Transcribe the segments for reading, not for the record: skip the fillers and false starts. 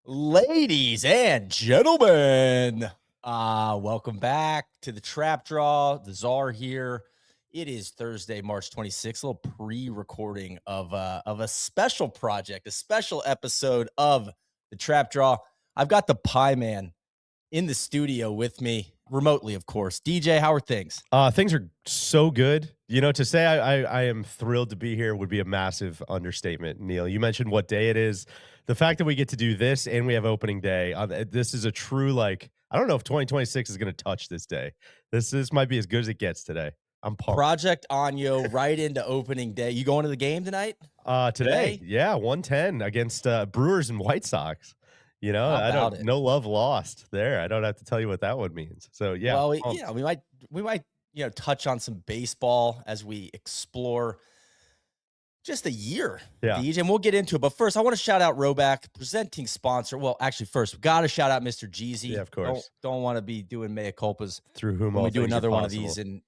Ladies and gentlemen, welcome back to the Trap Draw. The Czar here. It is Thursday, March 26th, a little pre-recording of a special project, a special episode of the Trap Draw. I've got the Pie Man in the studio with me, remotely, of course. DJ, how are things? Things are so good. To say I am thrilled to be here would be a massive understatement, Neil. You mentioned what day it is. The fact that we get to do this and we have opening day, this is a true, like, I don't know if 2026 is going to touch this day. This might be as good as it gets today. I'm pumped. Project Anyo right into opening day. You going to the game tonight? Today, Today? yeah, 110 against Brewers and White Sox. How I about don't it? no love lost there. I don't have to tell you what that one means. So yeah, Well, pumped. we might touch on some baseball as we explore just a year, Yeah, DJ, and we'll get into it. But first, I want to shout out Rhoback, presenting sponsor. Well, actually, first we got to shout out Mr. yeah, Jeezy. of Don't course. don't want to be doing mea culpas Through whom when all we do things are another one of possible. these in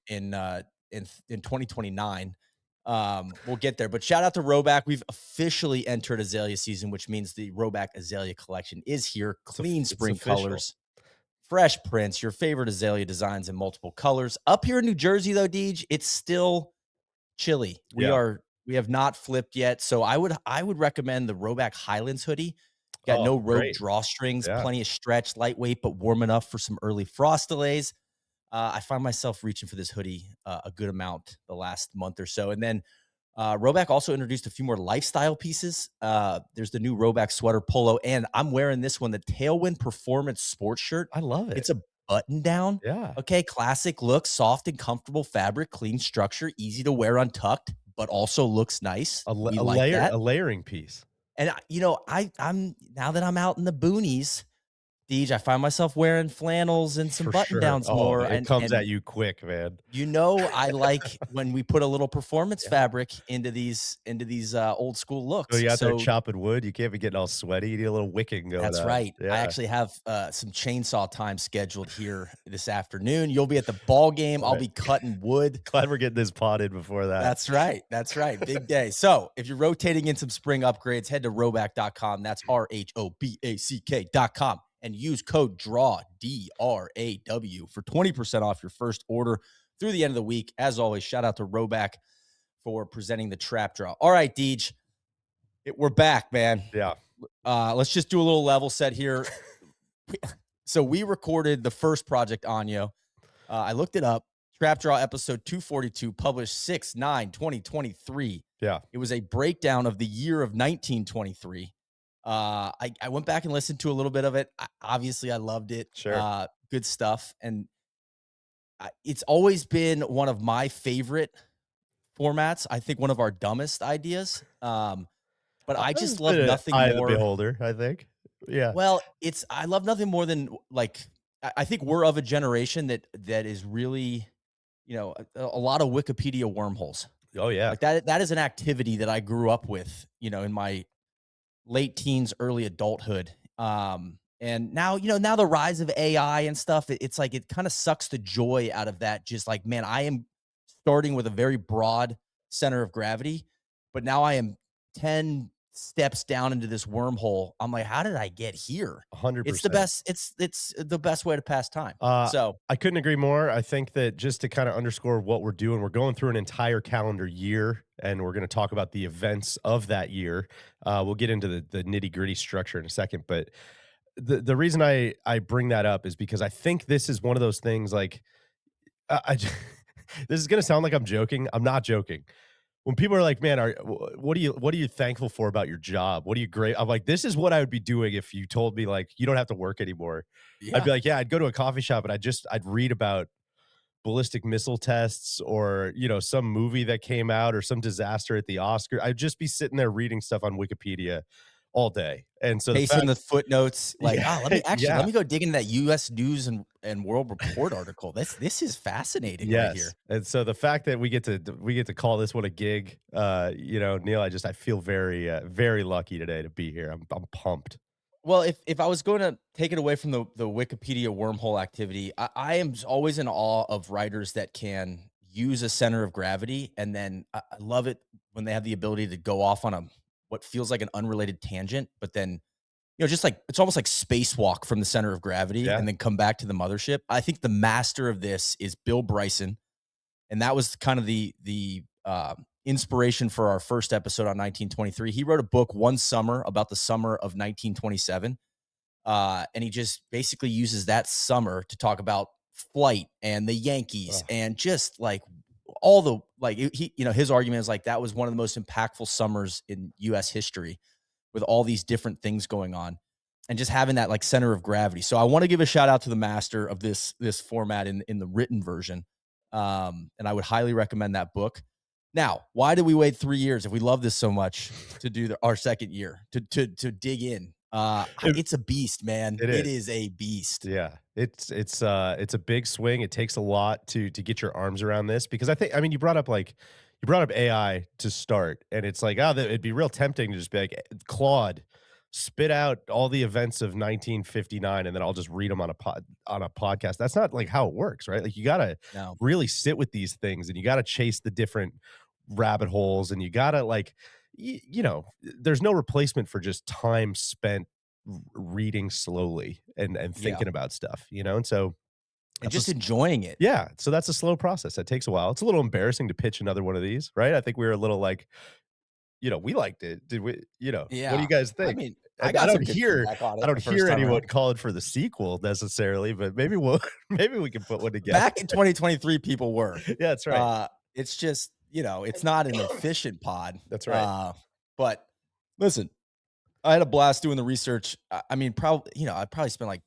2029. We'll get there. But shout out to Rhoback. We've officially entered azalea season, which means the Rhoback Azalea collection is here. Clean It's spring official. colors, fresh prints, your favorite azalea designs in multiple colors. Up here in New Jersey, though, Deej, it's still chilly. Yeah. We have not flipped yet, so I would recommend the Rhoback Highlands hoodie. Got Oh, no rope great. drawstrings, Yeah. plenty of stretch, lightweight, but warm enough for some early frost delays. I find myself reaching for this hoodie a good amount the last month or so, and then Rhoback also introduced a few more lifestyle pieces. There's the new Rhoback sweater polo, and I'm wearing this one, the Tailwind Performance Sports Shirt. I love it. It's a button down. Yeah. Okay, classic look, soft and comfortable fabric, clean structure, easy to wear untucked, but also looks nice. We like that. A layering piece. And I'm now that I'm out in the boonies, Deej, I find myself wearing flannels and some For button sure. downs Oh, more, it and comes and at you quick, man. I like when we put a little performance Yeah. fabric into these old school So looks. you out there So chopping wood, you can't be getting all sweaty, you need a little wicking going that's on. right. I Yeah. actually have some chainsaw time scheduled here this afternoon. You'll be at the ball game. I'll Right. be cutting wood. Glad we're getting this potted before that. That's right. That's right. Big day. So if you're rotating in some spring upgrades, head to roback.com. That's RHOBACK.com and use code DRAW, DRAW, for 20% off your first order through the end of the week. As always, shout out to Rhoback for presenting the trap draw. All right, Deej, we're back, man. Yeah. Let's just do a little level set here. So we recorded the first project on you. I looked it up. Trap Draw episode 242, published 6/9/2023. Yeah. It was a breakdown of the year of 1923. I went back and listened to a little bit of it. Obviously, I loved it. Sure. Good stuff. And it's always been one of my favorite formats. I think one of our dumbest ideas. But I It's just love been an nothing eye of the more. beholder, I think. Yeah. Well, I love nothing more than like I think we're of a generation that is really, a lot of Wikipedia wormholes. Oh, yeah. Like that is an activity that I grew up with, in my late teens, early adulthood. And now, now the rise of AI and stuff, it's like it kind of sucks the joy out of that. Just like, man, I am starting with a very broad center of gravity, but now I am 10 steps down into this wormhole. I'm like, how did I get here? It's the 100%. best. It's the best way to pass time. Uh, So I couldn't agree more. I think that just to kind of underscore what we're doing, we're going through an entire calendar year, and we're going to talk about the events of that year. We'll get into the nitty gritty structure in a second, but the reason I bring that up is because I think this is one of those things. Like this is going to sound like I'm joking. I'm not joking. When people are like, "Man, what are you thankful for about your job? What are you great?" I'm like, "This is what I would be doing if you told me like you don't have to work anymore." I'd yeah, be like, "Yeah, I'd go to a coffee shop and I'd read about ballistic missile tests or, some movie that came out or some disaster at the Oscar. I'd just be sitting there reading stuff on Wikipedia all day." And so the pasting fact the footnotes. Like, Yeah, let yeah. me go dig into that U.S. News and World Report article. This is fascinating right Yes, here. and so the fact that we get to call this one a gig, Neil, I feel very, very lucky today to be here. I'm pumped. Well, if I was going to take it away from the Wikipedia wormhole activity, I am always in awe of writers that can use a center of gravity, and then I love it when they have the ability to go off on what feels like an unrelated tangent, but then just like it's almost like spacewalk from the center of gravity Yeah. and then come back to the mothership. I think the master of this is Bill Bryson, and that was kind of the inspiration for our first episode on 1923. He wrote a book one summer about the summer of 1927, and he just basically uses that summer to talk about flight and the Yankees Ugh. and just like all the like he his argument is like that was one of the most impactful summers in U.S. history with all these different things going on and just having that like center of gravity. So I want to give a shout out to the master of this format in the written version. And I would highly recommend that book. Now, why did we wait 3 years if we love this so much to do our second year to dig in? It It's a beast, man. it It is. is a beast. Yeah, it's a big swing. It takes a lot to get your arms around this because I mean, you brought up AI to start, and it's like, oh, it'd be real tempting to just be like, Claude, spit out all the events of 1959, and then I'll just read them on a podcast. That's not like how it works, right? Like you gotta No. really sit with these things, and you gotta chase the different rabbit holes, and you gotta like, there's no replacement for just time spent reading slowly and Yeah. thinking about stuff, and so And that's a just s enjoying it. yeah, so that's a slow process. That takes a while. It's a little embarrassing to pitch another one of these, right? I think we were a little like, we liked it. Did we, what do you Yeah. guys I think? mean, I And got some good feedback on I it don't the first hear time anyone around. calling for the sequel necessarily, but maybe we'll maybe we can put one together. Back in 2023, people were. Yeah, that's right. It's just, it's not an efficient pod. That's right. But listen, I had a blast doing the research. I mean, probably, I probably spent like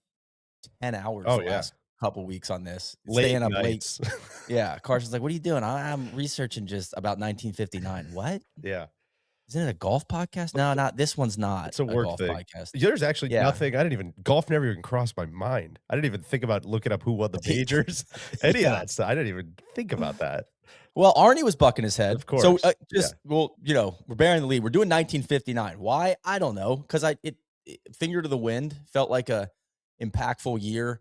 10 hours Oh, the yeah. last couple weeks on this, Late staying up late. nights. Yeah. Carson's like, what are you doing? I'm researching just about 1959. What? Yeah. Isn't it a golf podcast? No, not this one's not It's a a work golf thing. podcast. There's actually Yeah. nothing I didn't even golf never even crossed my mind. I didn't even think about looking up who won the majors, any of Yeah. that stuff. I didn't even think about that. Well, Arnie was bucking his head. Of So course. Yeah. just well, we're bearing the lead. We're doing 1959. Why? I don't know. Because finger to the wind felt like a impactful year.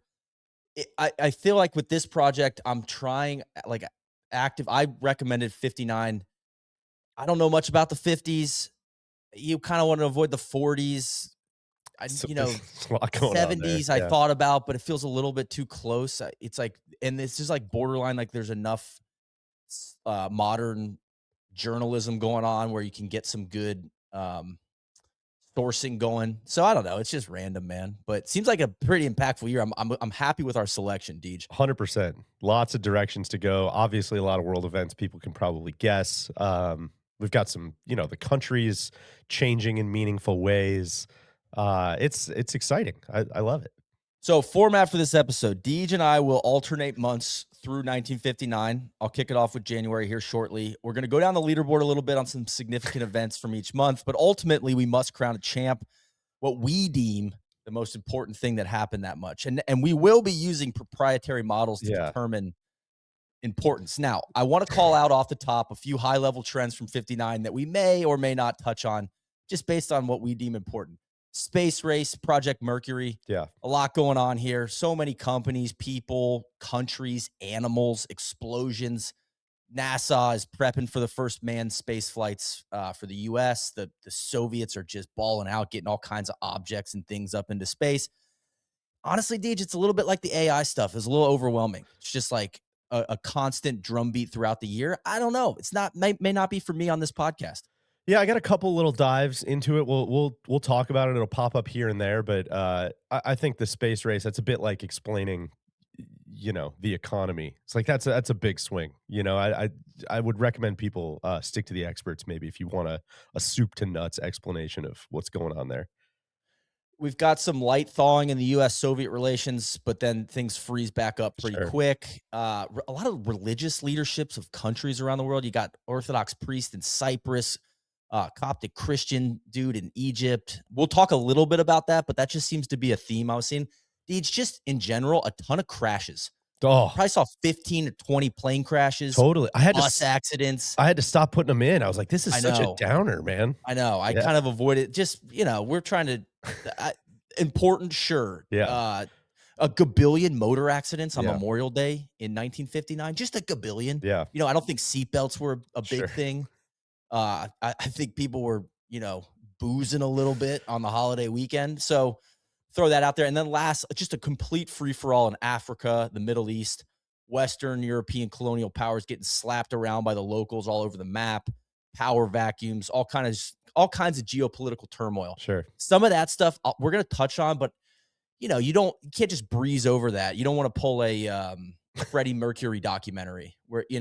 I feel like with this project, I'm trying like active. I recommended 59. I don't know much about the 50s. You kind of want to avoid the 40s. I So there's a lot going on there. 70s I Yeah. thought about, but it feels a little bit too close. It's like, and this is like borderline. Like there's enough modern journalism going on where you can get some good sourcing going. So I don't know. It's just random, man. But it seems like a pretty impactful year. I'm happy with our selection, Deej. 100%. Lots of directions to go. Obviously, a lot of world events people can probably guess. We've got some, the countries changing in meaningful ways. It's exciting. I love it. So format for this episode, Deej and I will alternate months through 1959. I'll kick it off with January here shortly. We're going to go down the leaderboard a little bit on some significant events from each month, but ultimately we must crown a champ, what we deem the most important thing that happened that much. And we will be using proprietary models to Yeah. determine importance. Now, I want to call out off the top a few high-level trends from 59 that we may or may not touch on just based on what we deem important. Space race, Project Mercury, Yeah. a lot going on here. So many companies, people, countries, animals, explosions. NASA is prepping for the first manned space flights for the US. The Soviets are just balling out, getting all kinds of objects and things up into space. Honestly, Deej, it's a little bit like the AI stuff. It's a little overwhelming. It's just like a constant drumbeat throughout the year. I don't know. It's not may not be for me on this podcast. Yeah, I got a couple little dives into it. We'll talk about it. It'll pop up here and there, but I think the space race, that's a bit like explaining, the economy. It's like that's a big swing. I would recommend people stick to the experts maybe if you want a soup to nuts explanation of what's going on there. We've got some light thawing in the US Soviet relations, but then things freeze back up pretty Sure. quick. A lot of religious leaderships of countries around the world. You got Orthodox priest in Cyprus, Coptic Christian dude in Egypt. We'll talk a little bit about that, but that just seems to be a theme I was seeing. It's just in general, a ton of crashes. Oh, Probably saw 15 to 20 plane crashes, totally. bus accidents. I had to stop putting them in. I was like, this is I such a know. downer, man. I know. I Yeah. kind of avoided just, we're trying to important, sure. Yeah. A gabillion motor accidents on Yeah. Memorial Day in 1959, just a gabillion. Yeah. I don't think seatbelts were a Sure. big thing. I think people were, boozing a little bit on the holiday weekend. So throw that out there. And then last, just a complete free for all in Africa, the Middle East, Western European colonial powers getting slapped around by the locals all over the map, power vacuums, all kinds of geopolitical turmoil. Sure. Some of that stuff we're going to touch on, but you can't just breeze over that. You don't want to pull a Freddie Mercury documentary where you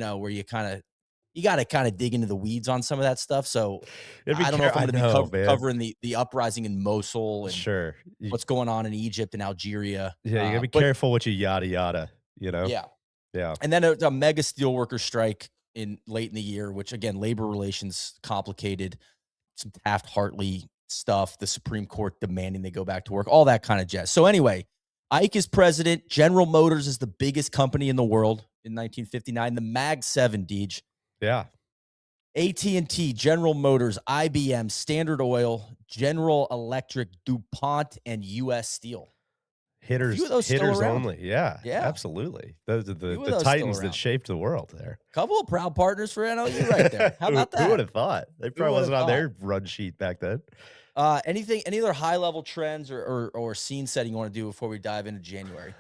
got to kind of dig into the weeds on some of that stuff. So It'd be I don't know if I'm I going to be know, man. covering the uprising in Mosul and Sure. what's going on in Egypt and Algeria. Yeah, you gotta be But careful what you yada yada, you know? yeah, Yeah. and then a mega steelworker strike in late in the year, which again, labor relations complicated, some Taft Hartley stuff, the Supreme Court demanding they go back to work, all that kind of jazz. So anyway, Ike is president. General Motors is the biggest company in the world in 1959. The Mag 7, Deej. Yeah. AT&T, General Motors, IBM, Standard Oil, General Electric, DuPont, and US Steel. A few of those still Hitters around. only. Yeah, Yeah, absolutely. Those are a few of the those still titans that around. shaped the world there. Couple of proud partners for NLU right there. How about Who would that? have thought? They Who probably would have wasn't on thought? their run sheet back then. Any other high level trends or scene setting you want to do before we dive into January?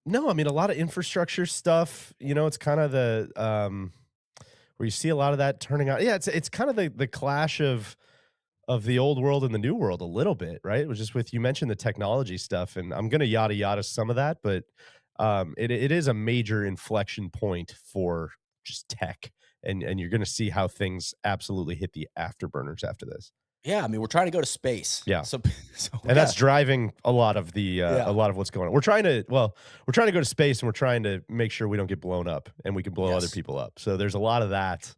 No, I mean, a lot of infrastructure stuff, it's kind of where you see a lot of that turning out. Yeah, it's kind of the clash of the old world and the new world a little bit, right? It was just with you mentioned the technology stuff, and I'm gonna yada yada some of that, but it is a major inflection point for just tech, and you're gonna see how things absolutely hit the afterburners after this. Yeah, I mean, we're trying to go to space. Yeah. So so we And that's got driving a lot of a yeah. lot of what's going on. We're trying to go to space and we're trying to make sure we don't get blown up and we can blow other Yes. people up. So there's a lot of that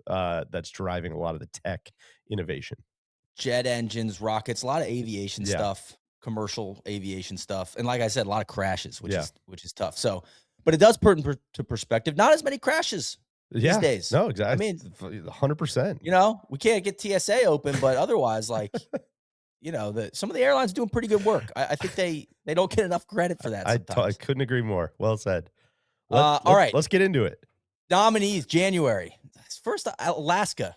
that's driving a lot of the tech innovation. Jet engines, rockets, a lot of aviation Yeah. stuff, commercial aviation stuff. And like I said, a lot of crashes, which Yeah. is tough. So, but it does put to perspective, not as many crashes these Yeah. days. No, I exactly. mean, 100%. we can't get TSA open, but otherwise, like, some of the airlines doing pretty good work. I think they don't get enough credit for that I sometimes. couldn't agree more. Well said. All right. Let's get into it. Nominees, January. First, Alaska.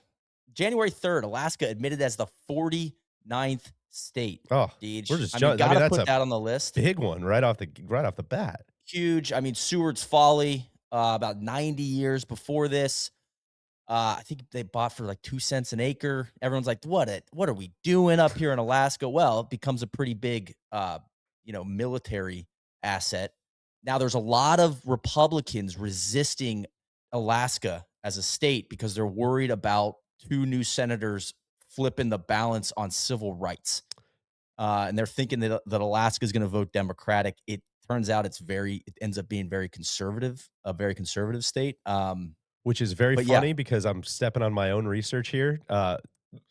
January 3rd, Alaska admitted as the 49th state. Oh, we're Deej. just I mean, I mean, gotta that's put a that on the list. big one right off the bat. Huge. I mean, Seward's Folly, about 90 years before this. I think they bought for like 2 cents an acre. Everyone's like, what are we doing up here in Alaska? Well, it becomes a pretty big, military asset. Now there's a lot of Republicans resisting Alaska as a state because they're worried about two new senators flipping the balance on civil rights. And they're thinking that Alaska is going to vote Democratic. It turns out it ends up being a very conservative state. Which is very But yeah, funny because I'm stepping on my own research here.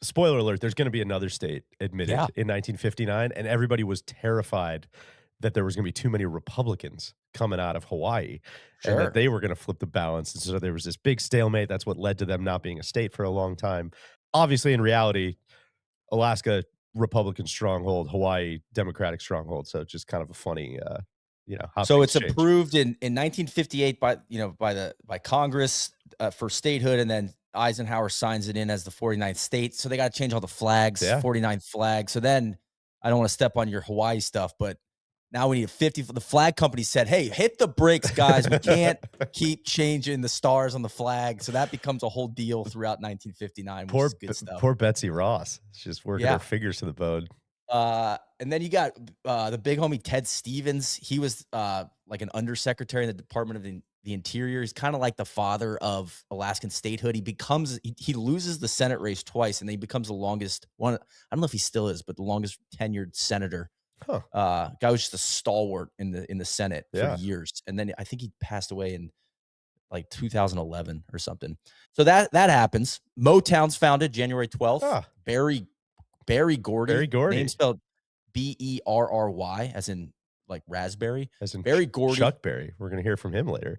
Spoiler alert, there's gonna be another state yeah, admitted in 1959, and everybody was terrified that there was gonna be too many Republicans coming out of Hawaii and that sure. they were gonna flip the balance, and so there was this big stalemate. That's what led to them not being a state for a long time. Obviously, in reality, Alaska, Republican stronghold, Hawaii, Democratic stronghold, so it's just kind of a funny, how So things it's change. approved in 1958 by Congress for statehood, and then Eisenhower signs it in as the 49th state. So they got to change all the flags, Yeah. 49th flag. So then I don't want to step on your Hawaii stuff, but now we need a 50. The flag company said, "Hey, hit the brakes, guys. We can't keep changing the stars on the flag." So that becomes a whole deal throughout 1959, which is good stuff. Poor Betsy Ross. She's just working her Yeah. fingers to the bone. And then you got the big homie Ted Stevens. He was like an undersecretary in the Department of the Interior. He's kind of like the father of Alaskan statehood. He loses the Senate race twice, and then he becomes the longest one. I don't know if he still is, but the longest tenured senator. Huh. Guy was just a stalwart in the Senate for Yeah. years, and then I think he passed away in like 2011 or something. So that happens. Motown's founded January 12th. Ah, Barry Gordy, Berry name Gordy, spelled Berry, as in like raspberry. as in Barry Gordy Chuck Berry. We're gonna hear from him later.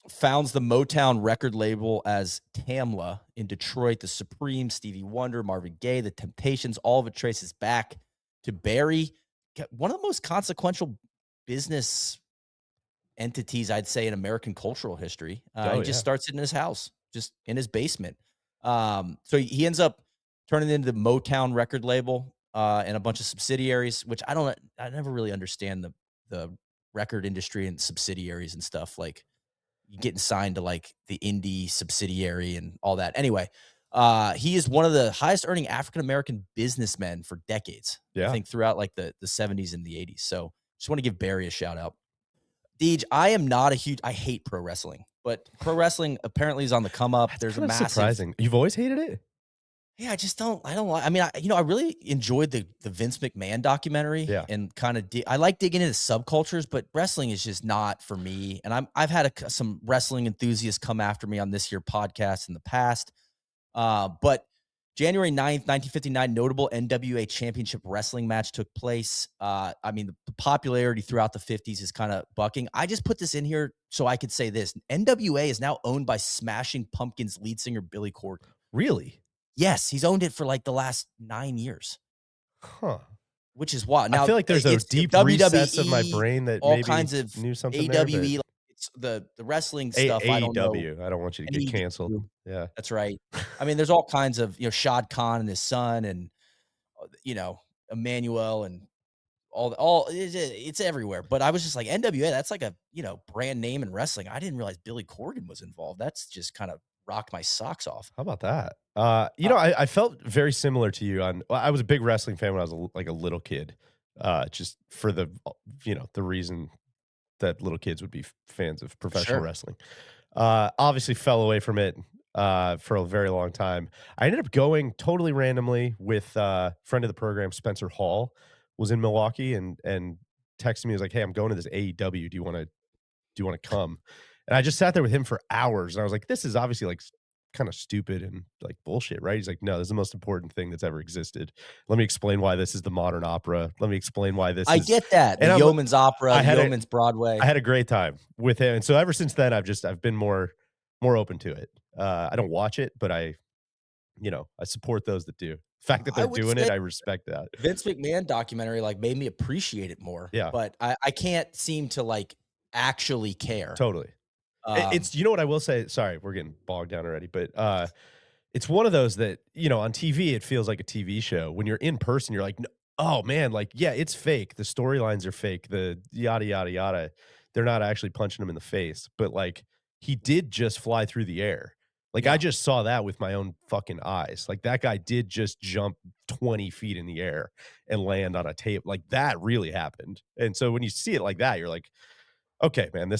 founds the Motown record label as Tamla in Detroit. The Supremes, Stevie Wonder, Marvin Gaye, The Temptations, all of it traces back to Barry. One of the most consequential business entities, I'd say, in American cultural history. Oh, He just yeah. starts it in his house, just in his basement. So he ends up turning into the Motown record label. and a bunch of subsidiaries, which I never really understand the record industry and subsidiaries and stuff. Like you getting signed to like the indie subsidiary and all that. Anyway, he is one of the highest earning African American businessmen for decades. I Yeah. think throughout like the 70s and the 80s. So just want to give Barry a shout out. Deej, I am not a huge I hate pro wrestling, but pro wrestling apparently is on the come up. That's There's a kind of massive surprising. You've always hated it? yeah, I don't like I mean, I really enjoyed the Vince McMahon documentary Yeah. and kinda I like digging into subcultures, but wrestling is just not for me, and I've had some wrestling enthusiasts come after me on this here podcast in the past, but January 9th, 1959, notable NWA Championship Wrestling match took place. I mean, the popularity throughout the 50s is kinda bucking. I just put this in here so I could say this: NWA is now owned by Smashing Pumpkins lead singer Billy Corgan. Really? Yes, he's owned it for, like, the last 9 years, Huh. which is wild. I Now, feel like there's a it's deep recess of my WWE, brain that all maybe kinds of knew something there, but AWE, like, it's the wrestling A stuff, I don't know AEW, I don't want you to get canceled. AEW. Yeah. That's right. I mean, there's all kinds of, Shad Khan and his son and, Emmanuel and all it's everywhere, but I was just like, NWA, that's like a, brand name in wrestling. I didn't realize Billy Corgan was involved. That's just kinda rocked my socks off. How about that? Uh I felt very similar to you on well, I was a big wrestling fan when I was like a little kid, just for the reason that little kids would be fans of professional Sure. wrestling. Obviously fell away from it for a very long time. I ended up going totally randomly with friend of the program, Spencer Hall, was in Milwaukee and texted me, was like, "Hey, I'm going to this AEW. Do you want to come?" And I just sat there with him for hours, and I was like, "This is obviously like kind of stupid and like bullshit, right?" He's like, "No, this is the most important thing that's ever existed. Let me explain why this is the modern opera. Let me explain why this I is." get that, the And yeoman's opera, I the had a yeoman's Broadway. I had a great time with him, and so ever since then, I've been more open to it. I don't watch it, but I support those that do. The fact that I they're would doing say it, I respect that. Vince McMahon documentary, like, made me appreciate it more, Yeah, but I can't seem to, like, actually care. totally. Um, It's you know what I will say? Sorry, we're getting bogged down already, but it's one of those that, on TV, it feels like a TV show. When you're in person, you're like, "Oh, man, like, yeah, it's fake. The storylines are fake. The yada, yada, yada. They're not actually punching him in the face." But, like, he did just fly through the air. Like, I yeah, just saw that with my own fucking eyes. Like, that guy did just jump 20 feet in the air and land on a tape. Like, that really happened. And so when you see it like that, you're like, "Okay, man,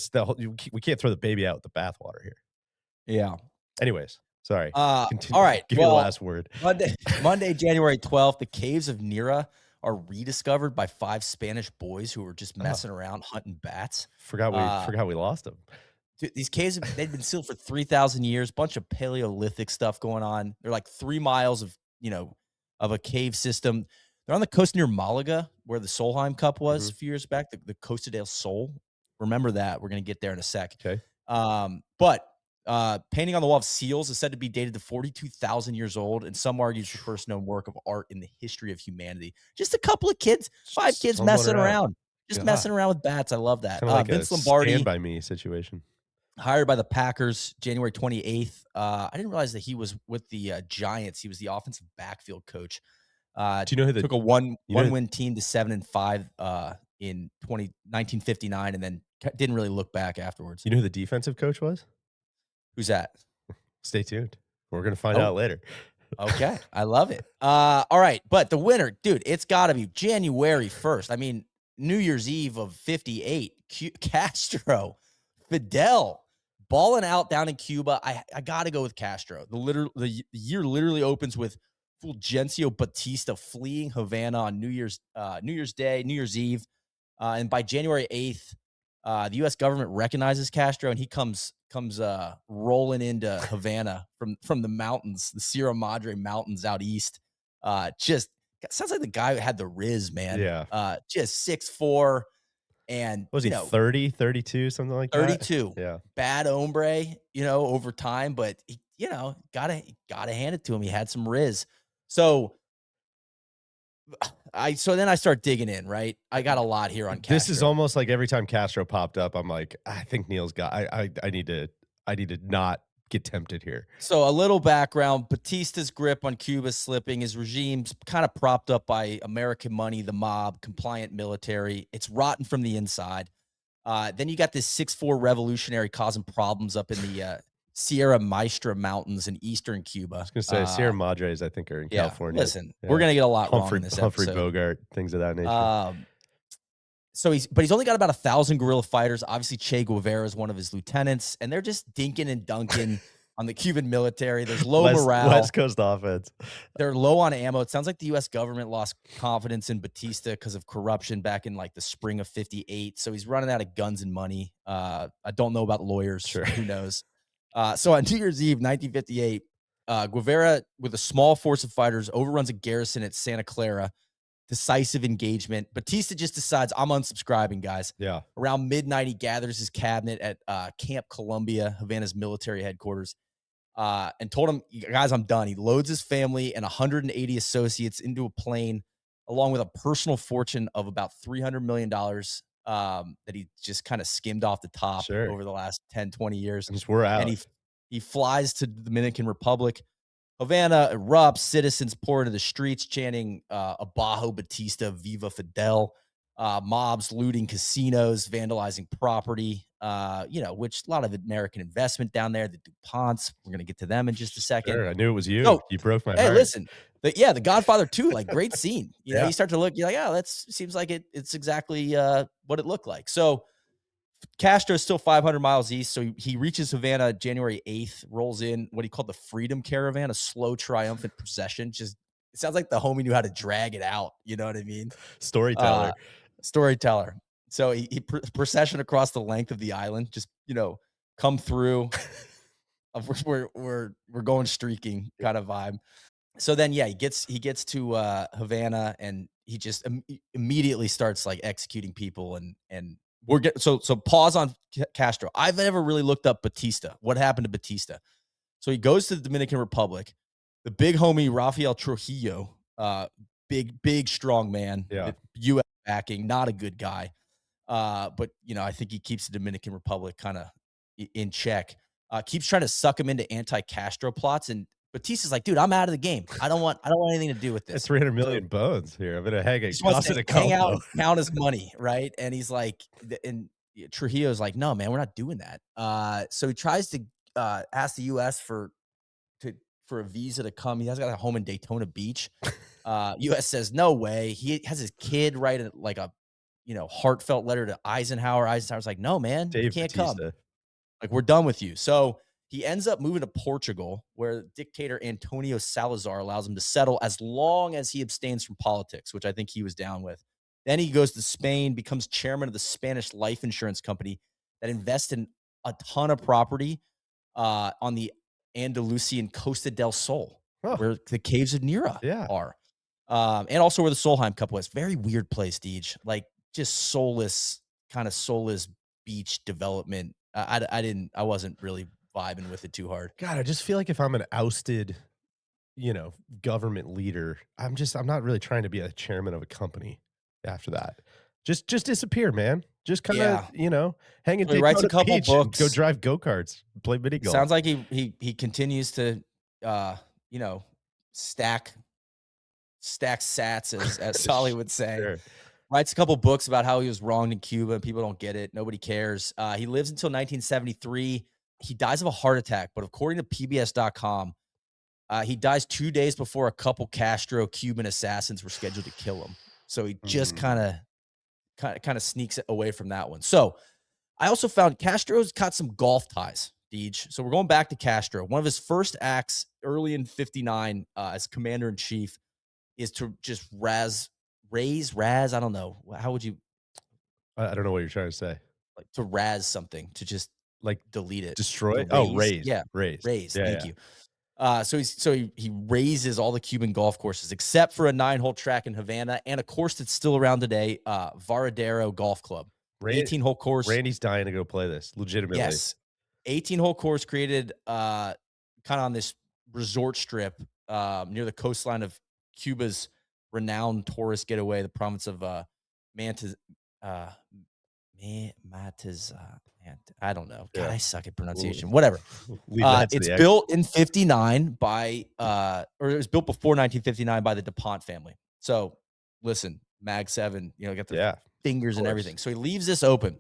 we can't throw the baby out with the bathwater here." yeah. Anyways, sorry. Continue. Alright, Give your well, last word. Monday, January 12th, the caves of Nira are rediscovered by 5 Spanish boys who were just Oh, messing around hunting bats. forgot we Uh forgot we lost him. Dude, these caves they've been sealed for 3,000 years, bunch of Paleolithic stuff going on. They're like 3 miles of a cave system. They're on the coast near Malaga, where the Solheim Cup was Mhm. a few years back, the Costa del Sol. Remember that. We're gonna get there in a sec. 'Kay. But painting on the wall of seals is said to be dated to 42,000 years old, and some argue it's the first known work of art in the history of humanity. Just a couple of kids, 5 kids Stumbling messing around. around. Just God, messing around with bats. I love that. kinda like a Vince Stand Lombardi By Me situation. hired by the Packers January 28th. I didn't realize that he was with the Giants. He was the offensive backfield coach. Do you know who the Took a one you know one win team to 7-5 in 1959, and then didn't really look back afterwards. you know who the defensive coach was? Who's that? Stay tuned. We're gonna find Oh, out later. okay. I love it. All right, but the winner, dude, it's got to be January 1st. I mean, New Year's Eve of 58. Castro, Fidel, balling out down in Cuba. I got to go with Castro. The year literally opens with Fulgencio Batista fleeing Havana on New Year's Day, New Year's Eve, and by January 8th, the U.S. government recognizes Castro, and he comes rolling into Havana from the mountains, the Sierra Madre Mountains out east. Just sounds like the guy who had the Riz, man. Yeah. Just 6'4", and Was he 30, 32, something like that? 32. Yeah. Bad hombre, over time, but he, gotta hand it to him. He had some Riz. So so then I start digging in, right? I got a lot here on This is Castro. almost like every time Castro popped up, I'm like, I think Neil's got I need to not get tempted here. So a little background, Batista's grip on Cuba is slipping. His regime's kind of propped up by American money, the mob, compliant military. It's rotten from the inside. Then you got this 6'4" revolutionary causing problems up in the Sierra Maestra Mountains in eastern I Cuba. was gonna say Sierra Madres, I think, are in Yeah, California. listen, we're Yeah. gonna get a lot wrong in this Humphrey episode. Bogart, things of that nature. Um, he's only got about 1,000 guerrilla fighters. Obviously, Che Guevara is one of his lieutenants, and they're just dinking and dunking on the Cuban military. There's low West morale. Coast offense. They're low on ammo. It sounds like the US government lost confidence in Batista because of corruption back in like the spring of 58. So he's running out of guns and money. I don't know about lawyers. Sure. Who knows? So on New Year's Eve, 1958, Guevara, with a small force of fighters, overruns a garrison at Santa Clara. Decisive engagement. Batista just decides, I'm unsubscribing, guys. Yeah. Around midnight, he gathers his cabinet at Camp Columbia, Havana's military headquarters, and told him, guys, I'm done. He loads his family and 180 associates into a plane, along with a personal fortune of about $300 million that he just kind of skimmed off the top Sure. over the last 10, 20 years. And just we're And out. he flies to the Dominican Republic. Havana erupts, citizens pour into the streets chanting Abajo Batista, Viva Fidel. Mobs looting casinos, vandalizing property, which a lot of American investment down there, the DuPonts. We're going to get to them in just a second. Sure. I knew it was you. So, You broke my hey, heart. listen, the Godfather 2, like great scene. Yeah. You start to look, you're like, oh, that seems like it's exactly what it looked like. So, Castro is still 500 miles east, so he reaches Havana January 8th, rolls in what he called the Freedom Caravan, a slow, triumphant procession. Just it sounds like the homie knew how to drag it out. You know what I mean? Uh, Storyteller. storyteller. So he procession across the length of the island, just come through. We're going streaking kind of vibe. So then, yeah, he gets to Havana, and he just immediately starts like executing people, and we're getting so pause on Castro. I've never really looked up Batista. What happened to Batista? So he goes to the Dominican Republic. The big homie Rafael Trujillo, big strong man Yeah. with U.S. backing, not a good guy. But I think he keeps the Dominican Republic kind of in check. Keeps trying to suck him into anti-Castro plots, and Batista's like, dude, I'm out of the game. I don't want anything to do with That's this. 300 So million bones here. I'm gonna hang he it. just wants Toss to it a hang out Como. and count his money, right? And he's like, and Trujillo's like, no, man, we're not doing that. So he tries to ask the U.S. for a visa to come. He has got a home in Daytona Beach. U.S. says no way. He has his kid write like a heartfelt letter to Eisenhower. Eisenhower's like, no, man, you Dave can't come. Batista. Like, we're done with you. So he ends up moving to Portugal, where dictator Antonio Salazar allows him to settle as long as he abstains from politics, which I think he was down with. Then he goes to Spain, becomes chairman of the Spanish life insurance company that invests in a ton of property on the Andalusian Costa del Sol, Oh, where the caves of Nira yeah. are. And also where the Solheim Cup was. Very weird place, Deej. Like, just soulless beach development. I wasn't really vibing with it too hard. God, I just feel like if I'm an ousted, government leader, I'm not really trying to be a chairman of a company after that. Just disappear, man. Just kinda, Yeah. hang at So he writes a Daytona couple Beach and go books. drive go-karts, play mini golf. Sounds like he continues to you know, stack sats as Solly would say. Sure. Writes a couple books about how he was wronged in Cuba and people don't get it. Nobody cares. He lives until 1973. He dies of a heart attack, but according to PBS.com, he dies 2 days before a couple Castro Cuban assassins were scheduled to kill him. So he just Mm. kind of sneaks away from that one. So I also found Castro's got some golf ties, Deej. So we're going back to Castro. One of his first acts early in 59 as commander in chief is to just raise, I don't know. How would you I don't know what you're trying to say. like to razz something, to just Like, delete it, destroy? to Oh, raise? raise, Yeah, raise. raise. Yeah, Thank yeah. you. So he raises all the Cuban golf courses except for a 9-hole track in Havana and a course that's still around today, Varadero Golf Club. Ran 18-hole course. Randy's dying to go play this, legitimately. Yes. 18-hole course created kind of on this resort strip near the coastline of Cuba's renowned tourist getaway, the province of Manta, uh, I don't know. God, Yeah. I suck at We'll pronunciation. Whatever. leave that to It's the ex built in 59 by, or it was built before 1959 by the DuPont family. So listen, Mag 7, got their Yeah, of fingers and course. everything. So he leaves this open.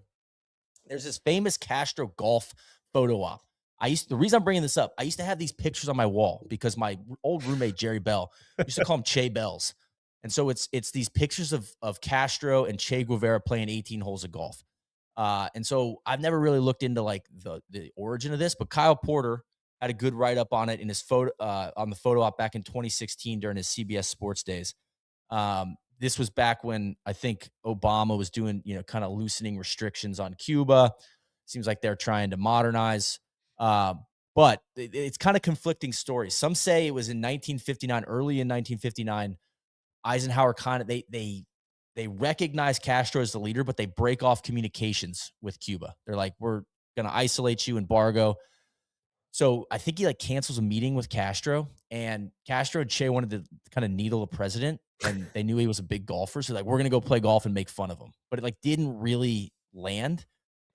There's this famous Castro golf photo op. The reason I'm bringing this up, I used to have these pictures on my wall because my old roommate Jerry Bell used to call him Che Bells, and so it's these pictures of Castro and Che Guevara playing 18 holes of golf. And so I've never really looked into like the origin of this, but Kyle Porter had a good write up on it in his photo on the photo op back in 2016 during his CBS Sports days. This was back when I think Obama was doing, kind of loosening restrictions on Cuba. Seems like they're trying to modernize. But it's kind of conflicting stories. Some say it was in 1959, early in 1959. Eisenhower kind of they recognize Castro as the leader, but they break off communications with Cuba. They're like, we're gonna isolate you, embargo. So I think he like cancels a meeting with Castro, and Castro and Che wanted to kind of needle a president, and they knew he was a big golfer. So like, we're gonna go play golf and make fun of him. But it like didn't really land.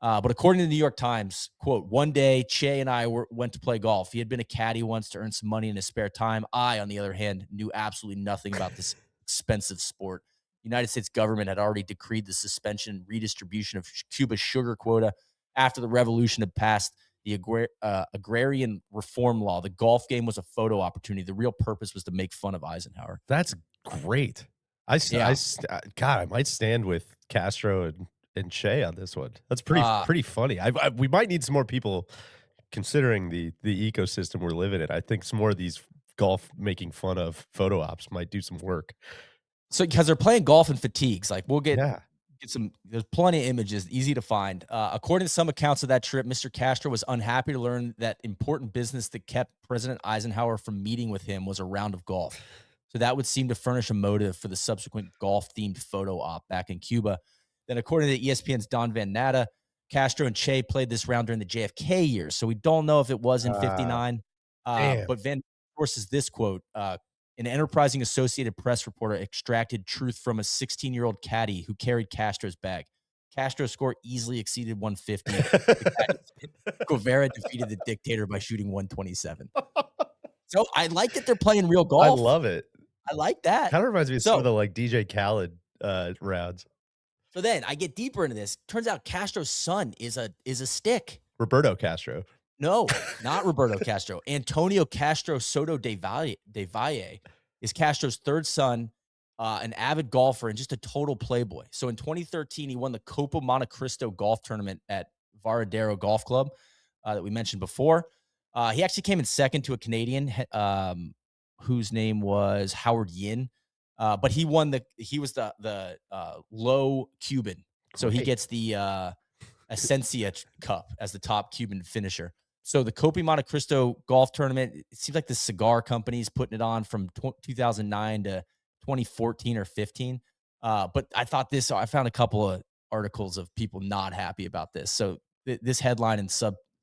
But according to the New York Times, quote, one day Che and I went to play golf. He had been a caddy once to earn some money in his spare time. I, on the other hand, knew absolutely nothing about this expensive sport. The United States government had already decreed the suspension and redistribution of Cuba's sugar quota after the revolution had passed the agrarian reform law. The golf game was a photo opportunity. The real purpose was to make fun of Eisenhower. That's great. Yeah. God, I might stand with Castro and Che on this one. That's Uh, pretty funny. We might need some more people considering the ecosystem we're living in. I think some more of these golf making fun of photo ops might do some work. so because they're playing golf in fatigues, like we'll Yeah. get some. There's plenty of images, easy to find. According to some accounts of that trip, Mr. Castro was unhappy to learn that important business that kept President Eisenhower from meeting with him was a round of golf. So that would seem to furnish a motive for the subsequent golf-themed photo op back in Cuba. Then, according to ESPN's Don Van Natta, Castro and Che played this round during the JFK years. So we don't know if it was in Uh, '59. damn. But Van forces this quote. An enterprising Associated Press reporter extracted truth from a 16-year-old caddy who carried Castro's bag. Castro's score easily exceeded 150. The caddy Guevara defeated the dictator by shooting 127. So I like that they're playing real I golf. love it. I like that. Kinda reminds me of some of So the, like, DJ Khaled, rounds. so then I get deeper into this. Turns out Castro's son is a stick. Roberto Castro. No, not Roberto Castro. Antonio Castro Soto de Valle is Castro's third son, an avid golfer and just a total playboy. So in 2013, he won the Copa Monte Cristo golf tournament at Varadero Golf Club that we mentioned before. He actually came in second to a Canadian whose name was Howard Yin. But he was the low Cuban. So he Great. gets the Essencia Cup as the top Cuban finisher. So the Copa Monte Cristo golf tournament, it seems like the cigar company's putting it on from 2009 to 2014 or 15. But I found a couple of articles of people not happy about this. So this headline and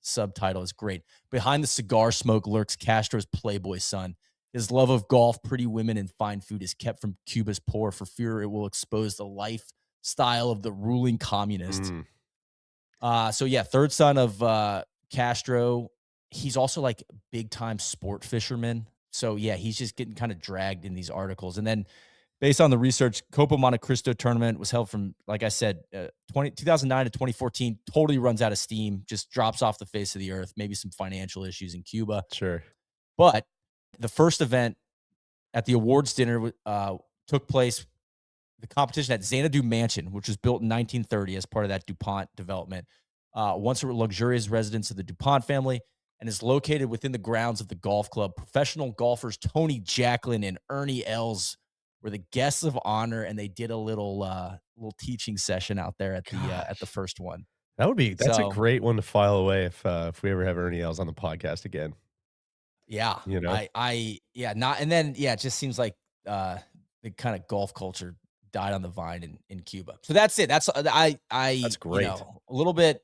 subtitle is great. Behind the cigar smoke lurks Castro's playboy son. His love of golf, pretty women, and fine food is kept from Cuba's poor for fear it will expose the lifestyle of the ruling communist. Mm, So yeah, third son of Castro. He's also like big time sport fisherman. So yeah, he's just getting kind of dragged in these articles. And then based on the research, Copa Monte Cristo tournament was held from, like I said, 2009 to 2014, totally runs out of steam, just drops off the face of the earth, maybe some financial issues in Cuba. sure. But the first event at the awards dinner took place the competition at Xanadu Mansion, which was built in 1930 as part of that DuPont development. Once a luxurious residence of the DuPont family and is located within the grounds of the golf club. Professional golfers Tony Jacklin and Ernie Els were the guests of honor, and they did a little teaching session out there at the Gosh, first one. that's a So great one to file away if we ever have Ernie Els on the podcast again, yeah, you know? yeah, not and then yeah, it just seems like the kind of golf culture died on the vine in Cuba. So that's it. That's That's great. a little bit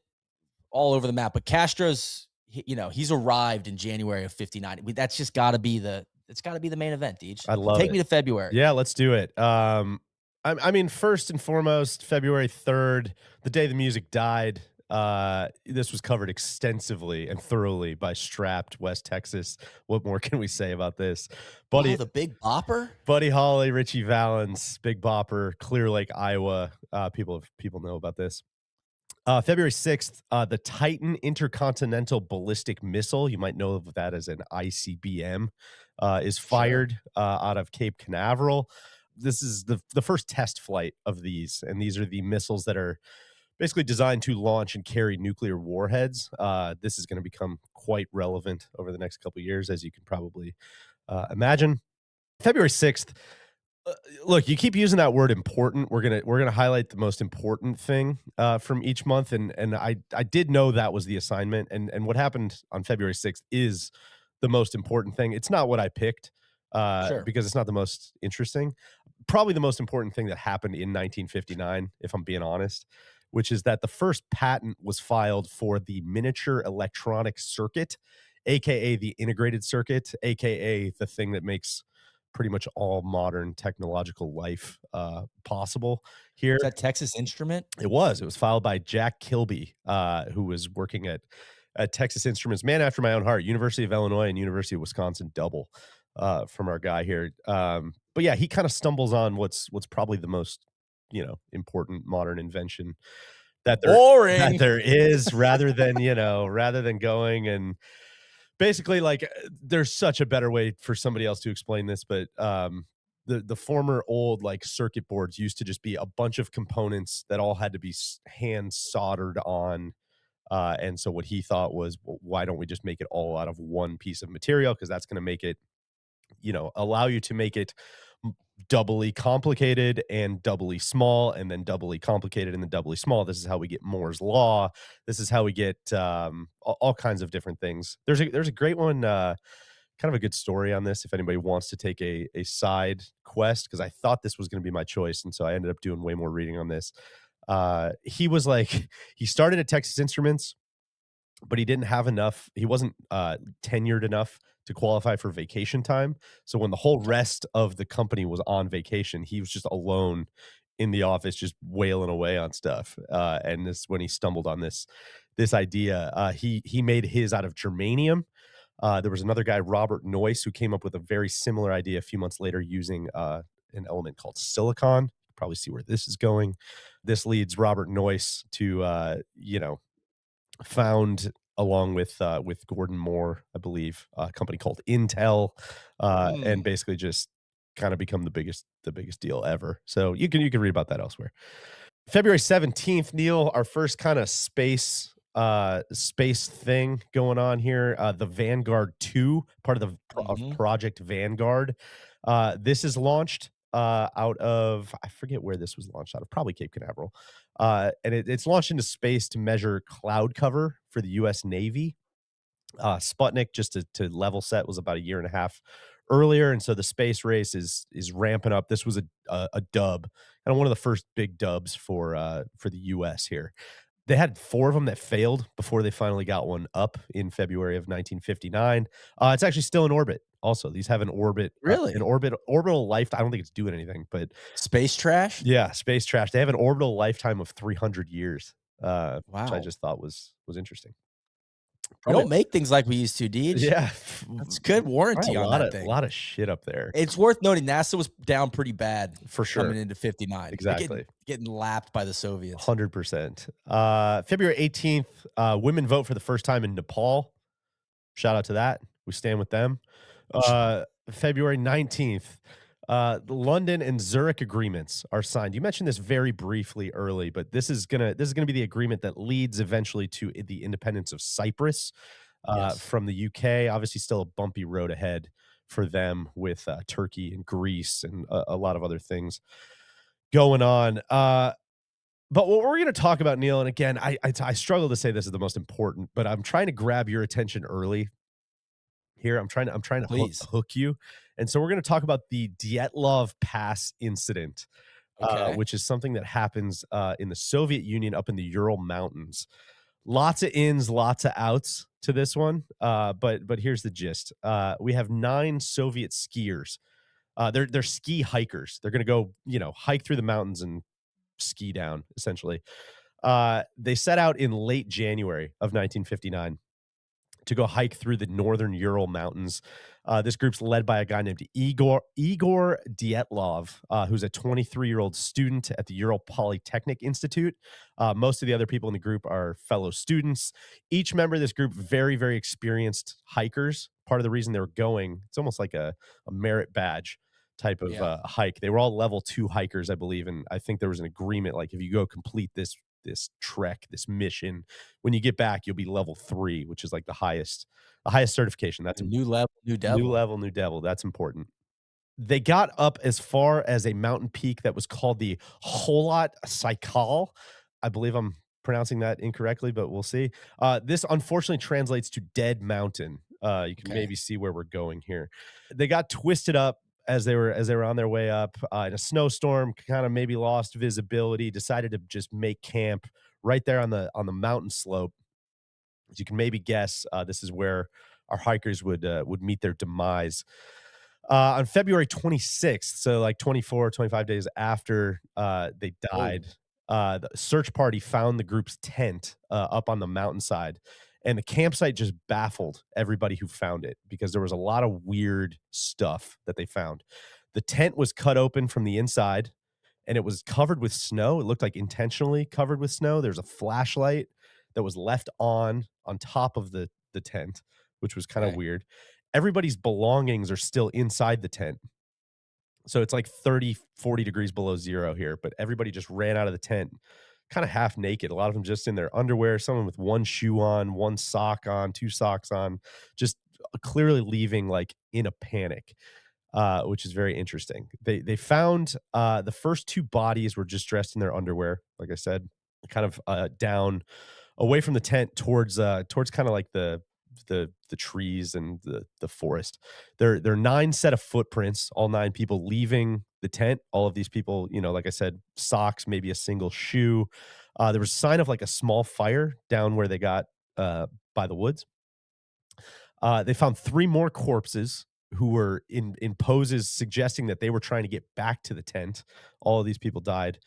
all over the map. But Castro's he's arrived in January of '59. That's just got to be the it's got to be the main event, Deej. I love Take it. me to February. Yeah, let's do it. I mean, first and foremost, February 3rd, the day the music died. This was covered extensively and thoroughly by Strapped, West Texas. What more can we say about this? Oh, Buddy the Big Bopper? Buddy Holly, Richie Valens, Big Bopper, Clear Lake, Iowa. People know about this. February 6th, the Titan Intercontinental Ballistic Missile, you might know of that as an ICBM, is Sure. fired out of Cape Canaveral. This is the first test flight of these, and these are the missiles that are basically designed to launch and carry nuclear warheads. This is going to become quite relevant over the next couple of years, as you can probably imagine. February 6th, uh, look, you keep using that word important. We're gonna highlight the most important thing from each month, and I did know that was the assignment, and what happened on February 6th is the most important thing. It's not what I picked Sure. because it's not the most interesting. Probably the most important thing that happened in 1959, if I'm being honest, which is that the first patent was filed for the miniature electronic circuit, aka the integrated circuit, aka the thing that makes pretty much all modern technological life possible here. Is that Texas Instrument? It was filed by Jack Kilby, who was working at Texas Instruments, man after my own heart, University of Illinois and University of Wisconsin double from our guy here. But yeah, he kind of stumbles on what's probably the most important modern invention that there that Boring. there is, rather than going and basically, like, there's such a better way for somebody else to explain this, but, the former old, like, circuit boards used to just be a bunch of components that all had to be hand soldered on, and so what he thought was, "Well, why don't we just make it all out of one piece of material? Because that's gonna make it allow you to make it doubly complicated and doubly small and then doubly complicated and then doubly small. This is how we get Moore's law. This is how we get all kinds of different things. There's a great one, kind of a good story on this. If anybody wants to take a side quest, because I thought this was going to be my choice, and so I ended up doing way more reading on this. He was like, he started at Texas Instruments, but he didn't have enough. He wasn't tenured enough to qualify for vacation time. So when the whole rest of the company was on vacation, he was just alone in the office, just wailing away on stuff. And this when he stumbled on this idea. He made his out of germanium. There was another guy, Robert Noyce, who came up with a very similar idea a few months later using an element called silicon. Probably see where this is going. This leads Robert Noyce to found along with Gordon Moore, I believe, a company called Intel, and Hmm. basically just kind of become the biggest deal ever. So you can read about that elsewhere. February 17th, Neil, our first kind of space thing going on here. The Vanguard 2, part of the of Mhm. Project Vanguard. This is launched out of, I forget where this was launched out of, probably Cape Canaveral. And it's launched into space to measure cloud cover for the US Navy. Sputnik, just to level set, was about a year and a half earlier, and so the space race is ramping up. This was a dub, and one of the first big dubs for the US here. They had 4 of them that failed before they finally got one up in February of 1959. It's actually still in orbit also. These have an Really? orbital life. I don't think it's doing anything, but Space trash? yeah, space trash. They have an orbital lifetime of 300 years, which I Wow. just thought was interesting. We Probably don't make things like we used to, Deej. yeah, That's good probably warranty a on lot that of a thing. lot of shit up there, It's worth noting NASA was down pretty bad for coming sure. into '59. They're getting Exactly. getting lapped by the Soviets. 100%. February 18th, women vote for the first time in Nepal. Shout out to that. We stand with them. February 19th, the London and Zurich agreements are signed. You mentioned this very briefly early, but this is gonna be the agreement that leads eventually to the independence of Cyprus Yes. from the UK. Obviously, still a bumpy road ahead for them with Turkey and Greece and a lot of other things going on. But what we're going to talk about, Neil, and again, I struggle to say this is the most important, but I'm trying to grab your attention early here. I'm trying to Please. hook you, and so we're going to talk about the Dyatlov Pass incident, Okay. which is something that happens in the Soviet Union up in the Ural Mountains. Lots of ins, lots of outs to this one, but here's the gist: we have 9 Soviet skiers They're ski hikers. They're gonna go, hike through the mountains and ski down, essentially. They set out in late January of 1959 to go hike through the northern Ural Mountains. This group's led by a guy named Igor Dietlov, who's a 23-year-old student at the Ural Polytechnic Institute. Most of the other people in the group are fellow students. Each member of this group, very, very experienced hikers. Part of the reason they were going, it's almost like a merit badge type of Yeah. hike. They were all level 2 hikers, I believe, and I think there was an agreement, like, if you go complete this trek, this mission, when you get back, you'll be level 3, which is like the highest certification. That's A new level, new new devil. level, new devil. That's important. They got up as far as a mountain peak that was called the Holat Saikal. I believe I'm pronouncing that incorrectly, but we'll see. This unfortunately translates to Dead Mountain. You can Okay. maybe see where we're going here. They got twisted up as they were on their way up in a snowstorm, kind of maybe lost visibility, decided to just make camp right there on the mountain slope. As you can maybe guess, this is where our hikers would meet their demise. On February 26th, so like 24, 25 days after they Whoa. died, the search party found the group's tent up on the mountainside. And the campsite just baffled everybody who found it because there was a lot of weird stuff that they found. The tent was cut open from the inside and it was covered with snow. It looked like intentionally covered with snow. There's a flashlight that was left on top of the tent, which was kind of Okay. weird. Everybody's belongings are still inside the tent. So it's like 30, 40 degrees below zero here, but everybody just ran out of the tent kind of half naked. A lot of them just in their underwear, someone with one shoe on, one sock on, two socks on, just clearly leaving like in a panic, which is very interesting. They found the first two bodies were just dressed in their underwear, like I said, kind of down away from the tent towards kind of like the trees and the forest. There are 9 set of footprints, all 9 people leaving the tent. All of these people, like I said, socks, maybe a single shoe. There was a sign of like a small fire down where they got by the woods. They found 3 more corpses who were in poses suggesting that they were trying to get back to the tent. All of these people died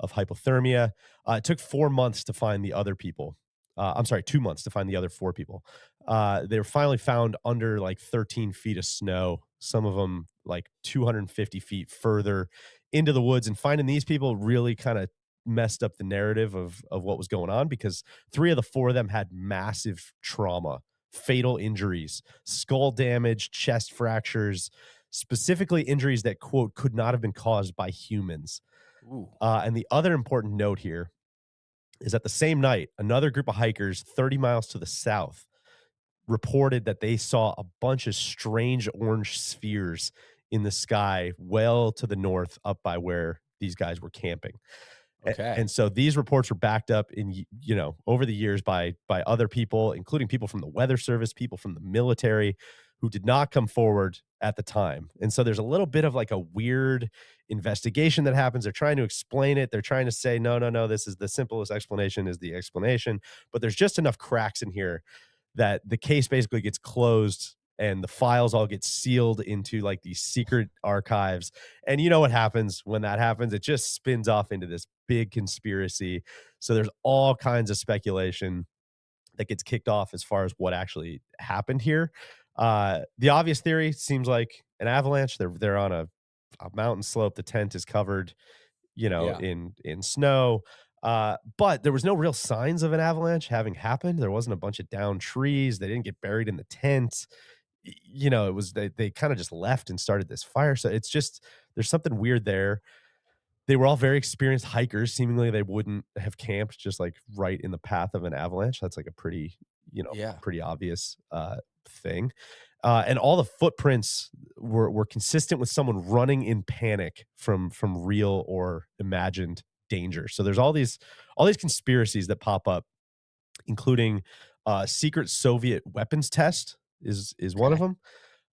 of hypothermia. It took 4 months to find the other people. I'm sorry, 2 months to find the other 4 people. They were finally found under like 13 feet of snow, some of them like 250 feet further into the woods. And finding these people really kind of messed up the narrative of what was going on because 3 of the 4 of them had massive trauma, fatal injuries, skull damage, chest fractures, specifically injuries that, quote, could not have been caused by humans. Ooh. And the other important note here is that the same night, another group of hikers 30 miles to the south reported that they saw a bunch of strange orange spheres in the sky well to the north up by where these guys were camping. Okay. And so these reports were backed up over the years by other people, including people from the weather service, people from the military who did not come forward at the time. And so there's a little bit of like a weird investigation that happens. They're trying to explain it. They're trying to say, no, no, no, this is the simplest explanation is the explanation. But there's just enough cracks in here that the case basically gets closed and the files all get sealed into like these secret archives. And you know what happens when that happens? It just spins off into this big conspiracy. So there's all kinds of speculation that gets kicked off as far as what actually happened here. The obvious theory seems like an avalanche. They're on a mountain slope. The tent is covered, Yeah. in snow. But there was no real signs of an avalanche having happened. There wasn't a bunch of downed trees. They didn't get buried in the tent. It was they kind of just left and started this fire. So it's just there's something weird there. They were all very experienced hikers. Seemingly, they wouldn't have camped just like right in the path of an avalanche. That's like a pretty, Yeah. pretty obvious thing. And all the footprints were consistent with someone running in panic from real or imagined danger. So there's all these conspiracies that pop up, including secret Soviet weapons test is one of Okay.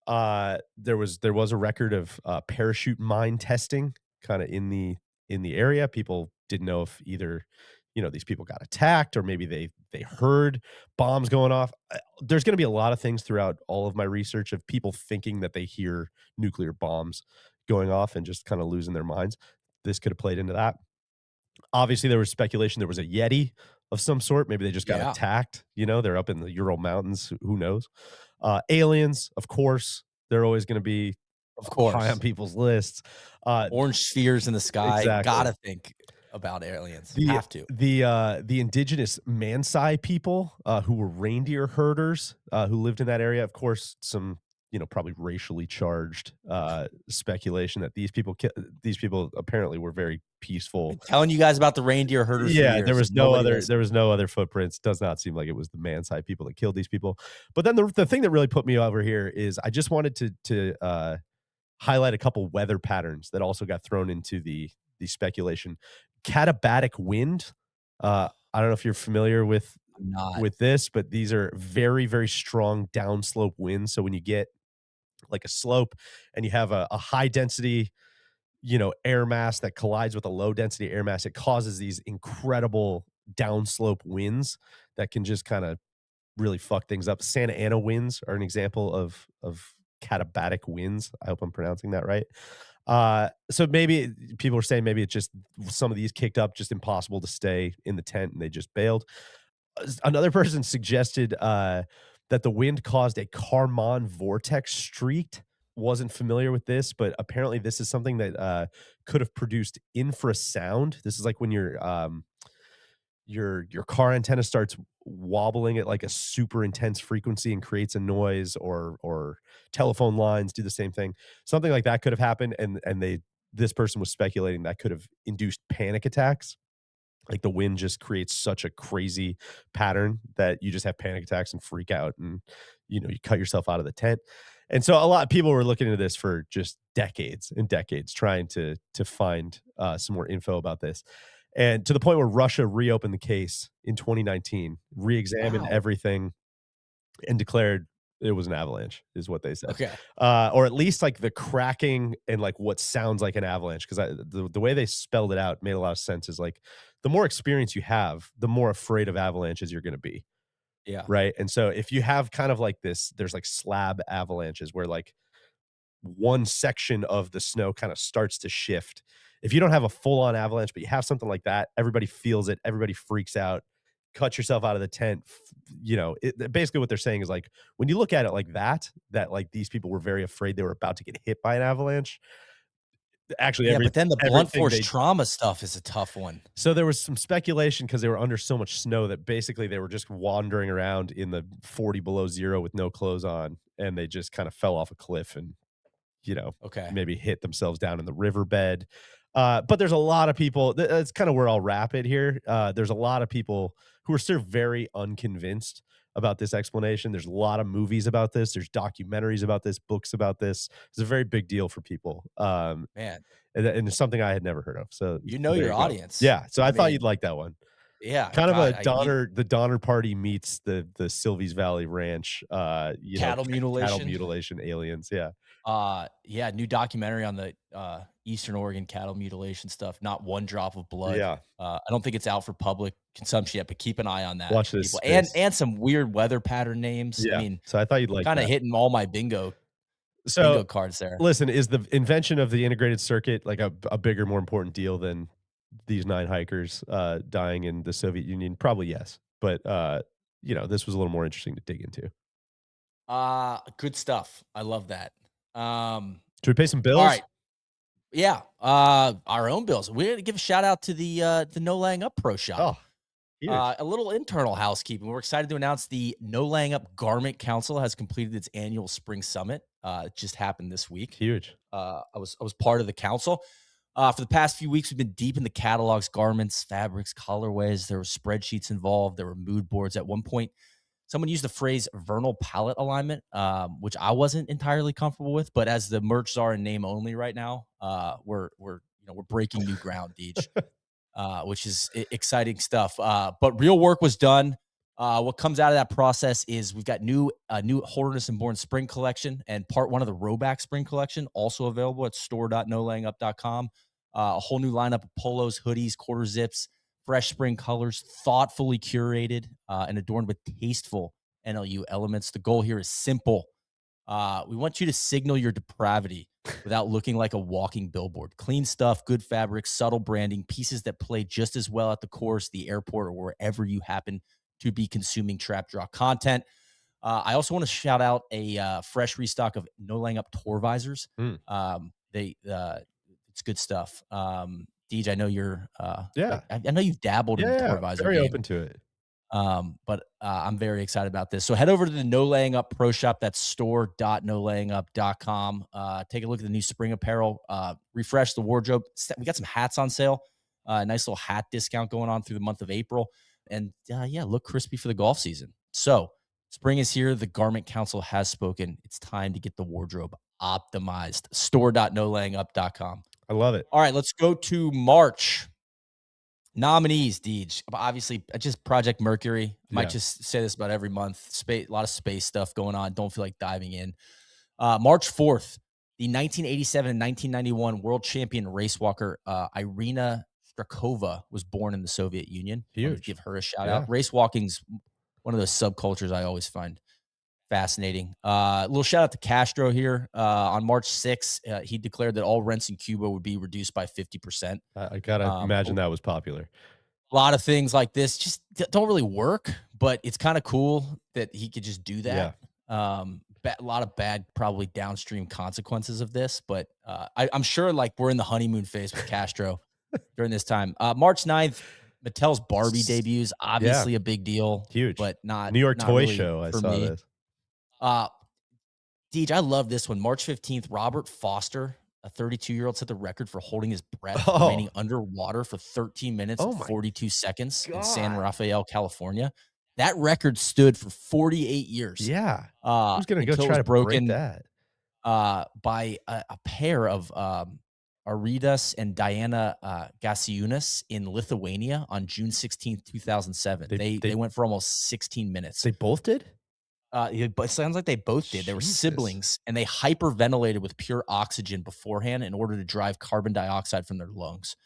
them. There was a record of parachute mine testing kind of in the area. People didn't know if either these people got attacked or maybe they heard bombs going off. There's going to be a lot of things throughout all of my research of people thinking that they hear nuclear bombs going off and just kind of losing their minds. This could have played into that. Obviously, there was speculation there was a Yeti of some sort. Maybe they just got Yeah, attacked. They're up in the Ural Mountains. Who knows? Aliens, of course, they're always going to be of high on course. people's lists. Uh, Orange spheres in the sky. exactly. Gotta think about aliens. The Have to. the indigenous Mansai people, who were reindeer herders, who lived in that area, of course, some, probably racially charged, speculation that these people apparently were very peaceful. Been telling you guys about the reindeer herders for Yeah, years, and nobody has. there was no other footprints. Does not seem like it was the Mansai people that killed these people. But then the thing that really put me over here is I just wanted to highlight a couple weather patterns that also got thrown into the speculation. Katabatic wind. I don't know if you're familiar I'm not. with this, but these are very, very strong downslope winds. So when you get like a slope and you have a high density, air mass that collides with a low density air mass, it causes these incredible downslope winds that can just kind of really fuck things up. Santa Ana winds are an example of katabatic winds. I hope I'm pronouncing that right. So maybe people are saying maybe it's just some of these kicked up, just impossible to stay in the tent, and they just bailed. Another person suggested that the wind caused a Kármán vortex streak. Wasn't familiar with this, but apparently this is something that could have produced infrasound. This is like when your car antenna starts wobbling at like a super intense frequency and creates a noise, or telephone lines do the same thing. Something like that could have happened, and this person was speculating that could have induced panic attacks. Like the wind just creates such a crazy pattern that you just have panic attacks and freak out, and you cut yourself out of the tent. And so a lot of people were looking into this for just decades and decades, trying to find some more info about this. And to the point where Russia reopened the case in 2019, re-examined Wow. everything, and declared it was an avalanche, is what they said. Okay. Or at least like the cracking and like what sounds like an avalanche. Because the way they spelled it out made a lot of sense. Is like the more experience you have, the more afraid of avalanches you're going to be, Yeah. right? And so if you have kind of like this, there's like slab avalanches where like one section of the snow kind of starts to shift. If you don't have a full on avalanche, but you have something like that, everybody feels it, everybody freaks out, cut yourself out of the tent. Basically what they're saying is like when you look at it like that like these people were very afraid they were about to get hit by an avalanche. Actually, Yeah, but then the blunt everything force they trauma stuff is a tough one. so there was some speculation because they were under so much snow that basically they were just wandering around in the 40 below zero with no clothes on, and they just kind of fell off a cliff and you know, Okay. maybe hit themselves down in the riverbed. But there's a lot of people. That's kind of where I'll wrap it here. There's a lot of people who are still very unconvinced about this explanation. There's a lot of movies about this. There's documentaries about this, books about this. It's a very big deal for people, Man, and it's something I had never heard of. So you know there your you go. audience. Yeah, so I I thought you'd mean, like that one. yeah, Kind of a God, Donner the Donner Party meets the Sylvie's Valley Ranch, cattle cattle mutilation. mutilation aliens. Yeah, Yeah, new documentary on the Eastern Oregon cattle mutilation stuff. Not one drop of blood. yeah. I don't think it's out for public consumption yet, but keep an eye on that, Watch this people. space. And some weird weather pattern names. I Yeah, mean, so I thought you'd like kind of that. hitting all my bingo So, cards there. listen, is the invention of the integrated circuit like a bigger, more important deal than these 9 hikers, dying in the Soviet Union? Probably yes, but, this was a little more interesting to dig into. Good stuff. I love that. Should we pay some All bills? right. Yeah. Our own bills. We're gonna give a shout out to the No Laying Up Pro Shop. Oh, huge, A little internal housekeeping. We're excited to announce the No Laying Up Garment Council has completed its annual spring summit. It just happened this week. huge. I was part of the council. For the past few weeks, we've been deep in the catalogs, garments, fabrics, colorways. There were spreadsheets involved. There were mood boards. At one point, someone used the phrase vernal palette alignment, which I wasn't entirely comfortable with. But as the merch czar in name only right now, we're breaking new ground, Deej, which is exciting stuff. But real work was done. What comes out of that process is we've got new Holderness and Born spring collection and part one of the Rhoback spring collection also available at store.nolayingup.com. A whole new lineup of polos, hoodies, quarter zips, fresh spring colors, thoughtfully curated and adorned with tasteful NLU elements. The goal here is simple: We want you to signal your depravity without looking like a walking billboard. Clean stuff, good fabrics, subtle branding, pieces that play just as well at the course, the airport, or wherever you happen to be consuming trap draw content. I also want to shout out a fresh restock of No Laying Up tour visors. Mm. They It's good stuff. Deej, I know you're Yeah. I know you've dabbled in Yeah, the yeah. tour visor Very game. open to it. But I'm very excited about this. So head over to the No Laying Up Pro Shop. That's store.nolayingup.com. Take a look at the new spring apparel. Refresh the wardrobe. We got some hats on sale. Nice little hat discount going on through the month of April. And yeah, look crispy for the golf season. So spring is here. The Garment Council has spoken. It's time to get the wardrobe optimized. Store.nolayingup.com. I love it. All right, let's go to March. Nominees, Deej. Obviously, just Project Mercury. Might Yeah. just say this about every month. Space, a lot of space stuff going on. Don't feel like diving in. March 4th, the 1987 and 1991 world champion race walker Irina Strakova was born in the Soviet Union. Wanted to Huge. give her a shout out. Yeah. Race walking's one of those subcultures I always find fascinating. A little shout out to Castro here. On March 6th, he declared that all rents in Cuba would be reduced by 50%. I gotta Um, imagine that was popular. a lot of things like this just don't really work, but it's kind of cool that he could just do Yeah. that. A lot of bad, probably downstream consequences of this, but I'm sure like we're in the honeymoon phase with Castro during this time. March 9th, Mattel's Barbie S debuts, Yeah, obviously a big deal, huge. but not New York not Toy really Show, I for saw me. this. Uh, Deej, I love this one. March 15th, Robert Foster, a 32-year-old, set the record for holding his breath, remaining Oh, underwater for 13 minutes oh and my 42 seconds in San god. Rafael, California. That record stood for 48 years Yeah. Who's gonna go until it try was to break broken that? by a pair of Aridas and Diana Gasiunas in Lithuania on June 16th, 2007. They They they went for almost 16 minutes. they both did? Yeah, but it sounds like they both did. They were Jesus. siblings, and they hyperventilated with pure oxygen beforehand in order to drive carbon dioxide from their lungs.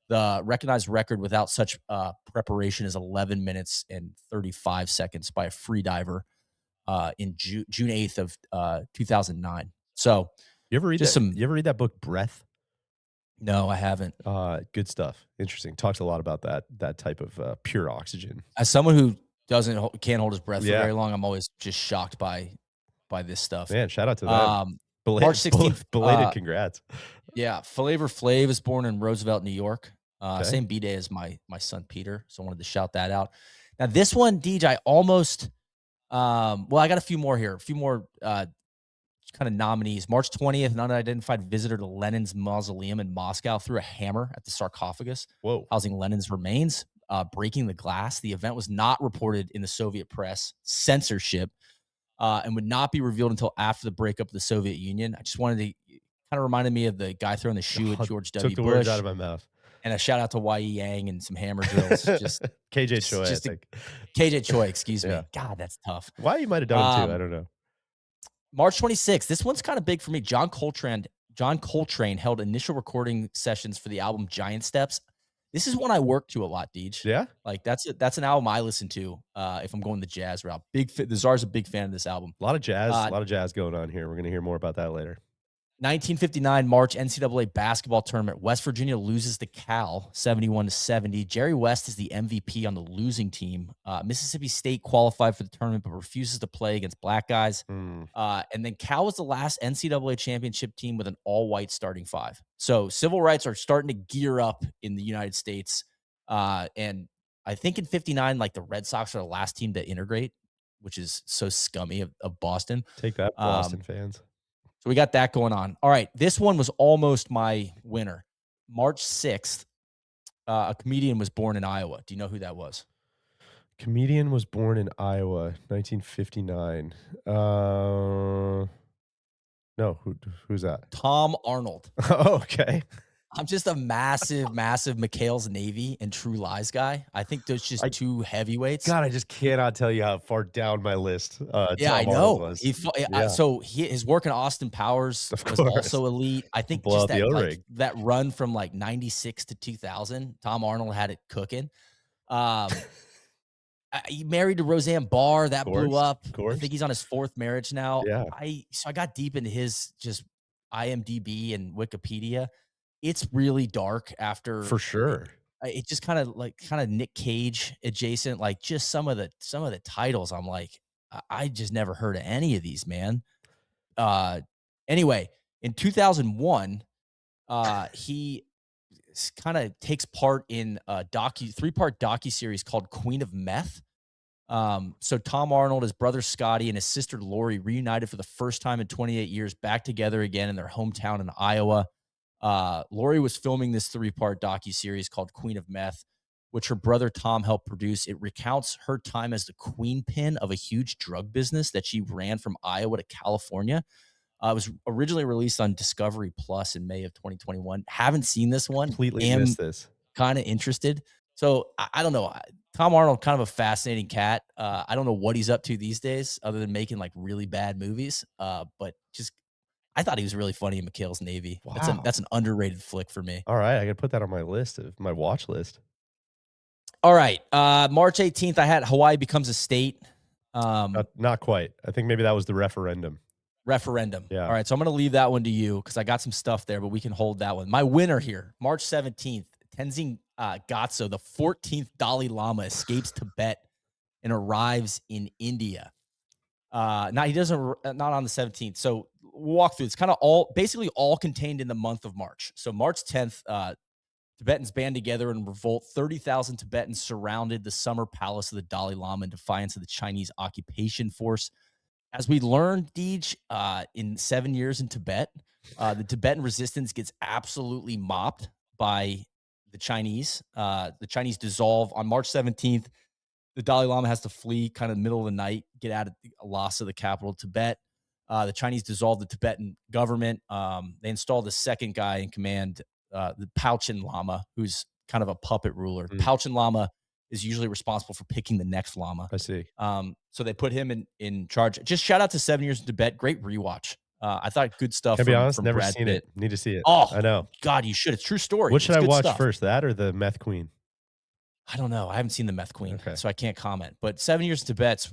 The recognized record without such preparation is 11 minutes and 35 seconds by a free diver in June 8th of 2009. So just some. You ever read that book, Breath? No, I haven't. Good stuff. Interesting. Talks a lot about that type of, pure oxygen. As someone who can't hold his breath for Yeah. very long, I'm always just shocked by this stuff. Man, shout out to them. Um, March Belated 16th. belated congrats. Yeah, Flavor Flav is born in Roosevelt, New York. Okay. Same B day as my son Peter, so I wanted to shout that out. Now this one, Deej, I almost well, I got a few more here, a few more kind of nominees. March 20th, an unidentified visitor to Lenin's mausoleum in Moscow threw a hammer at the sarcophagus Whoa. housing Lenin's remains, breaking the glass. The event was not reported in the Soviet press, censorship, and would not be revealed until after the breakup of the Soviet Union. I just wanted to kind of reminded me of the guy throwing the shoe at Oh, George took W. the words out Bush, of my mouth. and a shout out to Y.E. Yang and some hammer drills. KJ Choi, I Just a think. KJ Choi, excuse Yeah. me. God, that's tough. Why you might have done him too, I Um, don't know. March 26th. This one's kind of big for me. John Coltrane held initial recording sessions for the album Giant Steps. This is one I work to a lot, Deej. Yeah? Like that's an album I listen to if I'm going the jazz route. The Czar's a big fan of this album. A Uh, lot of jazz going on here. We're gonna hear more about that later. 1959 March NCAA basketball tournament. West Virginia loses to Cal 71-70. Jerry West is the MVP on the losing team. Mississippi State qualified for the tournament but refuses to play against black guys. Hmm. And then Cal was the last NCAA championship team with an all-white starting five. So civil rights are starting to gear up in the United States. And I think in 59, like the Red Sox are the last team to integrate, which is so scummy of Boston. Take that, Boston fans. So we got that going on. All right. This one was almost my winner. March 6th, a comedian was born in Iowa. Do you know who that was? Comedian was born in Iowa, 1959. No, who's that? Tom Arnold. Oh, okay. I'm just a massive, massive McHale's Navy and True Lies guy. I think there's just I two heavyweights. God, I just cannot tell you how far down my list, Yeah, I Tom Arnold know. was. He fought, Yeah, so his work in Austin Powers of was course. also elite. I think Blow just out the that like O-ring. that run from like 96 to 2000, Tom Arnold had it cooking. Um, He married to Roseanne Barr, Of that blew course, up. of I course. think he's on his 4th marriage now. Yeah, I got deep into his just IMDb and Wikipedia. It's really dark after for sure. it just kinda Nick Cage adjacent, like, just some of the titles, I'm like, I just never heard of any of these, man. Uh, anyway, in 2001, he kinda takes part in a 3-part docuseries called Queen of Meth. So Tom Arnold, his brother Scotty, and his sister Lori reunited for the first time in 28 years, back together again in their hometown in Iowa. Lori was filming this 3-part docu-series called Queen of Meth, which her brother Tom helped produce. It recounts her time as the queen pin of a huge drug business that she ran from Iowa to California. It was originally released on Discovery Plus in May of 2021. Haven't seen this one. Completely Am missed this. kinda interested. So, I don't know, Tom Arnold, kind of a fascinating cat. I don't know what he's up to these days other than making, like, really bad movies, but just I thought he was really funny in McHale's Navy. Wow. That's an underrated flick for me. Alright, I gotta put that on my watch list. Alright, March 18th, I had Hawaii becomes a state. Um, Not quite. I think maybe that was the referendum. Referendum. Yeah. Alright, so I'm gonna leave that one to you because I got some stuff there, but we can hold that one. My winner here, March 17th, Tenzin, Gyatso, the 14th Dalai Lama, escapes Tibet and arrives in India. Now he doesn't not on the 17th. So we'll walk through. It's kind of all basically all contained in the month of March. So March 10th, Tibetans band together in revolt. 30,000 Tibetans surrounded the summer palace of the Dalai Lama in defiance of the Chinese occupation force. As we learned, Deej, in 7 years in Tibet, the Tibetan resistance gets absolutely mopped by the Chinese. The Chinese dissolve on March 17th. The Dalai Lama has to flee kind of middle of the night, get out of Lhasa, the capital of Tibet. The Chinese dissolved the Tibetan government. They installed a second guy in command, the Palchen Lama, who's kind of a puppet ruler. Mm, Palchen Lama is usually responsible for picking the next Lama. I see. So they put him in charge. Just shout out to 7 Years in Tibet. Great rewatch. I thought good stuff Can I be honest? from Never Brad seen it. Pitt. Need to see it. Oh I know. God, you should. It's a true story. What should It's I good watch stuff. first, that or the Meth Queen? I don't know. I haven't seen the Meth Queen, Okay, so I can't comment. But 7 Years in Tibet's,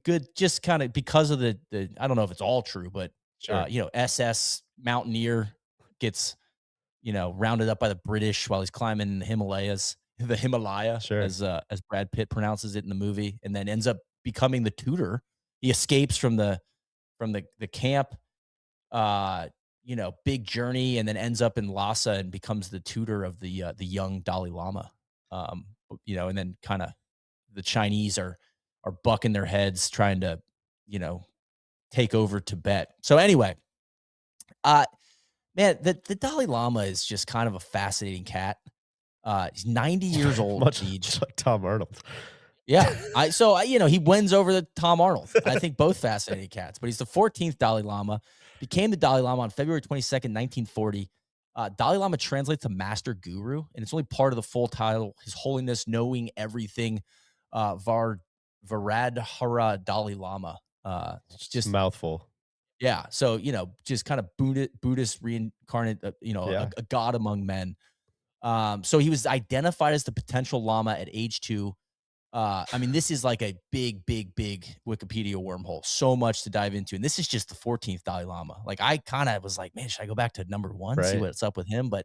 good. Just kind of because of the. I don't know if it's all true, but sure, SS mountaineer gets rounded up by the British while he's climbing the Himalayas, the Himalaya, sure. as Brad Pitt pronounces it in the movie, and then ends up becoming the tutor. He escapes from the camp, uh, big journey, and then ends up in Lhasa and becomes the tutor of the young Dalai Lama. And then kind of the Chinese are bucking their heads trying to, you know, take over Tibet. So anyway, uh, man, the Dalai Lama is just kind of a fascinating cat. He's 90 years old, Much Deej. like Tom Arnold. Yeah. He wins over the Tom Arnold. I think both fascinating cats, but he's the 14th Dalai Lama, became the Dalai Lama on February 22nd, 1940. Dalai Lama translates to master guru, and it's only part of the full title, His Holiness Knowing Everything, Varadhara Dalai Lama. It's just a Just mouthful. yeah. So, just kind of Buddhist reincarnate, Yeah, a god among men. So he was identified as the potential Lama at age 2. I mean, this is like a big, big, big Wikipedia wormhole. So much to dive into. And this is just the 14th Dalai Lama. Like, I kind of was like, man, should I go back to number 1, see right. what's up with him? But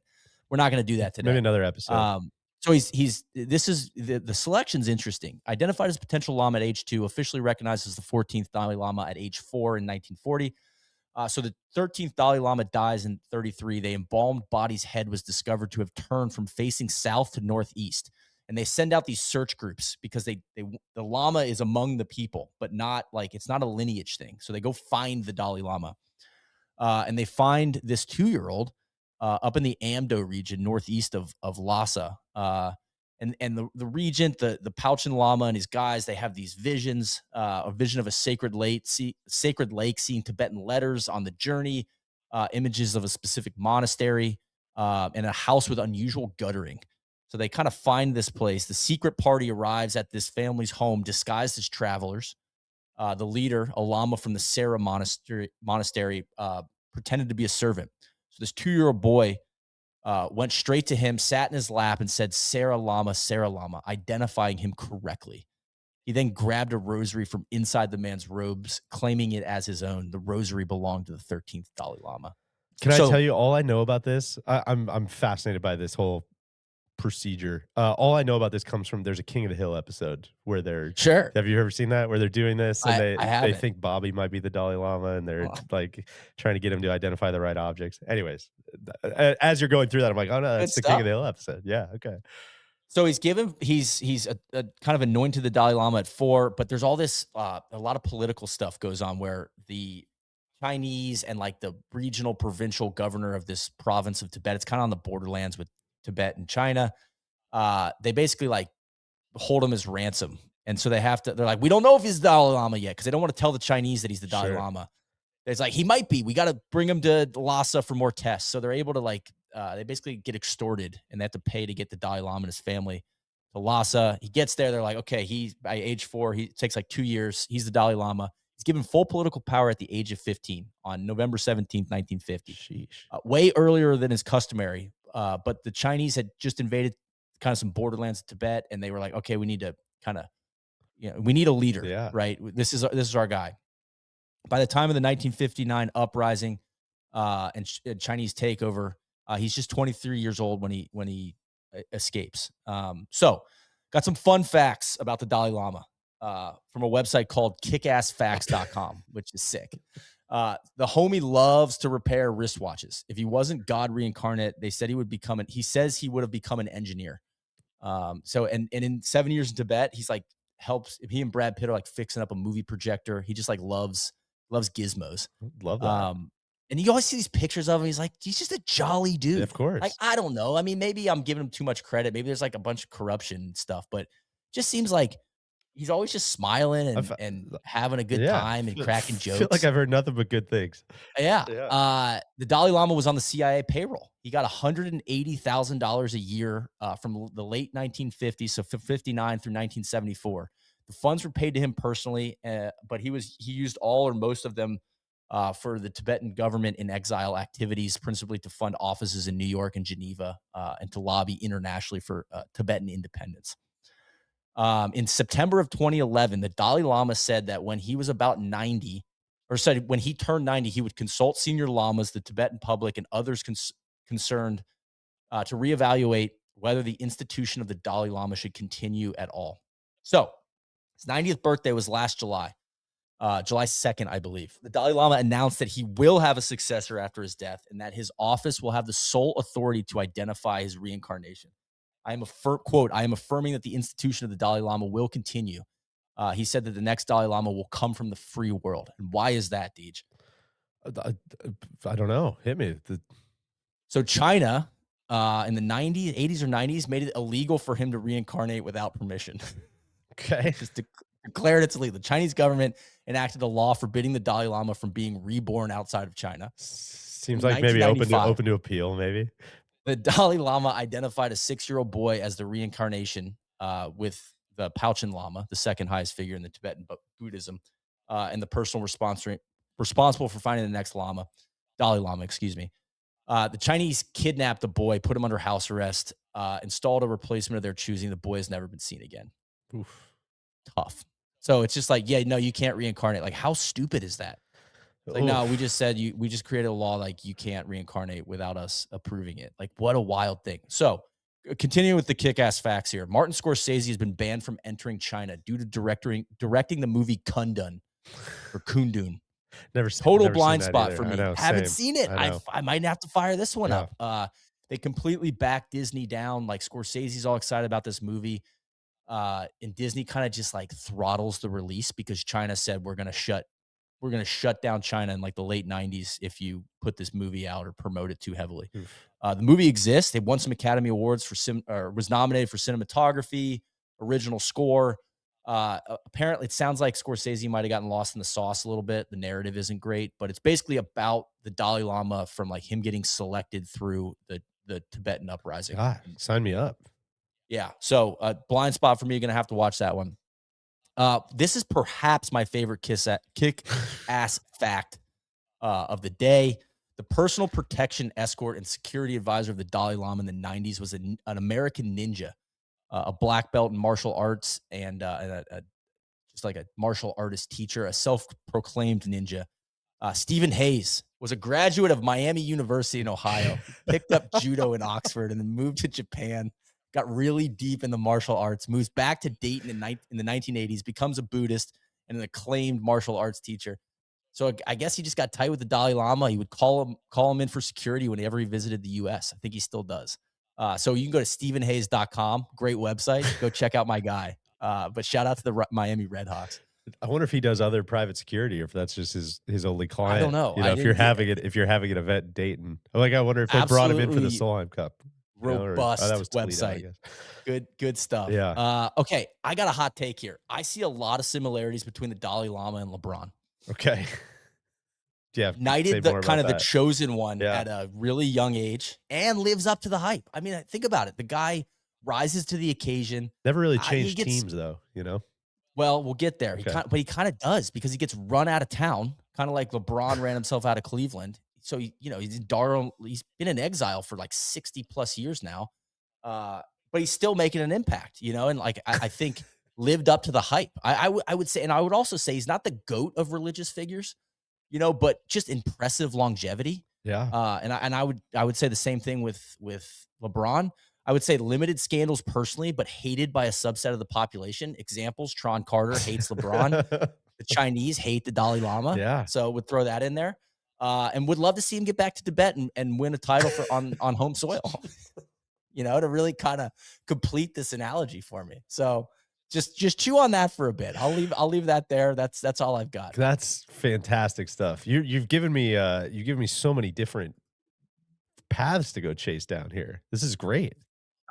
we're not going to do that Maybe today. another episode. So this is the selection's interesting. Identified as potential Lama at age 2, officially recognized as the 14th Dalai Lama at age 4 in 1940. So the 13th Dalai Lama dies in 33. The embalmed body's head was discovered to have turned from facing south to northeast. And they send out these search groups because the Lama is among the people, but not like it's not a lineage thing. So they go find the Dalai Lama, and they find this 2-year-old up in the Amdo region, northeast of Lhasa. And the regent, the Palchen Lama and his guys, they have these visions, a vision of a sacred lake, seeing Tibetan letters on the journey, images of a specific monastery, and a house with unusual guttering. So they kind of find this place. The secret party arrives at this family's home disguised as travelers. The leader, a lama from the Sarah monastery, pretended to be a servant. So this 2-year-old boy went straight to him, sat in his lap, and said, Sarah Lama, identifying him correctly. He then grabbed a rosary from inside the man's robes, claiming it as his own. The rosary belonged to the 13th Dalai Lama. Can I tell So, you all I know about this? I'm fascinated by this whole procedure. All I know about this comes from there's a King of the Hill episode where they're sure, have you ever seen that? Where they're doing this and I they haven't. think Bobby might be the Dalai Lama and they're like trying to get him to identify the right objects. Anyways, as you're going through that, I'm like, oh no, Good that's the King of stuff. the Hill episode. Yeah, okay. So he's a kind of anointed the Dalai Lama at 4, but there's all this a lot of political stuff goes on where the Chinese and like the regional provincial governor of this province of Tibet, it's kind of on the borderlands with Tibet and China. They basically like hold him as ransom. And so they're like, we don't know if he's the Dalai Lama yet because they don't want to tell the Chinese that he's the Dalai Sure. Lama. It's like he might be. We got to bring him to Lhasa for more tests. So they're able to they basically get extorted and they have to pay to get the Dalai Lama and his family to Lhasa. He gets there. They're like, okay, he's by age 4. He takes like 2 years. He's the Dalai Lama. He's given full political power at the age of 15 on November 17th, 1950, Sheesh. way earlier than is customary. But the Chinese had just invaded kind of some borderlands of Tibet, and they were like, okay, we need to kind of, we need a leader, Yeah. right? This is our guy. By the time of the 1959 uprising and Chinese takeover, he's just 23 years old when he escapes. So, got some fun facts about the Dalai Lama from a website called kickassfacts.com, which is sick. The homie loves to repair wristwatches. If he wasn't God reincarnate, they said he says he would have become an engineer. And in 7 years in Tibet, he's like helps he and Brad Pitt are like fixing up a movie projector. He just like loves gizmos. Love that. And you always see these pictures of him. He's like, he's just a jolly Of dude. Like, course. I don't know. I mean, maybe I'm giving him too much credit. Maybe there's like a bunch of corruption and stuff, but just seems like he's always just smiling I've and having a good yeah, time and cracking feel like jokes. I've heard nothing but good things. Yeah. Yeah. The Dalai Lama was on the CIA payroll. He got $180,000 a year from the late 1950s, so 59 through 1974. The funds were paid to him personally, but he used all or most of them for the Tibetan government in exile activities, principally to fund offices in New York and Geneva, and to lobby internationally for Tibetan independence. In September of 2011, the Dalai Lama said that when he was about 90, or said when he turned 90, he would consult senior lamas, the Tibetan public, and others concerned to reevaluate whether the institution of the Dalai Lama should continue at all. So his 90th birthday was last July, July 2nd, I believe. The Dalai Lama announced that he will have a successor after his death and that his office will have the sole authority to identify his reincarnation. I am affirming that the institution of the Dalai Lama will continue. He said that the next Dalai Lama will come from the free world. And why is that, Deej? I don't know. Hit me. So China in the 90s, 80s or 90s made it illegal for him to reincarnate without permission. Okay. Just declared it's illegal. The Chinese government enacted a law forbidding the Dalai Lama from being reborn outside of China. Seems In like maybe 1995, open to appeal, maybe. the Dalai Lama identified a 6-year-old boy as the reincarnation with the Pauchen Lama, the second highest figure in the Tibetan Buddhism, and the personal responsible for finding the next Lama, Dalai Lama, excuse me. The Chinese kidnapped the boy, put him under house arrest, installed a replacement of their choosing. The boy has never been seen again. Oof. Tough. So it's just like, yeah, no, you can't reincarnate. Like, how stupid is that? It's like, no, Oof. we just created a law like you can't reincarnate without us approving it. Like, what a wild thing. So, continuing with the kick-ass facts here. Martin Scorsese has been banned from entering China due to directing the movie Kundun or Kundun. Total Never seen blind that spot either. for I me. know, Haven't same. seen it. I know. I might have to fire this one Yeah. up. They completely backed Disney down. Like Scorsese's all excited about this movie. And Disney kind of just like throttles the release because China said we're gonna shut down China in like the late 90s if you put this movie out or promote it too heavily. Oof. The movie exists. It won some Academy Awards or was nominated for cinematography, original score. Apparently, it sounds like Scorsese might have gotten lost in the sauce a little bit. The narrative isn't great, but it's basically about the Dalai Lama from like him getting selected through the Tibetan uprising. God, sign me up. Yeah, so blind spot for me. Going to have to watch that one. This is perhaps my favorite kick ass fact of the day. The personal protection escort and security advisor of the Dalai Lama in the 90s was an American ninja, a black belt in martial arts and just like a martial artist teacher, a self-proclaimed ninja. Stephen Hayes was a graduate of Miami University in Ohio, picked up judo in Oxford, and then moved to Japan. Got really deep in the martial arts, moves back to Dayton in the 1980s, becomes a Buddhist and an acclaimed martial arts teacher. So I guess he just got tight with the Dalai Lama. He would call him in for security whenever he visited the US. I think he still does. So you can go to stephenhayes.com. Great website. Go check out my guy. But shout out to the Miami Redhawks. I wonder if he does other private security or if that's just his only I don't client. know. You know, I if you're didn't get having it if you're having an event in Dayton. Like, I wonder if they brought him in for the absolutely Solheim Cup, you know, or oh, that robust was Toledo, I website. guess. Good stuff. Yeah. Okay, I got a hot take here. I see a lot of similarities between the Dalai Lama and LeBron. Okay. Yeah, say Knighted the more kind about of the that. chosen one Yeah. at a really young age and lives up to the hype. I mean, think about it. The guy rises to the occasion. Never really He changed gets teams though, you know? well, we'll get there. Okay. He kind of does because he gets run out of town, kind of like LeBron ran himself out of Cleveland. So he's in Darwin. He's been in exile for like 60 plus years now, but he's still making an impact. And like I think lived up to the hype. I would say, and I would also say he's not the goat of religious figures, but just impressive longevity. Yeah. And I would say the same thing with LeBron. I would say limited scandals personally, but hated by a subset of the population. Examples: Tron Carter hates LeBron. The Chinese hate the Dalai Lama. Yeah. So would throw that in there, and would love to see him get back to Tibet and win a title for on home soil. To really kind of complete this analogy for me. So just chew on that for a bit. I'll leave that there. That's all I've got. That's fantastic stuff. You've given me so many different paths to go chase down here. This is great.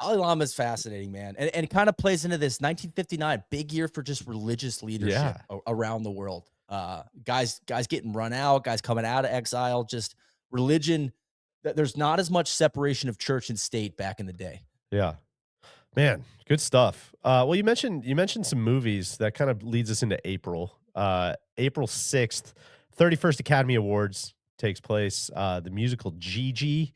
Dalai Lama is fascinating, man, and it kind of plays into this 1959 big year for just religious leadership Yeah. around the world. Guys getting run out, guys coming out of exile, just religion. There's not as much separation of church and state back in the day. Yeah. Man, good stuff. Well, you mentioned some movies that kind of leads us into April. April 6th, 31st Academy Awards takes place. The musical Gigi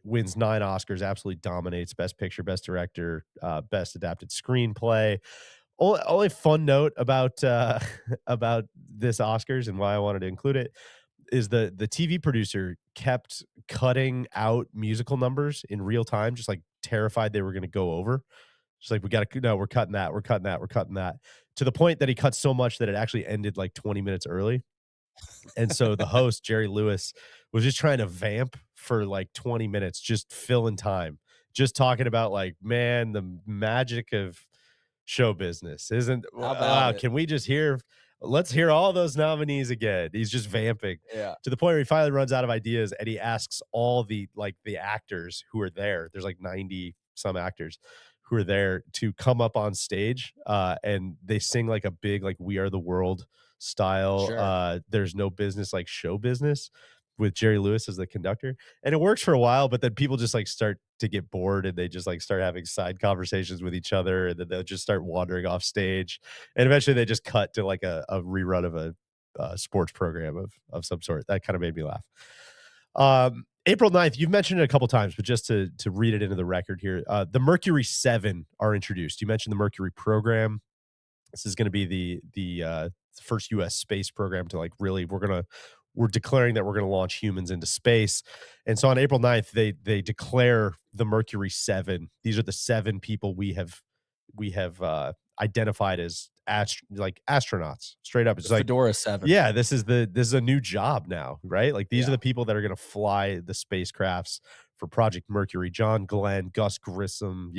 wins 9 Oscars, absolutely dominates Best Picture, Best Director, Best Adapted Screenplay. Only fun note about about this Oscars and why I wanted to include it is the TV producer kept cutting out musical numbers in real time, just like terrified they were going to go over. Just like, we got to, no, we're cutting that, we're cutting that, we're cutting that, to the point that he cut so much that it actually ended like 20 minutes early. And so the host, Jerry Lewis, was just trying to vamp for like 20 minutes, just filling time, just talking about like, man, the magic of show business isn't, How about it? can we just hear, let's hear all those nominees again. He's just vamping Yeah, to the point where he finally runs out of ideas and he asks all the actors who are there. There's like 90 some actors who are there to come up on stage, and they sing like a big like We Are the World style, sure. There's No Business Like Show Business, with Jerry Lewis as the conductor. And it works for a while, but then people just like start to get bored and they just like start having side conversations with each other, and then they'll just start wandering off stage. And eventually they just cut to like a rerun of a sports program of some sort. That kind of made me laugh. April 9th, you've mentioned it a couple times, but just to read it into the record here, the Mercury 7 are introduced. You mentioned the Mercury program. This is going to be the first U.S. space program to like really, we're declaring that we're going to launch humans into space. And so on April 9th, they declare the Mercury 7. These are the 7 people we have identified as astronauts. Straight up, The it's like, Fedora 7. yeah, this is a new job now, right? Like, these are Yeah. the people that are going to fly the spacecrafts for Project Mercury. John Glenn, Gus Grissom,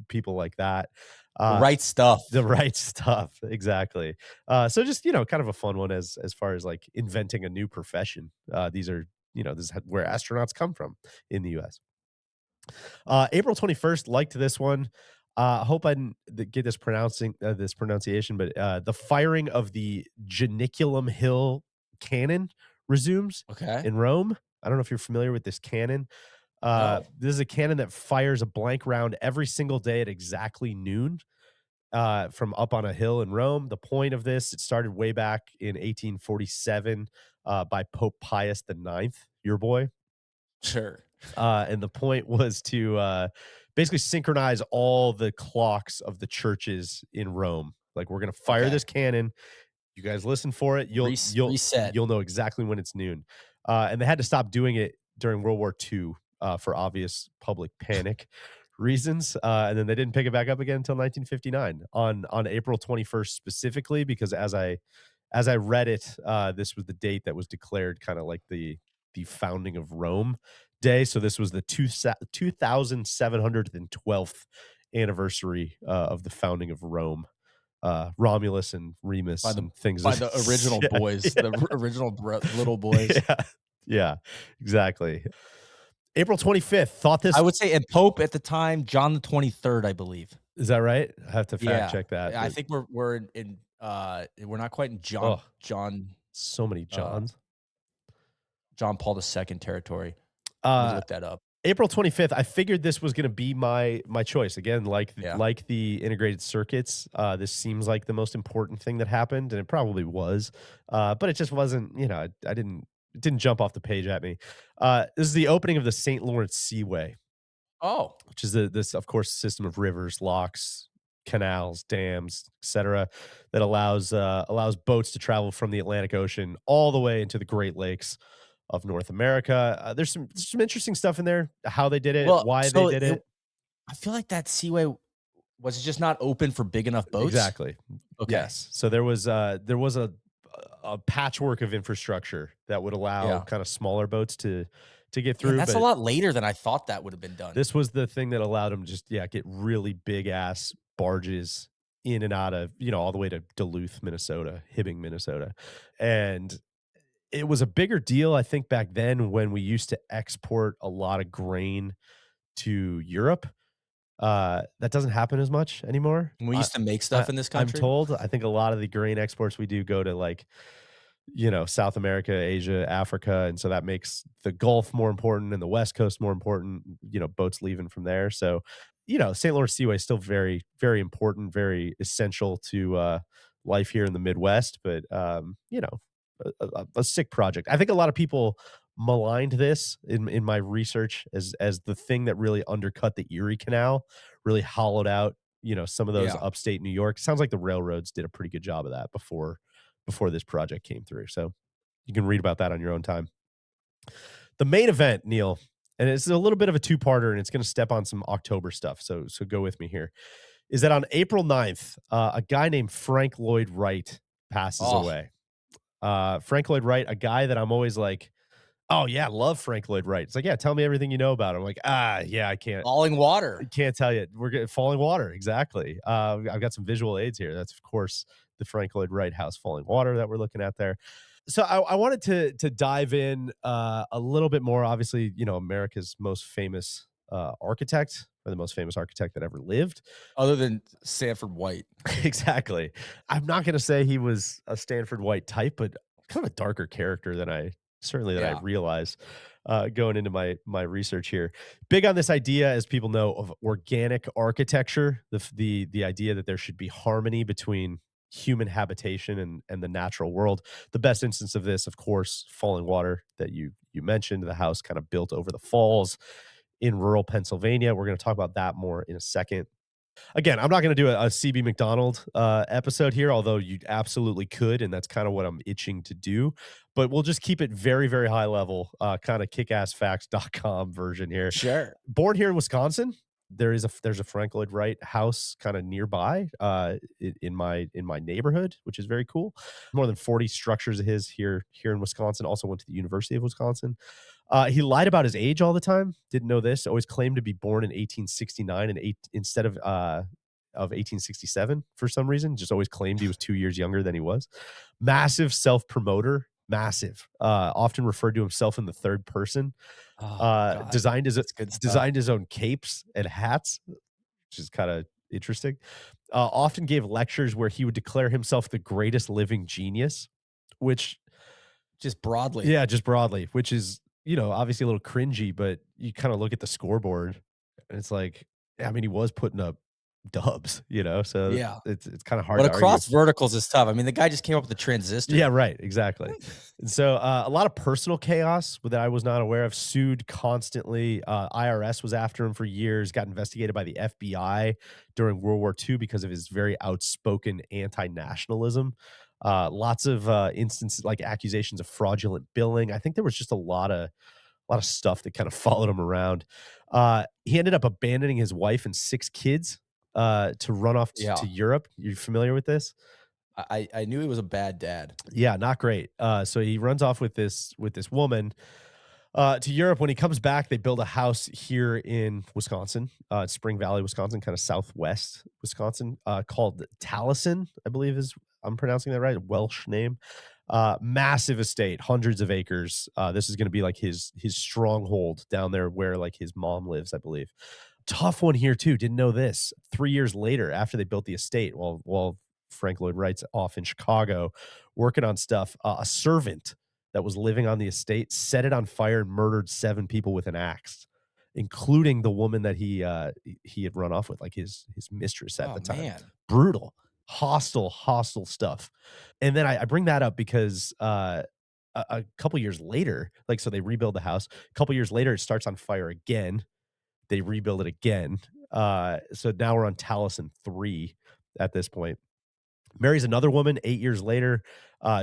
people like that. The Uh, right stuff. the right stuff, exactly. So just, kind of a fun one as far as like inventing a new profession. These are, this is where astronauts come from in the US. April 21st, liked this one. Hope I didn't get this pronunciation, but the firing of the Janiculum Hill cannon resumes Okay. in Rome. I don't know if you're familiar with this cannon. No. This is a cannon that fires a blank round every single day at exactly noon. from up on a hill in Rome. The point of this, it started way back in 1847 by Pope Pius IX, your boy. Sure. And the point was to basically synchronize all the clocks of the churches in Rome. Like, we're gonna fire Okay. this cannon. You guys listen for it. Reset. You'll know exactly when it's noon. And they had to stop doing it during World War II for obvious public panic reasons. And then they didn't pick it back up again until 1959 on April 21st specifically, because as I read it, this was the date that was declared kind of like the founding of Rome day. So this was the 2712th anniversary of the founding of Rome. Romulus and By Remus the and things. by the original Yeah, boys, the original little boys. yeah, yeah, exactly. April 25th. Thought I this would say, and Pope at the time, John the 23rd, I believe. is that right? I have to fact Yeah. check that. I think we're not quite in Oh, so many uh, Johns. John Paul II territory. Let me Uh, look that up. April 25th, I figured this was gonna be my choice. Again, Yeah. like the integrated circuits, this seems like the most important thing that happened, and it probably was, but it just wasn't, I didn't it didn't jump off the page at me. This is the opening of the St. Lawrence Seaway, Oh, which is this, of course, system of rivers, locks, canals, dams, etc., that allows boats to travel from the Atlantic Ocean all the way into the Great Lakes of North America. There's some interesting stuff in there, how they did it, well, why they so did it. I feel like that seaway was just not open for big enough boats? Exactly. Okay. Yes. So there was a patchwork of infrastructure that would allow Yeah. kind of smaller boats to get Man, through, that's a but lot later than I thought that would have been done. this was the thing that allowed them to just, yeah, get really big ass barges in and out of, all the way to Duluth, Minnesota, Hibbing, Minnesota. And it was a bigger deal, I think, back then when we used to export a lot of grain to Europe. That doesn't happen as much anymore. We I used to make I stuff in this I'm country? told, I think a lot of the grain exports we do go to, like, South America, Asia, Africa, and so that makes the Gulf more important and the West Coast more important, boats leaving from there. So, St. Lawrence Seaway is still very, very important, very essential to life here in the Midwest, but a sick project. I think a lot of people maligned this in my research as the thing that really undercut the Erie Canal, really hollowed out, some of those Yeah. upstate New York. Sounds like the railroads did a pretty good job of that before this project came through. So you can read about that on your own time. The main event, Neil, and it's a little bit of a two-parter, and it's going to step on some October stuff. So go with me here. Is that on April 9th, a guy named Frank Lloyd Wright passes Oh, away. Frank Lloyd Wright, a guy that I'm always like, oh yeah, love Frank Lloyd Wright. It's like, yeah, tell me everything you know about him. I'm like, yeah, falling I water. can't tell you. We're getting falling water. Exactly. I've got some visual aids here. That's of course the Frank Lloyd Wright house falling water that we're looking at there. So I wanted to dive in a little bit more. Obviously, America's most famous architect, or the most famous architect that ever lived. Other than Sanford White. Exactly. I'm not going to say he was a Stanford White type, but kind of a darker character than I Yeah. realized going into my research here. Big on this idea, as people know, of organic architecture. The idea that there should be harmony between human habitation and the natural world. The best instance of this, of course, Falling Water that you mentioned, the house kind of built over the falls in rural Pennsylvania. We're going to talk about that more in a second. Again, I'm not going to do a CB McDonald episode here, although you absolutely could, and that's kind of what I'm itching to do. But we'll just keep it very, very high level, kind of kickassfacts.com version here. Sure. Born here in Wisconsin, there's a Frank Lloyd Wright house kind of nearby in my neighborhood, which is very cool. More than 40 structures of his here in Wisconsin. Also went to the University of Wisconsin. He lied about his age all the time. Didn't know this. Always claimed to be born in 1869 and instead of 1867 for some reason. Just always claimed he was 2 years younger than he was. Massive self promoter. Massive. Often referred to himself in the third person. Oh god. That's good stuff. Designed his own capes and hats, which is kind of interesting. Often gave lectures where he would declare himself the greatest living genius, which Just broadly. yeah, just broadly, which is, obviously a little cringy, but you kind of look at the scoreboard and it's like, yeah, I mean, he was putting up dubs, you know? So Yeah. it's kind of hard But to argue. across verticals is tough. I mean, the guy just came up with the transistor. Yeah, right, exactly. And so, a lot of personal chaos that I was not aware of, sued constantly, IRS was after him for years, got investigated by the FBI during World War II because of his very outspoken anti-nationalism. Lots of, instances like accusations of fraudulent billing. I think there was just a lot of stuff that kind of followed him around. He ended up abandoning his wife and 6 kids, to run off to Yeah. Europe. You familiar with this? I knew he was a bad dad. Yeah, not great. So he runs off with this woman to Europe. When he comes back, they build a house here in Wisconsin, Spring Valley, Wisconsin, kind of southwest Wisconsin, called Taliesin, I believe is I'm pronouncing that right, a Welsh name. Massive estate, hundreds of acres. This is going to be like his stronghold down there where like his mom lives, I believe. Tough one here too. Didn't know this. 3 years later, after they built the estate, while Frank Lloyd Wright's off in Chicago working on stuff, a servant that was living on the estate set it on fire and murdered 7 people with an axe, including the woman that he had run off with, like his mistress at Oh, the time. man. Brutal, hostile stuff. And then I bring that up because a couple years later, like so they rebuild the house. A couple years later, it starts on fire again. They rebuild it again. So now we're on Taliesin 3 at this point. Marries another woman 8 years later.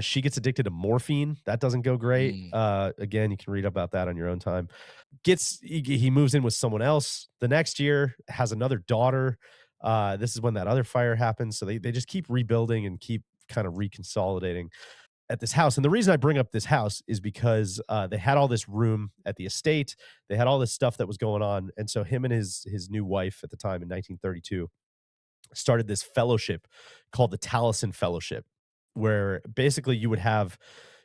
She gets addicted to morphine. That doesn't go great. Mm. Again, you can read about that on your own time. He moves in with someone else the next year, has another daughter. This is when that other fire happens. So they just keep rebuilding and keep kind of reconsolidating at this house. And the reason I bring up this house is because they had all this room at the estate. They had all this stuff that was going on. And so him and his new wife at the time in 1932 started this fellowship called the Taliesin Fellowship, where basically you would have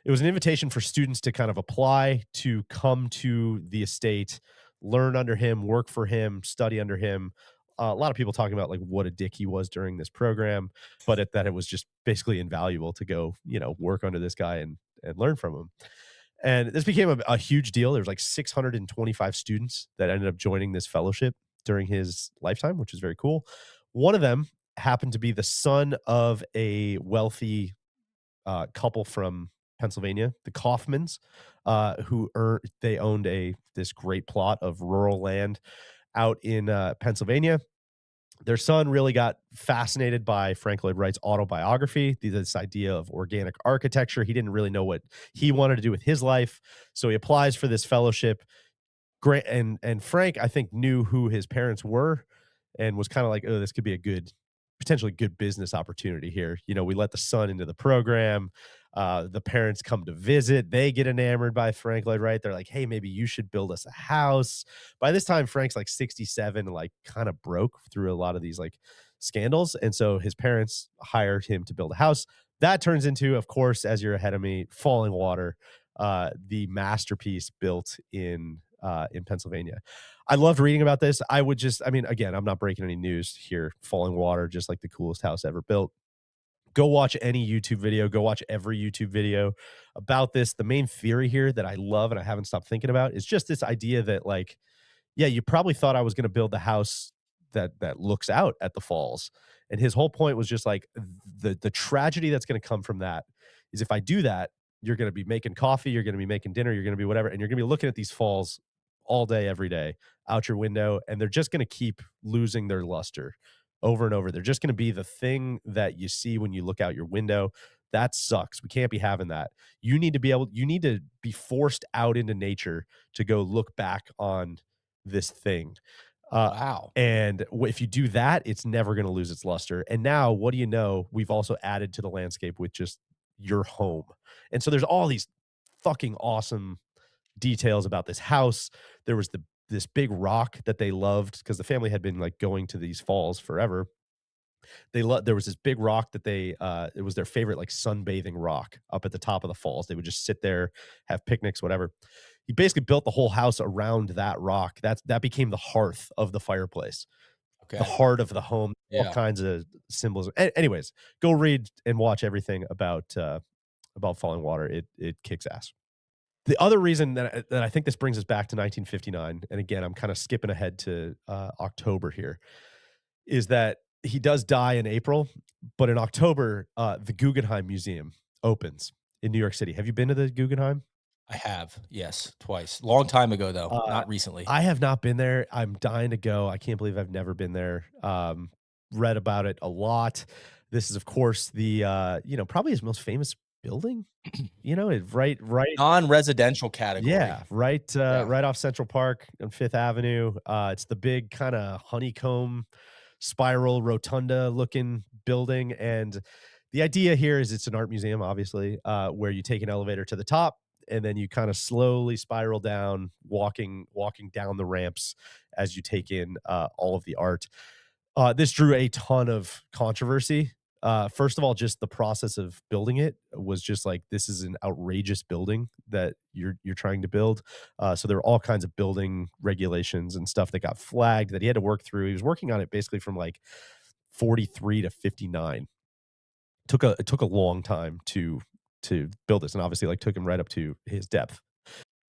it was an invitation for students to kind of apply to come to the estate, learn under him, work for him, study under him. A lot of people talking about like what a dick he was during this program, but that it was just basically invaluable to go, work under this guy and learn from him. And this became a huge deal. There was like 625 students that ended up joining this fellowship during his lifetime, which is very cool. One of them happened to be the son of a wealthy couple from Pennsylvania, the Kaufmans, they owned this great plot of rural land out in Pennsylvania. Their son really got fascinated by Frank Lloyd Wright's autobiography, this idea of organic architecture. He didn't really know what he wanted to do with his life, so he applies for this fellowship. Great, and Frank, I think, knew who his parents were and was kinda like, "Oh, this could be a potentially good business opportunity here." We let the son into the program, the parents come to visit, they get enamored by Frank Lloyd Wright, they're like, "Hey, maybe you should build us a house." By this time, Frank's, like, 67 and, like, kinda broke through a lot of these, like, scandals, and so his parents hired him to build a house. That turns into, of course, as you're ahead of me, Falling Water, the masterpiece built in Pennsylvania. I loved reading about this. I mean, again, I'm not breaking any news here. Falling Water, just like the coolest house ever built. Go watch any YouTube video. Go watch every YouTube video about this. The main theory here that I love and I haven't stopped thinking about is just this idea that, like, yeah, you probably thought I was going to build the house that looks out at the falls. And his whole point was just like the tragedy that's going to come from that is if I do that, you're going to be making coffee, you're going to be making dinner, you're going to be whatever, and you're going to be looking at these falls all day, every day, out your window, and they're just going to keep losing their luster over and over. They're just going to be the thing that you see when you look out your window. That sucks. We can't be having that. You need to be forced out into nature to go look back on this thing. Uh, Wow. and if you do that, it's never going to lose its luster. And now, what do you know? We've also added to the landscape with just your home. And so there's all these fucking awesome details about this house. There was this big rock that they loved because the family had been like going to these falls forever. There was this big rock that it was their favorite like sunbathing rock up at the top of the falls. They would just sit there, have picnics, whatever. He basically built the whole house around that rock. That became the hearth of the fireplace, the Okay. heart of the home, all Yeah. kinds of symbols. Anyways, go read and watch everything about Falling Water. It kicks ass. The other reason that I think this brings us back to 1959, and again, I'm kind of skipping ahead to October here, is that he does die in April, but in October, the Guggenheim Museum opens in New York City. Have you been to the Guggenheim? I have, yes, twice. Long time ago, though, Uh, not recently. I have not been there. I'm dying to go. I can't believe I've never been there. Read about it a lot. This is, of course, the probably his most famous building. Right, Non-residential category. yeah, right, Yeah. right off Central Park on Fifth Avenue. It's the big kind of honeycomb spiral rotunda looking building. And the idea here is it's an art museum, obviously, where you take an elevator to the top and then you kind of slowly spiral down, walking down the ramps as you take in all of the art. This drew a ton of controversy. First of all, just the process of building it was just like, this is an outrageous building that you're trying to build. So there were all kinds of building regulations and stuff that got flagged that he had to work through. He was working on it basically from like 43 to 59. It took a long time to build this, and obviously like took him right up to his depth.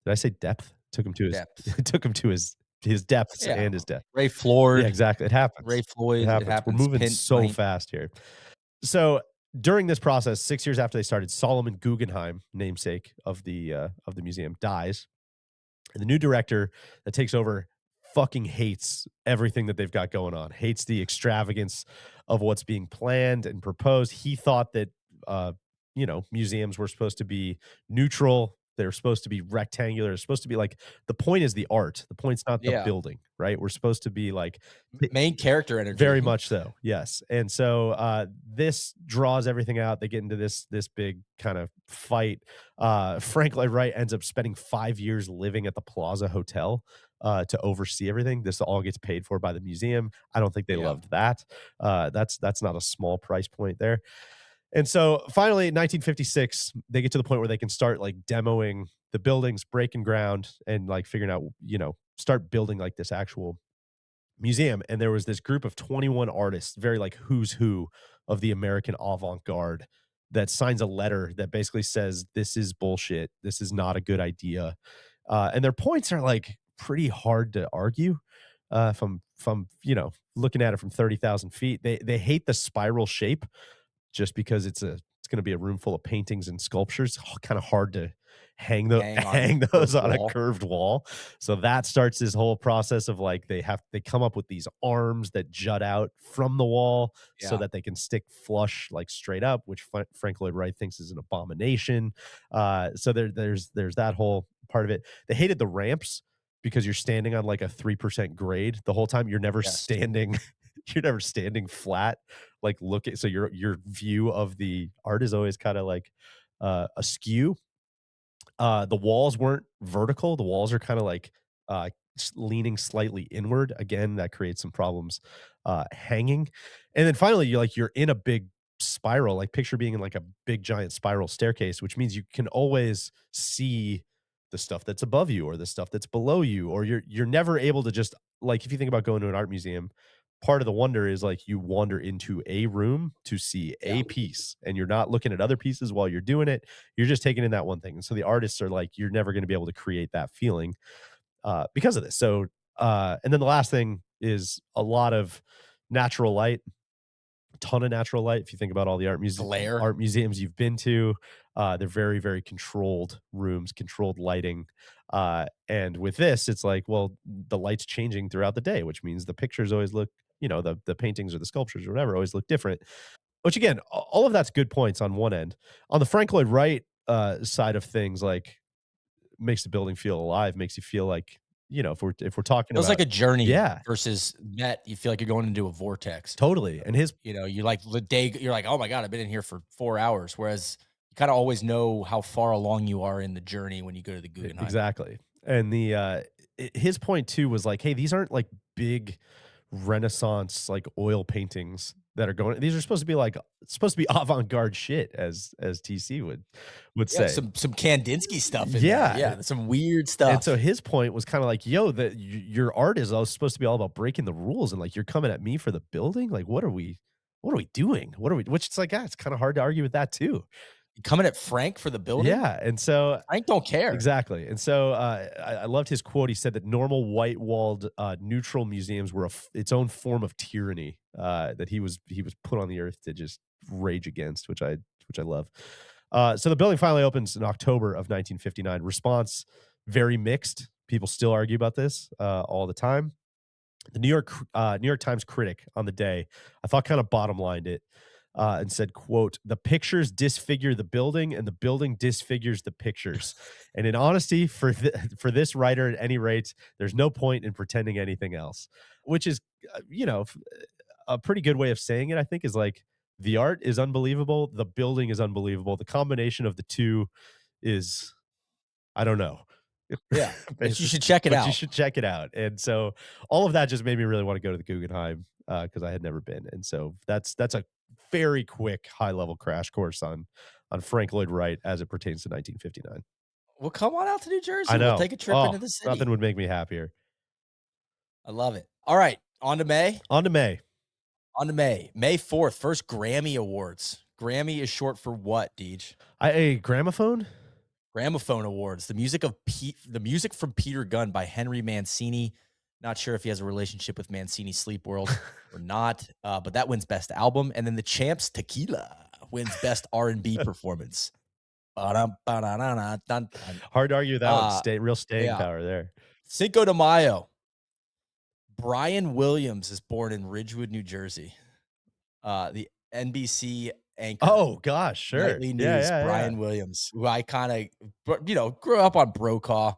Did I say depth? Took him to his Depth. it took him to his depths Yeah. and his depth. Ray Yeah, Floyd, exactly. It Ray happens. It Floyd, it happens. We're happens. moving Pin so point. fast here. So during this process, 6 years after they started, Solomon Guggenheim, namesake of the museum, dies. And the new director that takes over fucking hates everything that they've got going on, hates the extravagance of what's being planned and proposed. He thought that, uh, museums were supposed to be neutral. They're supposed to be rectangular. It's supposed to be like the point is the art. The point's not the Yeah. building, right? We're supposed to be like Main character very energy. much so, yes, and so, this draws everything out. They get into this big kind of fight. Frank Lloyd Wright ends up spending 5 years living at the Plaza Hotel, to oversee everything. This all gets paid for by the museum. I don't think they Yeah. loved that. That's not a small price point there. And so, finally, in 1956, they get to the point where they can start, like, demoing the buildings, breaking ground, and, like, figuring out, start building, like, this actual museum. And there was this group of 21 artists, very like who's who of the American avant-garde, that signs a letter that basically says this is bullshit, this is not a good idea. And their points are like pretty hard to argue. From looking at it from 30,000 feet, they hate the spiral shape just because it's going to be a room full of paintings and sculptures. Kind of hard to Hang on a hang those curved on a wall. curved wall. So that starts this whole process of like they come up with these arms that jut out from the wall so Yeah. that they can stick flush like straight up, which Frank Lloyd Wright thinks is an abomination. So there's that whole part of it. They hated the ramps because you're standing on like a 3% grade the whole time. You're never Yes. standing you're never standing flat, like look at so your view of the art is always kind of like askew. The walls weren't vertical. The walls are kind of like leaning slightly inward. Again, that creates some problems hanging. And then finally, you're in a big spiral. Like picture being in like a big giant spiral staircase, which means you can always see the stuff that's above you or the stuff that's below you, or you're never able to just like if you think about going to an art museum, part of the wonder is like you wander into a room to see Yeah. a piece and you're not looking at other pieces while you're doing it. You're just taking in that one thing. And so the artists are like, you're never going to be able to create that feeling because of this. So, and then the last thing is a lot of natural light, a ton of natural light. If you think about all the Glare. art museums you've been to, they're very, very controlled rooms, controlled lighting. And with this, it's like, well, the light's changing throughout the day, which means the pictures always look, the paintings or the sculptures or whatever always look different. Which again, all of that's good points on one end. On the Frank Lloyd Wright side of things, like makes the building feel alive, makes you feel like, if we're talking Feels about, like a journey yeah, versus Met, you feel like you're going into a vortex. totally. And his You like the day you're like, "Oh my god, I've been in here for 4 hours," whereas you kinda always know how far along you are in the journey when you go to the Guggenheim. exactly. And his point too was like, hey, these aren't like big Renaissance like oil paintings that are going. These are supposed to be like supposed to be avant-garde shit, as TC would Yeah, say. some Kandinsky stuff in there. Yeah. Yeah, there's some weird And so stuff. his point was kind of like, yo, that your art is all supposed to be all about breaking the rules, and like you're coming at me for the building. Like, what are we doing? What are we? Which it's like, it's kind of hard to argue with that too. You coming at Frank for the building? Yeah, and so Frank don't care. exactly, and so I loved his quote. He said that normal white walled neutral museums were its own form of tyranny. that he was put on the earth to just rage against, which I love. So the building finally opens in October of 1959. Response very mixed. People still argue about this all the time. The New York Times critic on the day, I thought, kind of bottom lined it and said, "quote The pictures disfigure the building, and the building disfigures the pictures." And in honesty, for this writer, at any rate, there's no point in pretending anything else. Which is, a pretty good way of saying it. I think is like the art is unbelievable, the building is unbelievable. The combination of the two is I don't know. Yeah, but you Basic should check it but you out. should check it out, and so all of that just made me really wanna go to the Guggenheim, because I had never been, and so that's a very quick high-level crash course on Frank Lloyd Wright as it pertains to 1959. Well, come on out to New I Jersey. We'll know. take a trip Oh, into the nothing city. would make me happier. I love it. All right, on to May. On to May. On to May. May 4th, first Grammy Awards. Grammy is short for what, Deej? A gramophone? Gramophone Awards. The music from Peter Gunn by Henry Mancini. Not sure if he has a relationship with Mancini Sleep World or not, but that wins best album. And then the Champs Tequila wins best R&B performance. Ba-dum, ba-da-da-da, dun, dun. Hard to argue with that one. Real staying Yeah. power there. Cinco de Mayo. Brian Williams is born in Ridgewood, New Jersey. The NBC anchor, Oh, gosh, sure. nightly Yeah, news, yeah, yeah. Brian Williams, who I kinda, grew up on Brokaw,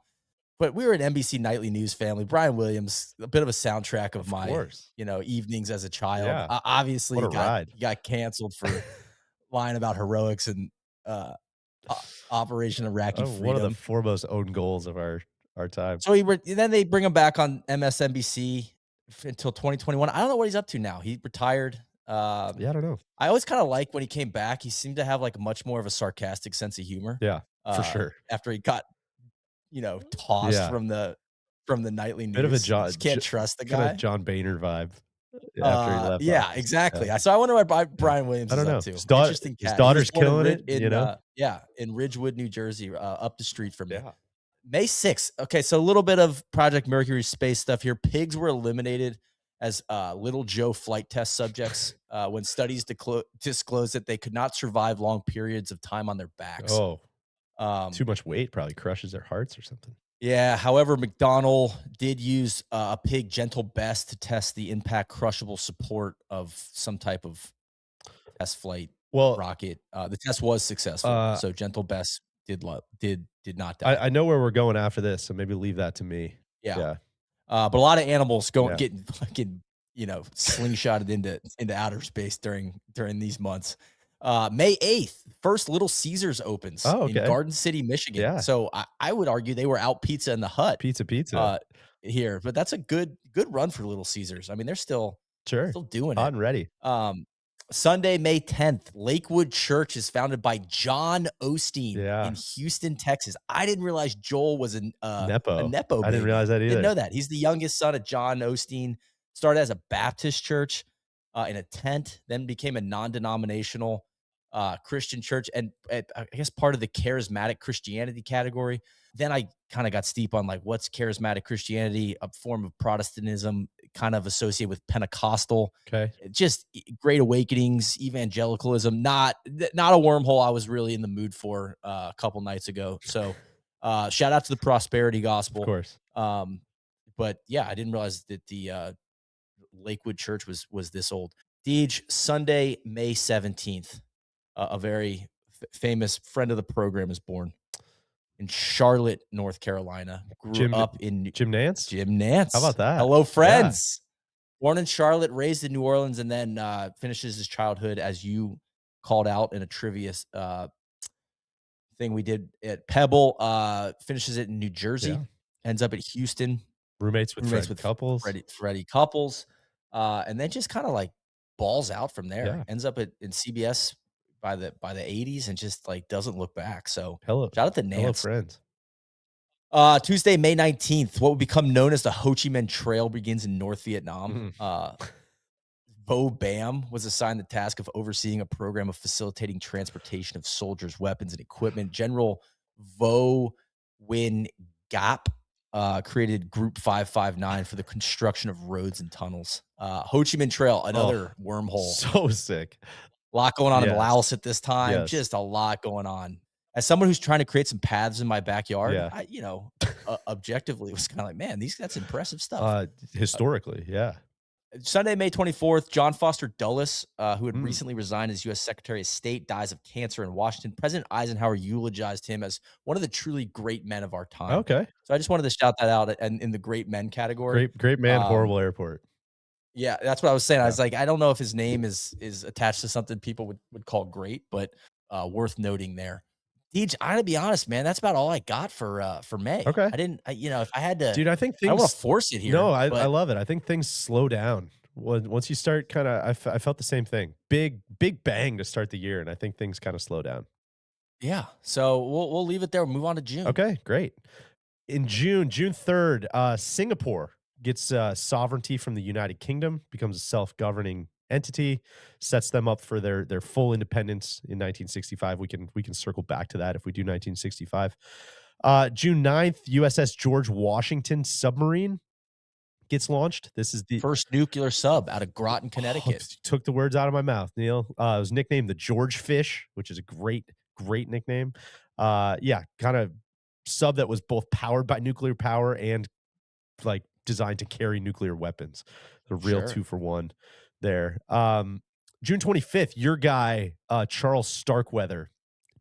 but we were an NBC nightly news family. Brian Williams, a bit of a soundtrack of Of my, course. evenings as a child. Yeah. Obviously, What a ride. he got canceled for lying about heroics and, uh, O Operation Iraqi Oh, one of the Freedom. foremost own goals of our time. So then they bring him back on MSNBC until 2021. I don't know what he's up to now. He retired. Yeah, I don't know. I always kind of like when he came back. He seemed to have like much more of a sarcastic sense of humor. Yeah, for sure. After he got tossed Yeah. from the nightly Bit of a news, you just can't trust the kinda guy. John Boehner vibe after he left Yeah, office. Yeah. exactly. So I wonder what Brian Williams I is don't up know. to. His Interesting his cat. He was daughter's born killing it, you know? in Ridgewood, New Jersey, up the street from me. Yeah. May 6th. Okay, so a little bit of Project Mercury space stuff here. Pigs were eliminated as Little Joe flight test subjects when studies disclosed that they could not survive long periods of time on their backs. Oh, too Um, much weight probably crushes their hearts or something. yeah, however, McDonnell did use a pig, Gentle Best, to test the impact crushable support of some type of test flight Well, rocket. The test was successful, uh, so Gentle Best did not I die. I know where we're going after this, so maybe leave that to me. Yeah. Yeah, But a lot of animals yeah. getting fucking, slingshotted into outer space during these months. May 8th, first Little Caesars opens Oh, in okay. Garden City, Michigan. Yeah. So I would argue they were out pizza in the hut Pizza, pizza. uh, here, but that's a good run for Little Caesars. I mean, they're Sure. still doing Hot it. and ready. Um, Sunday, May 10th, Lakewood Church is founded by John Osteen Yeah. in Houston, Texas. I didn't realize Joel was a Nepo. Nepo I didn't baby. realize that Didn't either. know that. He's the youngest son of John Osteen. Started as a Baptist church in a tent, then became a non-denominational Christian church, and I guess part of the charismatic Christianity category. Then I kind of got steep on like what's charismatic Christianity, a form of Protestantism, kind of associated with Pentecostal, Okay. just great awakenings, evangelicalism, not a wormhole I was really in the mood for a couple nights ago. So shout out to the prosperity Of gospel. course. But yeah, I didn't realize that the Lakewood Church was this old. Deej, Sunday, May 17th, a very famous friend of the program is born in Charlotte, North Carolina. Grew Jim up in Jim Nance? Jim How Nance. about that? Hello, Yeah. friends. Born in Charlotte, raised in New Orleans, and then finishes his childhood, as you called out in a trivia thing we did at Pebble. Finishes it in New Jersey, Yeah. ends up at Houston, Roommates with roommates Fred with Couples. Freddie Couples, and then just kind of like balls out from there. Yeah. Ends up in CBS by the 80s and just like doesn't look back. So Hello shout out to hello, Nance. friends. Tuesday, May 19th, what would become known as the Ho Chi Minh Trail begins in North Vietnam. Mhm. Vo Bam was assigned the task of overseeing a program of facilitating transportation of soldiers, weapons, and equipment. General Vo Win Gap created Group 559 for the construction of roads and tunnels. Ho Chi Minh Trail, Oh, another wormhole. so sick. A lot going on in Yes. Laos at this time, Yes. just a lot going on. As someone who's trying to create some paths in my backyard, Yeah. objectively, it was kinda like, "Man, that's impressive stuff." Uh, Historically, yeah. Sunday, May 24th, John Foster Dulles, who had Mm, recently resigned as US Secretary of State, dies of cancer in Washington. President Eisenhower eulogized him as one of the truly great men of our time. okay. So I just wanted to shout that out and in the great men category. Great man, Um, horrible airport. yeah, that's what I was saying. I Yeah. was like, I don't know if his name is attached to something people would call great, but worth noting there. Deej, I gotta be honest, man. That's about all I got for May. Okay. I didn't, if I had to, Dude, I think I don't want things to force it no, here, I but love it. I think things slow down. Once you start kinda I felt the same thing. Big bang to start the year, and I think things kinda slow down. yeah. So we'll leave it there. Move on to June. Okay, great. In June, June 3rd, Singapore gets sovereignty from the United Kingdom, becomes a self-governing entity, sets them up for their full independence in 1965. We can circle back to that if we do 1965. June 9th, USS George Washington submarine gets launched. This is the First nuclear sub out of Groton, oh, Connecticut. took the words out of my mouth, Neil. It was nicknamed the George Fish, which is a great nickname. Yeah, kind of sub that was both powered by nuclear power and like designed to carry nuclear weapons. The real Sure. 2 for 1 there. June 25th, your guy, Charles Starkweather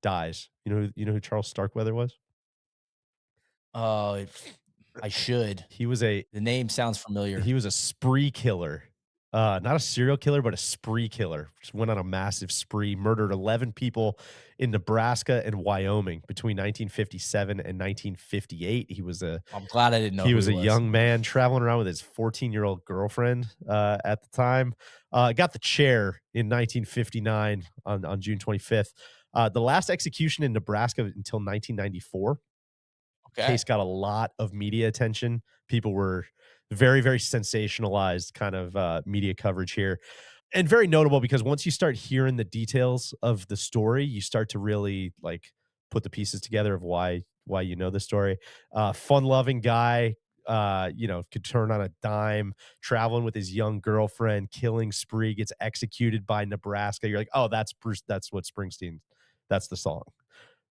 dies. You know who Charles Starkweather was? Uh, I should. He was a The name sounds He familiar. was a spree killer. Not a serial killer, but a spree killer. Just went on a massive spree, murdered 11 people in Nebraska and Wyoming between 1957 and 1958. I'm glad I didn't know He who was he a was. young man traveling around with his 14-year-old girlfriend, at the time. Got the chair in 1959 on June 25th. The last execution in Nebraska until 1994. Okay. Case got a lot of media attention. People were very sensationalized kind of, media coverage here, and very notable because once you start hearing the details of the story, you start to really, like, put the pieces together of why you know the story. Fun-loving guy, could turn on a dime, traveling with his young girlfriend, killing spree, gets executed by Nebraska. You're like, "Oh, that's what Springsteen that's the song."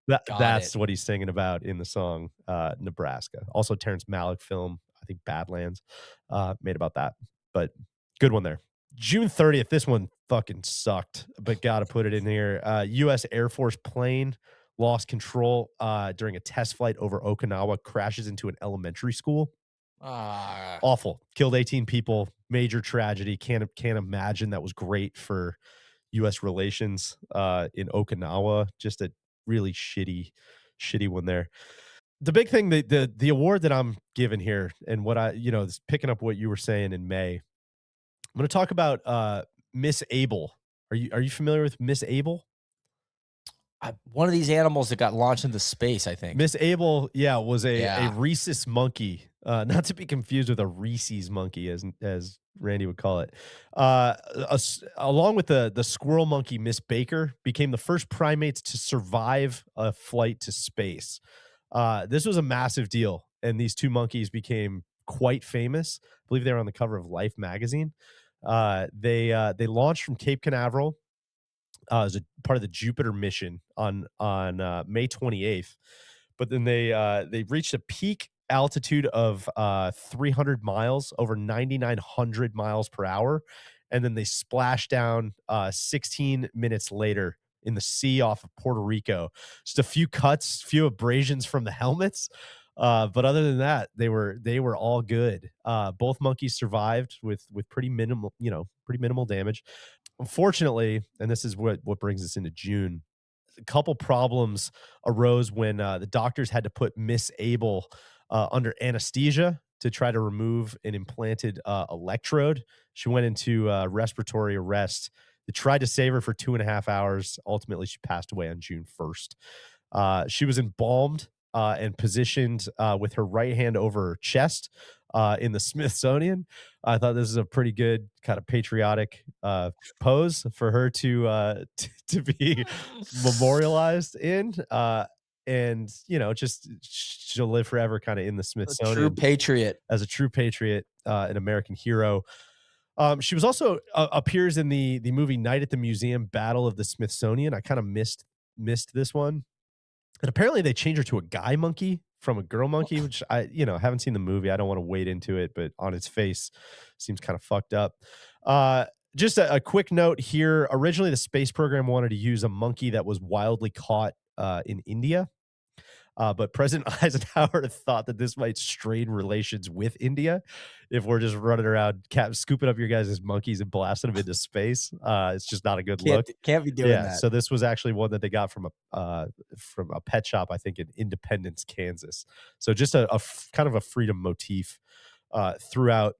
Got That's it. what he's singing about in the song, Nebraska. Also, Terrence Malick film, I think Badlands, made about that, but good one there. June 30th, this one fucking sucked, but gotta put it in here. US Air Force plane lost control, during a test flight over Okinawa, crashes into an elementary school. Ah, Awful. Killed 18 people, major tragedy. Can't imagine that was great for US relations, in Okinawa. Just a really shitty one there. The big thing, the award that I'm giving here and what is picking up what you were saying in May. I'm gonna talk about, Miss Able. Are you familiar with Miss Able? one of these animals that got launched into space, I think. Miss Able, yeah, was a Yeah. rhesus monkey, not to be confused with a Reese's monkey, as Randy would call it. Along with the squirrel monkey, Miss Baker became the first primates to survive a flight to space. This was a massive deal, and these two monkeys became quite famous. I believe they were on the cover of Life magazine. They launched from Cape Canaveral as a part of the Jupiter mission on May 28th. But then they reached a peak altitude of 300 miles, over 9,900 miles per hour, and then they splashed down 16 minutes later in the sea off of Puerto Rico. Just a few cuts, few abrasions from the helmets. But other than that, they were all good. Both monkeys survived with pretty minimal damage. Unfortunately, and this is what brings us into June, a couple problems arose when the doctors had to put Miss Abel under anesthesia to try to remove an implanted electrode. She went into respiratory arrest. They tried to save her for 2.5 hours. Ultimately, she passed away on June 1st. She was embalmed and positioned with her right hand over her chest in the Smithsonian. I thought this is a pretty good kind of patriotic pose for her to to be memorialized in. and just she'll live forever, kind of in the A true Smithsonian patriot. as a true patriot, an American hero. She was also appears in the movie Night at the Museum, Battle of the Smithsonian. I kind of missed this one, and apparently they changed her to a guy monkey from a girl monkey, which I haven't seen the movie. I don't want to wade into it, but on its face, seems kind of fucked up. Just a quick note here. Originally, the space program wanted to use a monkey that was wildly caught in India. But President Eisenhower thought that this might strain relations with India if we're just running around scooping up your guys' monkeys and blasting them into space. It's just not a good look. Can't be doing Yeah, that. so this was actually one that they got from a pet shop, I think, in Independence, Kansas. So just kind of a freedom motif throughout.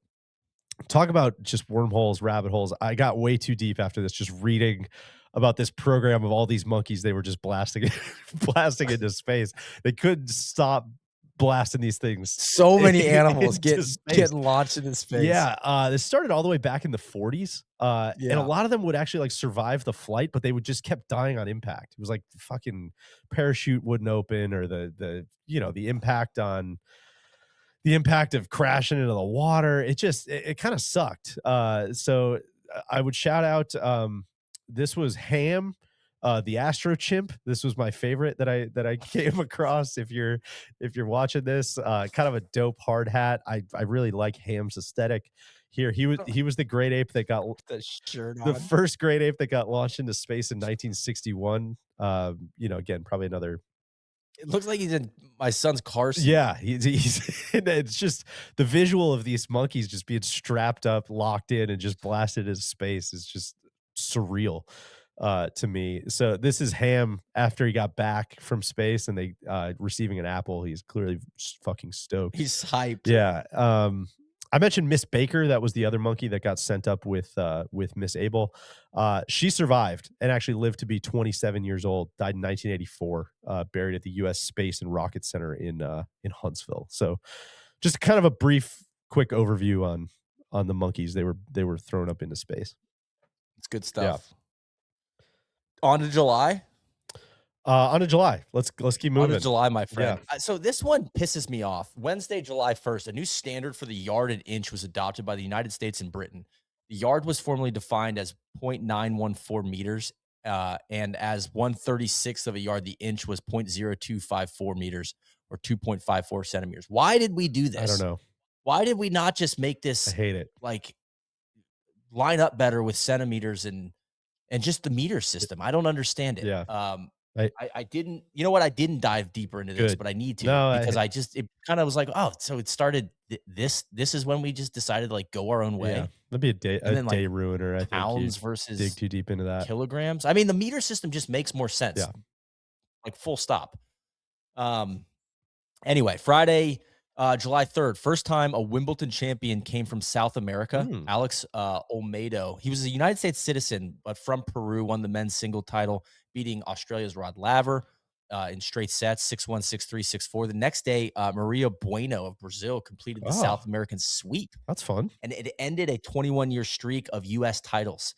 Talk about just wormholes, rabbit holes. I got way too deep after this, just reading about this program of all these monkeys they were just blasting blasting into space. They couldn't stop blasting these things So many animals into space. getting launched into space. Yeah, this started all the way back in the 40s, and a Yeah. lot of them would actually like survive the flight, but they would just kept dying on impact. It was like the fucking parachute wouldn't open, or the impact of crashing into the water. It kind of sucked. So I would shout out. This was Ham, the Astro Chimp. This was my favorite that I came across. If you're watching this, kind of a dope hard hat. I really like Ham's aesthetic. Here he was the great ape that got The shirt the on. first great ape that got launched into space in 1961. Again, probably another. It looks like he's in my son's car seat. Yeah, he's it's just the visual of these monkeys just being strapped up, locked in, and just blasted into space is just surreal to me. So this is Ham after he got back from space and they receiving an apple. He's clearly fucking stoked. He's hyped. Yeah. I mentioned Miss Baker. That was the other monkey that got sent up with Miss Abel. She survived and actually lived to be 27 years old. Died in 1984. Buried at the U.S. Space and Rocket Center in Huntsville. So, just kind of a brief, quick overview on the monkeys. They were thrown up into space. It's good stuff. On to July. On to July. Let's keep moving. On to July, my friend. Yeah. So this one pisses me off. Wednesday, July 1st, a new standard for the yard and inch was adopted by the United States and Britain. The yard was formerly defined as 0.914 meters, and as 1/36 of a yard, the inch was 0.0254 meters or 2.54 centimeters. Why did we do this? I don't know. Why did we not just make this I hate it. like line up better with centimeters and just the meter system? I don't understand it. Yeah. I didn't, you know what? I didn't dive deeper into this, Good. but I need to No, because it kind of was like, oh, so it started this is when we just decided to like go our own way. Yeah. That'd be And then, day like, ruiner. I think Pounds you versus dig too deep into that. kilograms. I mean, the meter system just makes more sense. Yeah. Like full stop. Anyway, Friday, July 3rd, first time a Wimbledon champion came from South America. Alex Olmedo. He was a United States citizen, but from Peru, won the men's single title, beating Australia's Rod Laver in straight sets, 6-1, 6-3, 6-4. The next day, Maria Bueno of Brazil completed the South American sweep. That's fun. And it ended a 21-year streak of U.S. titles,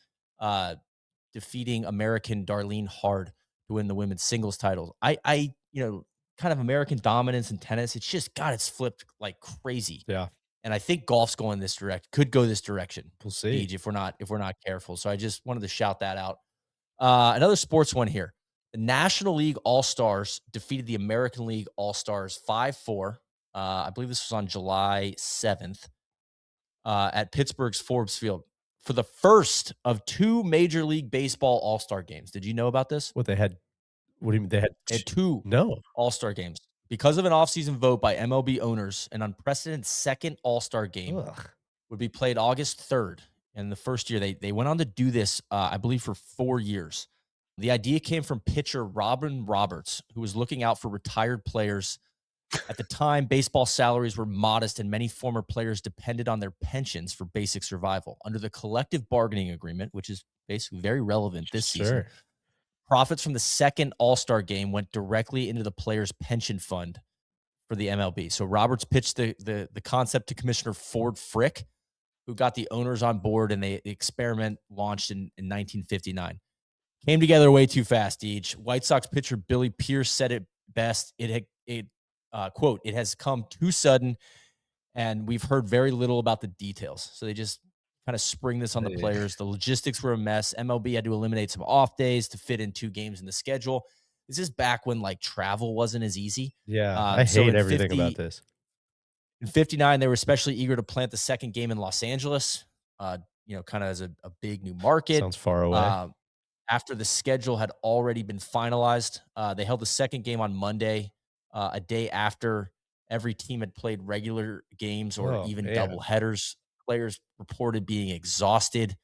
defeating American Darlene Hard to win the women's singles titles. Kind of American dominance in tennis. It's just, God, it's flipped like crazy. Yeah. And I think golf's going this could go this direction. We'll see. If we're not careful. So I just wanted to shout that out. Another sports one here. The National League All-Stars defeated the American League All-Stars 5-4. I believe this was on July 7th at Pittsburgh's Forbes Field for the first of two Major League Baseball All-Star games. Did you know about this? What do you mean they had two All-Star games? Because of an offseason vote by MLB owners, an unprecedented second All-Star game would be played August 3rd. And the first year, they went on to do this, I believe, for 4 years. The idea came from pitcher Robin Roberts, who was looking out for retired players. At the time, baseball salaries were modest, and many former players depended on their pensions for basic survival. Under the collective bargaining agreement, which is basically very relevant this season, profits from the second All-Star game went directly into the players' pension fund for the MLB. So Roberts pitched the concept to Commissioner Ford Frick, who got the owners on board, and the experiment launched in 1959. Came together way too fast, Deej. White Sox pitcher Billy Pierce said it best. Quote, "It has come too sudden, and we've heard very little about the details." So they just kind of spring this on the Eh, players. The logistics were a mess. MLB had to eliminate some off days to fit in 2 games in the schedule. This is back when, like, travel wasn't as easy. yeah, I So hate everything about this. in 59, they were especially eager to plant the second game in Los Angeles, uh, kind of as a big new market. Sounds far away. Um, After the schedule had already been finalized, they held the second game on Monday, a day after every team had played regular games or Oh, even double man. headers. Players reported being exhausted.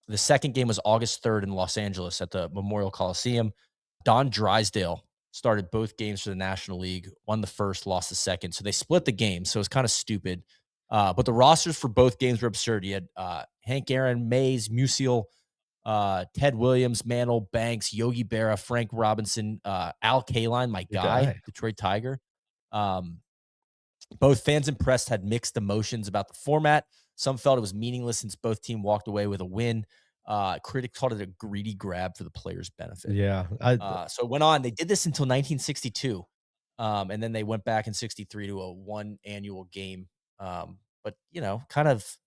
The second game was August 3rd in Los Angeles at the Memorial Coliseum. Don Drysdale started both games for the National League, won the first, lost the second. So they split the game. So it's kind of stupid. But the rosters for both games were absurd. You had Hank Aaron, Mays, Musial, Ted Williams, Mantle, Banks, Yogi Berra, Frank Robinson, Al Kaline, my The guy, guy. Detroit Tiger. Um, Both fans and press had mixed emotions about the format. Some felt it was meaningless since both teams walked away with a win. Critics called it a greedy grab for the players' benefit. Yeah, So it went on. They did this until 1962, and then they went back in '63 to a one annual game. But kind of,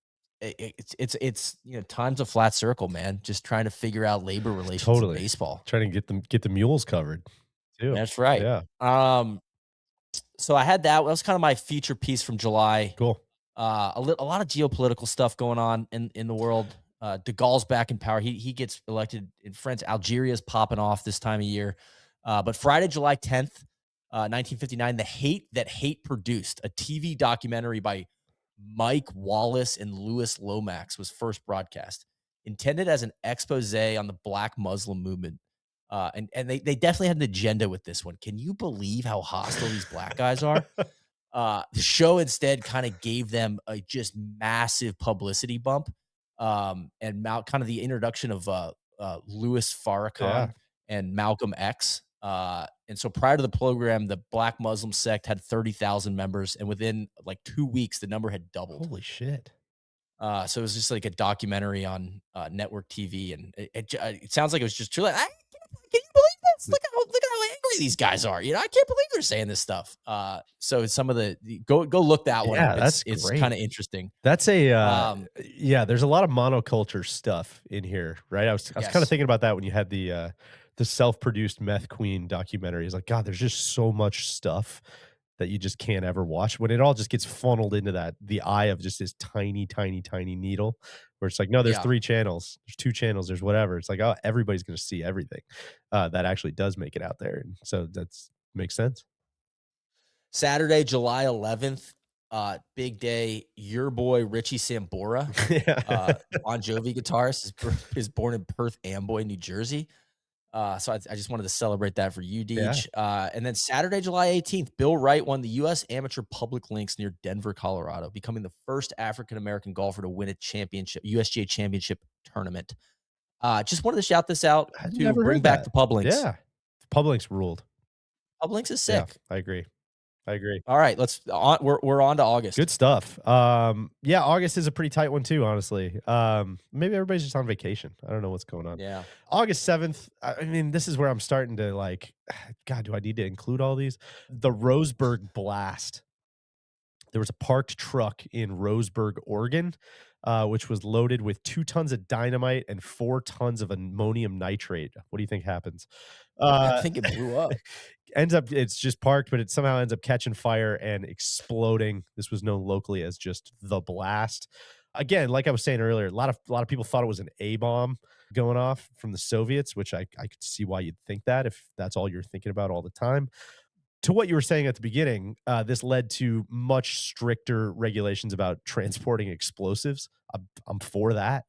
it's time's a flat circle, man. Just trying to figure out labor relations in totally. baseball. Trying to get the mules covered too. That's right. Yeah, So I had that. That was kind of my feature piece from July. cool. A lot of geopolitical stuff going on in the world. De Gaulle's back in power. He gets elected in France. Algeria's popping off this time of year. But Friday, July 10th, 1959, The Hate That Hate Produced, a TV documentary by Mike Wallace and Louis Lomax, was first broadcast, intended as an expose on the Black Muslim movement. And they definitely had an agenda with this one. Can you believe how hostile these black guys are? The show instead kind of gave them a just massive publicity bump, and kind of the introduction of Louis Yeah. Farrakhan and Malcolm X. And so prior to the program, the Black Muslim sect had 30,000 members, and within like 2 weeks, the number had doubled. Holy shit. So it was just like a documentary on network TV, and it sounds like it was just true. Like, can you believe this? Look how angry these guys are. I can't believe they're saying this stuff. So some of go look that one Yeah, up. that's It's great. kind of interesting. That's a Um, yeah, there's a lot of monoculture stuff in here, right? I was kind of yes, thinking about that when you had the self-produced meth queen documentary. It's like, God, there's just so much stuff that you just can't ever watch when it all just gets funneled into the eye of just this tiny, tiny, tiny needle where it's like, no, there's yeah. 3 channels, there's 2 channels, there's whatever. It's like, oh, everybody's gonna see everything. That actually does make it out there. And so that's makes sense. Saturday, July 11th, big day. Your boy Richie Sambora, Yeah. Bon Jovi guitarist, is born in Perth Amboy, New Jersey. So I just wanted to celebrate that for you, Yeah. Deej. And then Saturday, July 18th, Bill Wright won the U.S. Amateur Public Links near Denver, Colorado, becoming the first African American golfer to win a championship, USGA championship tournament. Just wanted to shout this out I'd to never bring heard back that. the pub links. Yeah. Publix ruled. Pub links is Yeah, sick. I agree. I agree. All right, we're on to Good August. stuff. Yeah, August is a pretty tight one too, honestly. Maybe everybody's just on vacation. I don't know what's going on. Yeah. August 7th, I mean, this is where I'm starting to like, God, do I need to include all these? The Roseburg blast. There was a parked truck in Roseburg, Oregon, which was loaded with 2 tons of dynamite and 4 tons of ammonium nitrate. What do you think happens? I Uh, think it blew up. ends up it's just parked, but it somehow ends up catching fire and exploding. This was known locally as just the blast. Again, like I was saying earlier, a lot of people thought it was an A bomb going off from the Soviets, which I could see why you'd think that if that's all you're thinking about all the time. To what you were saying at the beginning, this led to much stricter regulations about transporting explosives. I'm for that.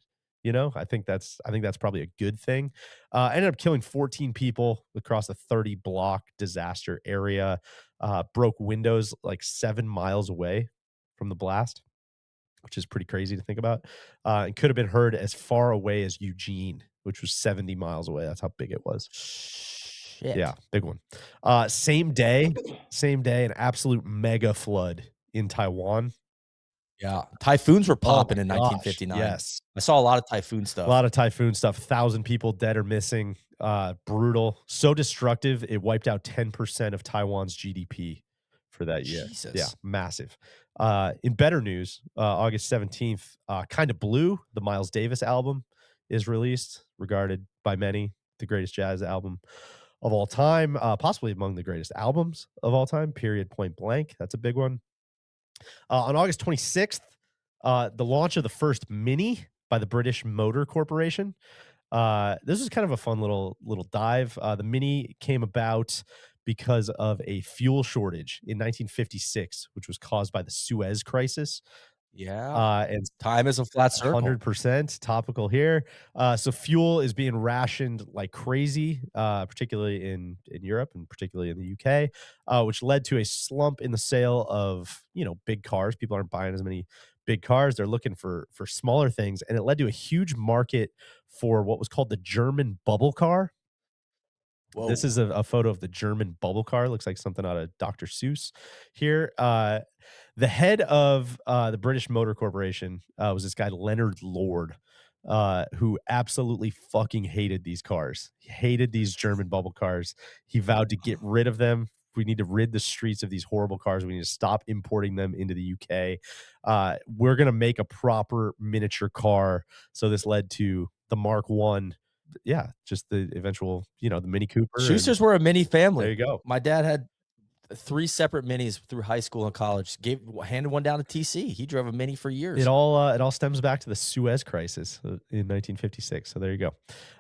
I think that's probably a good thing. Ended up killing 14 people across a 30 block disaster area. Broke windows like 7 miles away from the blast, which is pretty crazy to think about. And could have been heard as far away as Eugene, which was 70 miles away. That's how big it was. Yeah, Shit. big one. Same day, an absolute mega flood in Taiwan. Yeah. Typhoons were Oh popping in my gosh, 1959. yes. I saw a lot of typhoon A stuff. lot of typhoon stuff, 1,000 people dead or missing. Brutal, so destructive, it wiped out 10% of Taiwan's GDP for that year. Yeah, Jesus. massive. In better news, August 17th, Kinda Blue, the Miles Davis album, is released, regarded by many the greatest jazz album of all time, possibly among the greatest albums of all time, period, point blank. That's a big one. On August 26th, the launch of the first Mini by the British Motor Corporation. This is kind of a fun little dive. The Mini came about because of a fuel shortage in 1956, which was caused by the Suez Crisis. Yeah. And Time is a flat circle. 100% topical here. So fuel is being rationed like crazy, particularly in Europe and particularly in the UK, which led to a slump in the sale of big cars. People aren't buying as many big cars; they're looking for smaller things, and it led to a huge market for what was called the German bubble car. This Whoa. is a photo of the German bubble car. Looks like something out of Dr. Seuss here. The head of the British Motor Corporation was this guy, Leonard Lord, who absolutely fucking hated these cars. He hated these German bubble cars. He vowed to get rid of them. We need to rid the streets of these horrible cars. We need to stop importing them into the UK. We're going to make a proper miniature car. So this led to the Mark One. Yeah, just the eventual, the Mini Cooper, and Schusters were a mini there you family. go. My dad had 3 separate minis through high school and college. Handed one down to TC. He drove a mini for years. It all stems back to the Suez Crisis in 1956. So there you go.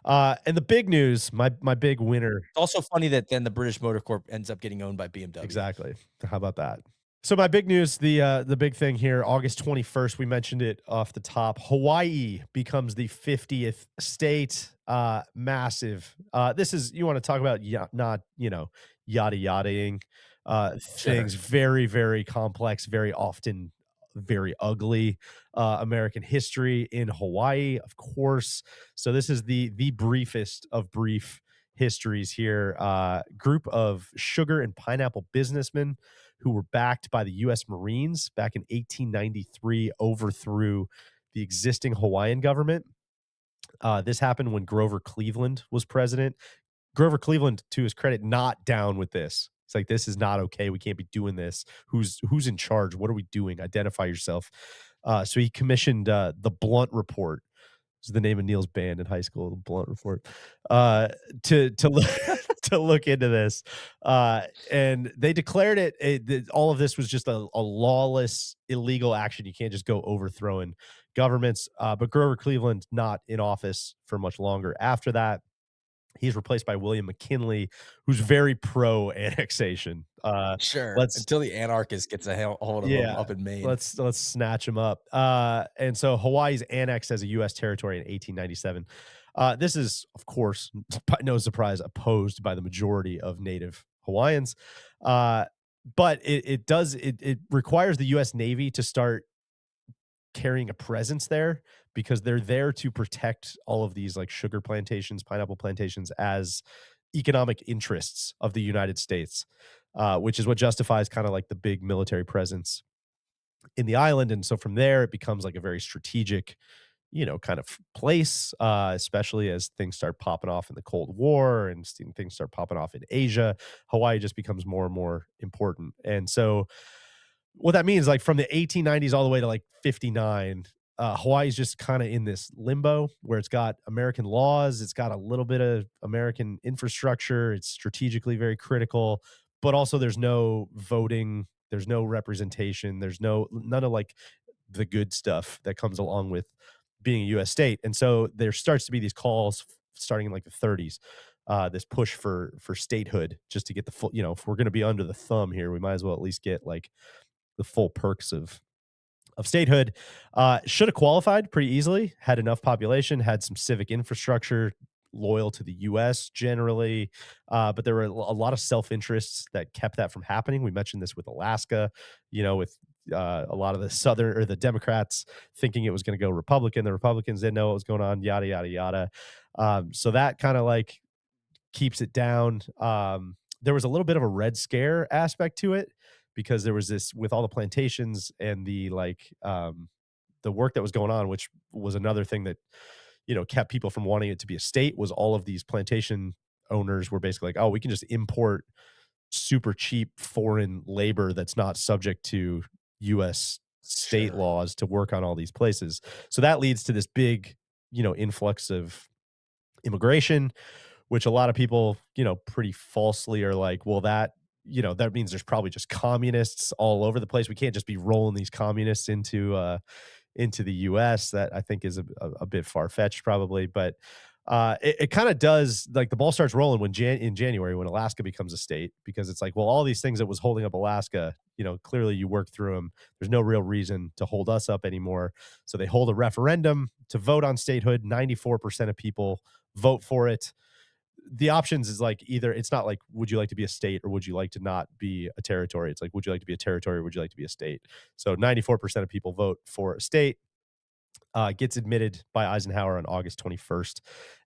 And the big news, my big winner. It's also funny that then the British Motor Corp ends up getting owned by BMW. Exactly. How about that? So my big news, the big thing here, August 21st, we mentioned it off the top. Hawaii becomes the 50th state. Massive. This is, you want to talk about not, yada yadaing Sure. things, very, very complex, very often very ugly. American history in Hawaii, of course. So this is the briefest of brief histories here. Group of sugar and pineapple businessmen who were backed by the U.S. Marines back in 1893 overthrew the existing Hawaiian government. This happened when Grover Cleveland was president. Grover Cleveland, to his credit, not down with this. It's like, this is not okay. We can't be doing this. Who's in charge? What are we doing? Identify yourself. So he commissioned the Blunt Report. Is the name of Neil's band in high school, the Blunt Report, to look to look into this, and they declared that all of this was just a lawless, illegal action. You can't just go overthrowing governments. But Grover Cleveland not in office for much longer after that. He's replaced by William McKinley, who's very pro annexation. Sure. Let's Until the anarchist gets a hold of them Yeah, up in Maine. let's snatch him up. And so Hawaii's annexed as a U.S. territory in 1897. This is, of course, by no surprise, opposed by the majority of native Hawaiians. But it requires the U.S. Navy to start carrying a presence there, because they're there to protect all of these like sugar plantations, pineapple plantations as economic interests of the United States, which is what justifies kind of like the big military presence in the island. And so from there, it becomes like a very strategic, kind of place, especially as things start popping off in the Cold War and things start popping off in Asia. Hawaii just becomes more and more important. And so what that means, like from the 1890s all the way to like 59, Hawaii's just kind of in this limbo where it's got American laws, it's got a little bit of American infrastructure, it's strategically very critical, but also there's no voting, there's no representation, there's none of like the good stuff that comes along with being a U.S. state. And so there starts to be these calls starting in like the 30s, this push for statehood, just to get the full, if we're going to be under the thumb here, we might as well at least get like the full perks of statehood. Should have qualified pretty easily, had enough population, had some civic infrastructure, loyal to the US generally. But there were a lot of self-interests that kept that from happening. We mentioned this with Alaska, with a lot of the Southern or the Democrats thinking it was going to go Republican. The Republicans didn't know what was going on, yada, yada, yada. So that kind of like keeps it down. There was a little bit of a Red Scare aspect to it, because there was this with all the plantations and the work that was going on, which was another thing that kept people from wanting it to be a state was all of these plantation owners were basically like, oh, we can just import super cheap foreign labor that's not subject to US state Sure. laws to work on all these places. So that leads to this big, influx of immigration, which a lot of people, pretty falsely are like, well, that means there's probably just communists all over the place. We can't just be rolling these communists into the US. That I think is a bit far fetched, probably. But it kind of does, like, the ball starts rolling in January when Alaska becomes a state, because it's like, well, all these things that was holding up Alaska, clearly you worked through them. There's no real reason to hold us up anymore. So they hold a referendum to vote on statehood. 94% of people vote for it. The options is like, either it's not like, would you like to be a state or would you like to not be a territory? It's like, would you like to be a territory or would you like to be a state? So 94% of people vote for a state. Gets admitted by Eisenhower on August 21st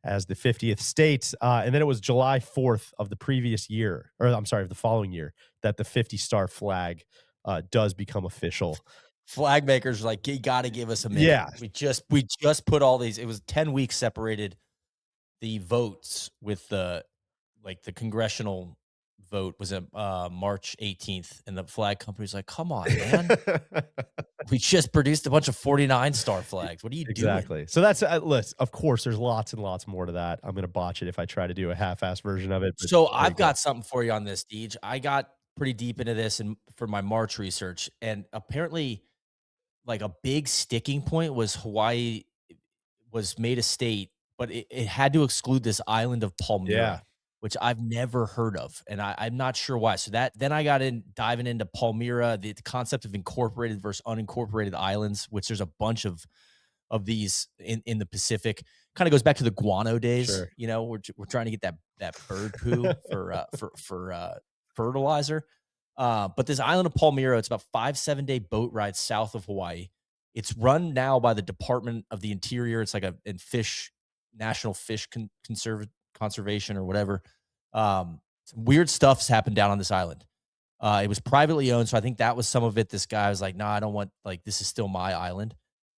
as the 50th state. And then it was July 4th of the previous year, or I'm sorry, of the following year, that the 50-star flag does become official. Flag makers are like, you got to give us a minute. Yeah, We just put all these. It was 10 weeks separated the votes with the congressional vote was March 18th, and the flag company's like, come on, man. We just produced a bunch of 49 star flags. What are you doing? exactly. So that's list. Of course, there's lots and lots more to that. I'm gonna botch it if I try to do a half-ass version of it, but So there you I've go. got something for you on this, Deej. I got pretty deep into this and for my March research, and apparently, like a big sticking point was Hawaii was made a state, but it had to exclude this island of Yeah, Palmyra, which I've never heard of, and I'm not sure why. So that then I got in diving into Palmyra, the concept of incorporated versus unincorporated islands, which there's a bunch of these in the Pacific. Kind of goes back to the guano days. sure. We're trying to get that bird poo for fertilizer. But this island of Palmyra, it's about 5-7 day boat ride south of Hawaii. It's run now by the Department of the Interior. It's like a in fish national fish conservation or whatever. Some weird stuff's happened down on this island. It was privately owned, so I think that was some of it. This guy was like, "No, I don't want like this is still my island."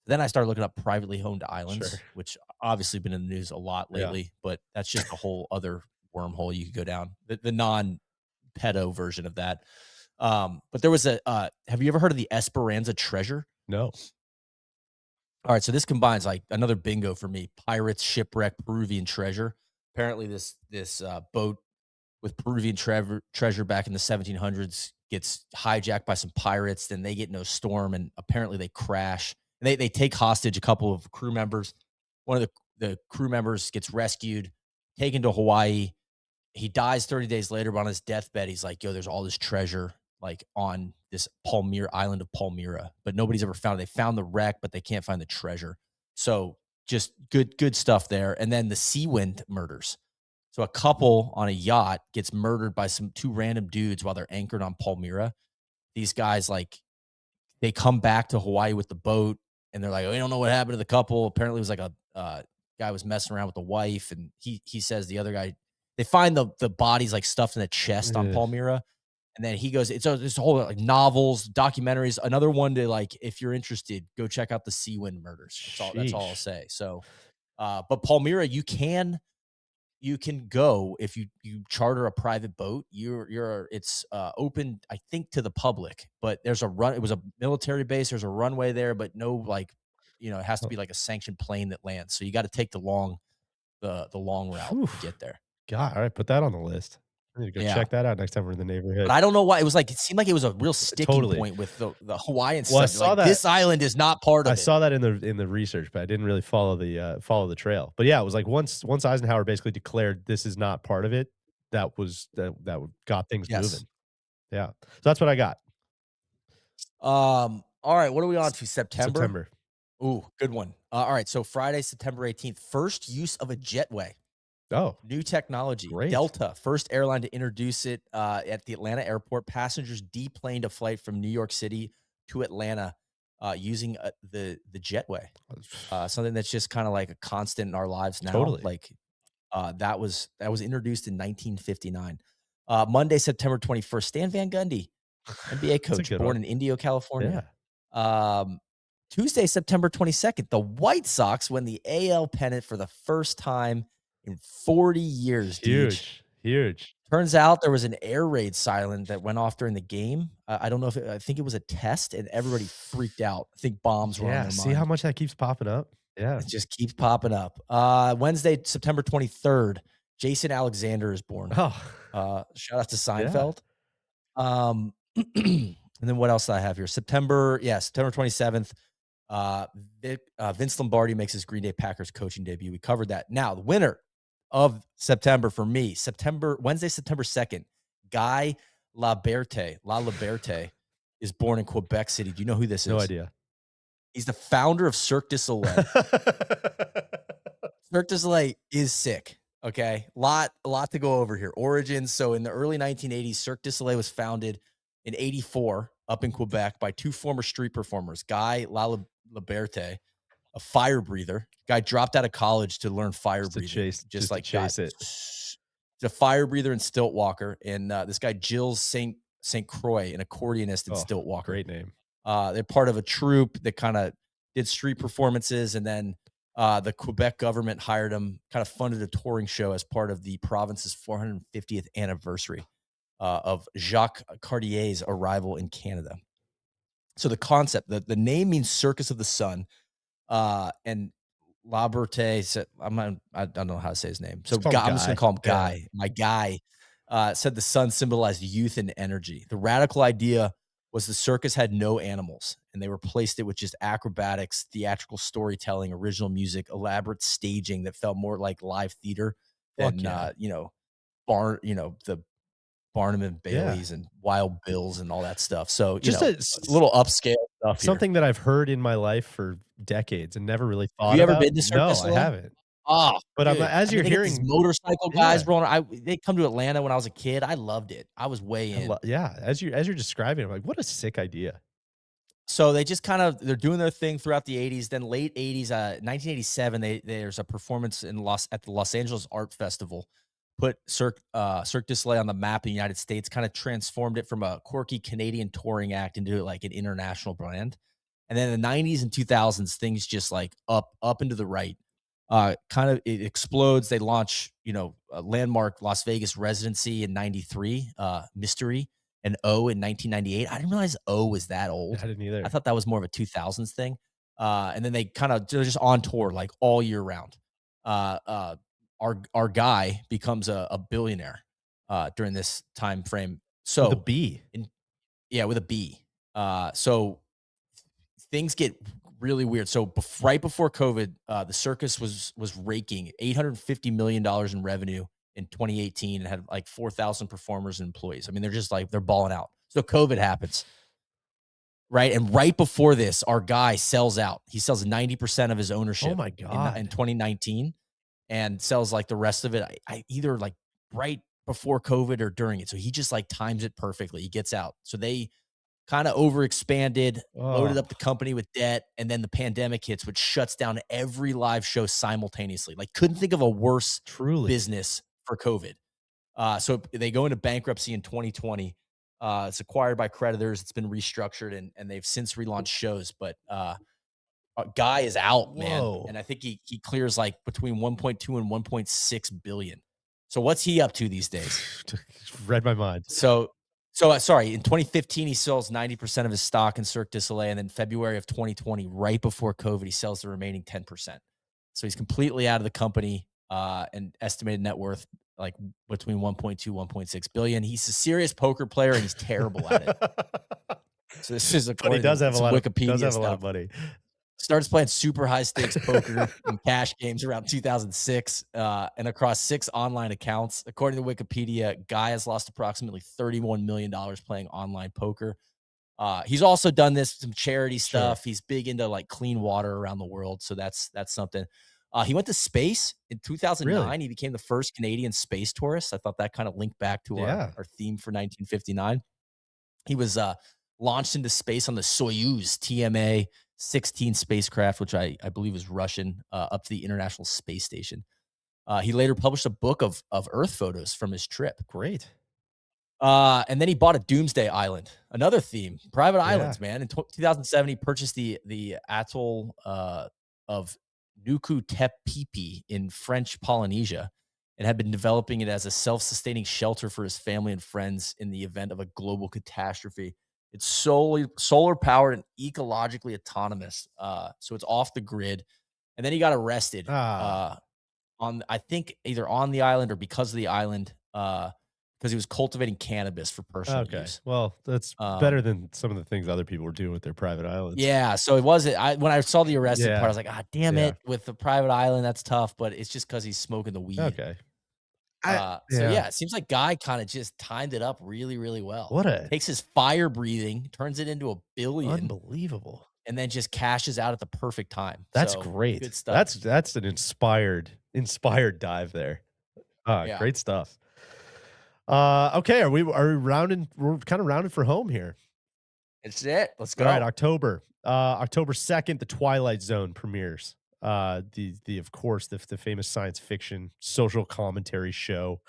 Then I started looking up privately owned Sure. islands, which obviously been in the news a lot Yeah. lately, but that's just a whole other wormhole you could go down. The non pedo version of that. But there was a have you ever heard of the Esperanza treasure? No. All right, so this combines like another bingo for me: pirates, shipwreck, Peruvian treasure. Apparently, this boat with Peruvian treasure back in the 1700s gets hijacked by some pirates. Then they get no storm, and apparently they crash. And they take hostage a couple of crew members. One of the crew members gets rescued, taken to Hawaii. He dies 30 days later, but on his deathbed, he's like, "Yo, there's all this treasure like on this Palmyra island of Palmyra, but nobody's ever found it. They found the wreck, but they can't find the treasure." So just good stuff there. And then the Seawind murders. So a couple on a yacht gets murdered by some two random dudes while they're anchored on Palmyra. These guys like they come back to Hawaii with the boat, and they're like, "We don't know what happened to the couple." Apparently, it was like a guy was messing around with the wife, and he says the other guy. They find the bodies like stuffed in a chest on Ugh. Palmyra, and then he goes, "It's a whole like novels, documentaries." Another one to like, if you're interested, go check out the Seawind murders. That's all I'll Sheesh. say. So, but Palmyra, you can go if you charter a private boat. It's open, I think, to the public, but there's a run. It was a military base. There's a runway there, but no like, it has to Oh, be like a sanctioned plane that lands. So you got to take the long route phew. to get there. God, alright, put that on the list. I need to go Yeah. check that out next time we're in the But neighborhood. I don't know why it was like it seemed like it was a real sticking Totally. point with the Hawaiian Well, stuff. You're like, this island is not part I of it. saw that in the research, but I didn't really follow the trail. But yeah, it was like once Eisenhower basically declared this is not part of it, that got things Yes. moving. Yeah. So that's what I got. All right, what are we on S to? September? September. Ooh, good one. All right, so Friday, September 18th, first use of a jetway. Oh, New technology. great. Delta, first airline to introduce it at the Atlanta airport. Passengers deplaned a flight from New York City to Atlanta using the jetway. Something that's just kind of like a constant in our lives now. Totally. Like that was introduced in 1959. Monday, September 21st. Stan Van Gundy, NBA That's a coach, good one. born in Indio, California. Yeah. Um, Tuesday, September 22nd, the White Sox win the AL pennant for the first time in 40 years, Deej. Huge, huge. Turns out there was an air raid siren that went off during the game. I don't know if I think it was a test, and everybody freaked out. I think bombs were on Yeah, their see how mind. much that keeps popping up? Yeah. It just keeps popping up. Wednesday, September 23rd, Jason Alexander is born. Oh, Shout out to yeah. Seinfeld. And then what else do I have here? September 27th, Vince Lombardi makes his Green Bay Packers coaching debut. We covered that. Now, the winner of September for me, Wednesday, September 2nd, Guy La Liberté is born in Quebec City. Do you know who this No is? idea. He's the founder of Cirque du Soleil. Cirque du Soleil is sick. Okay. A lot to go over here. Origins. So in the early 1980s, Cirque du Soleil was founded in 84 up in Quebec by two former street performers, Guy La Liberté, a fire breather. Guy dropped out of college to learn fire breathing, just Just to like got chase it. the fire breather and stilt walker. And this guy, Gilles St. Croix, an accordionist and Oh, stilt walker. great name. They're part of a troupe that kind of did street performances, and then the Quebec government hired him, kind of funded a touring show as part of the province's 450th anniversary of Jacques Cartier's arrival in Canada. So the concept, the name means Circus of the Sun, and Laberte said, I don't know how to say his name. So Just call him I'm just gonna Guy. call him Yeah. Guy. My guy said the sun symbolized youth and energy. The radical idea was the circus had no animals, and they replaced it with just acrobatics, theatrical storytelling, original music, elaborate staging that felt more like live theater Fuck than yeah. the Barnum and Yeah. Bailey's and Wild Bills and all that stuff. So, Just a a little upscale stuff here. something that I've heard in my life for decades and never really Have thought you ever about. been to Cirque du No, I Soleil? haven't. Oh, But I'm dude. as I mean, you're they get these hearing. motorcycle guys Yeah. rolling. They come to Atlanta when I was a kid. I loved it. I was way in. Yeah, as you're describing, I'm like, what a sick idea. So they just they're doing their thing throughout the 80s. Then late 80s, 1987, there's a performance at the Los Angeles Art Festival. Put Cirque du Soleil on the map in the United States, kind of transformed it from a quirky Canadian touring act into like an international brand. And then in the 90s and 2000s, things just like up into the right. Kind of it explodes. They launch, a landmark Las Vegas residency in 93, Mystery, and O in 1998. I didn't realize O was that I old. didn't I either. thought that was more of a 2000s thing. And then they're just on tour like all year round. Uh, uh, our guy becomes a billionaire during this time frame. With a So, B. in yeah, with a B. So things get really weird. So right before COVID, the circus was raking $850 million in revenue in 2018 and had like 4,000 performers and employees. I mean, they're just like they're balling out. So COVID happens, right? And right before this, our guy sells out. He sells 90% of his Oh ownership my in god. 2019 and sells like the rest of it. I either like right before COVID or during it. So he just like times it perfectly. He gets out. So they kind of overexpanded, loaded Oh, up the company with debt, and then the pandemic hits, which shuts down every live show simultaneously. Like, couldn't think of a worse truly. business for COVID. So they go into bankruptcy in 2020. It's acquired by creditors. It's been restructured, and they've since relaunched shows. But Guy is out, man, Whoa. and I think he clears like between 1.2 and 1.6 billion. So what's he up to these days? Read my mind. So, in 2015, he sells 90% of his stock in Cirque du Soleil, and then February of 2020, right before COVID, he sells the remaining 10%. So he's completely out of the company, and estimated net worth like between 1.2, 1.6 billion. He's a serious poker player, and he's terrible at it. So this is But he according does to have a some lot of Wikipedia of stuff. money. Starts playing super high stakes poker and cash games around 2006, and across 6 online accounts. According to Wikipedia, Guy has lost approximately $31 million playing online poker. He's also done some charity Sure. stuff. He's big into like clean water around the world. So that's something. He went to space in Really? 2009. He became the first Canadian space tourist. I thought that kind of linked back to Yeah. our theme for 1959. He was launched into space on the Soyuz TMA 16 spacecraft, which I believe is Russian, up to the International Space Station. He later published a book of Earth photos from his trip. Great. And then he bought a Doomsday Island, another theme, private Yeah. islands, man. In 2007, he purchased the atoll of Nuku Tepipi in French Polynesia and had been developing it as a self-sustaining shelter for his family and friends in the event of a global catastrophe. It's solely solar powered and ecologically autonomous, so it's off the grid. And then he got arrested Ah, on, I think, either on the island or because of the island, because he was cultivating cannabis for personal okay. use. Well, that's better Um, than some of the things other people were doing with their private islands. yeah, so it wasn't I when I saw the arrested part, I Yeah. was like, "Ah, damn Yeah. it, with the private island, that's tough," but it's just because he's smoking the weed. Okay. I So yeah. yeah, it seems like Guy kinda just timed it up really, really well. What a Takes his fire breathing, turns it into a billion, unbelievable. and then just cashes out at the perfect time. That's So, great. good stuff. That's an inspired dive there. Yeah. Great stuff. Okay, are we rounding we're kind of rounded for home here. It's it. Let's All right, go. October. October 2nd, The Twilight Zone premieres. The of course the famous science fiction social commentary show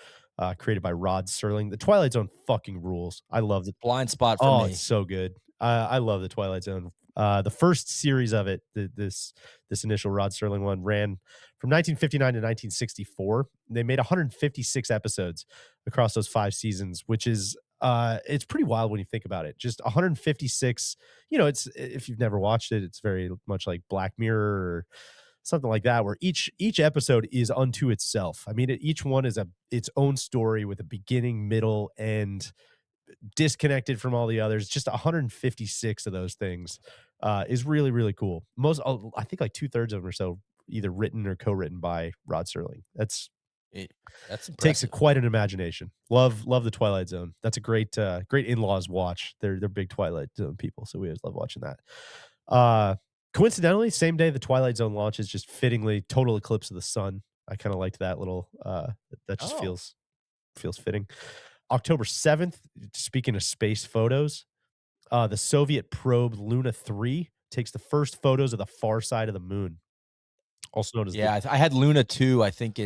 created by Rod Serling. The Twilight Zone fucking rules. I love it. Blind spot for Oh, it's me. so good. I love the Twilight Zone. The first series of it, this initial Rod Serling one, ran from 1959 to 1964. They made 156 episodes across those 5 seasons, which is it's pretty wild when you think about it. Just 156. You know, it's if you've never watched it, it's very much like Black Mirror or something like that, where each episode is unto itself. I mean, each one is its own story with a beginning, middle, end, disconnected from all the others. Just 156 of those things is really really cool. I think like 2/3 of them or so either written or co-written by Rod Serling. That's It That's takes a, impressive. quite an imagination. Love the Twilight Zone. That's a great in-laws watch. They're big Twilight Zone people, so we always love watching that. Uh, Coincidentally, same day the Twilight Zone launches, just fittingly, total eclipse of the sun. I kind of liked that little. That just Oh, feels fitting. October 7th, speaking of space photos, the Soviet probe Luna 3 takes the first photos of the far side of the moon, also known as the yeah, I had Luna 2, I think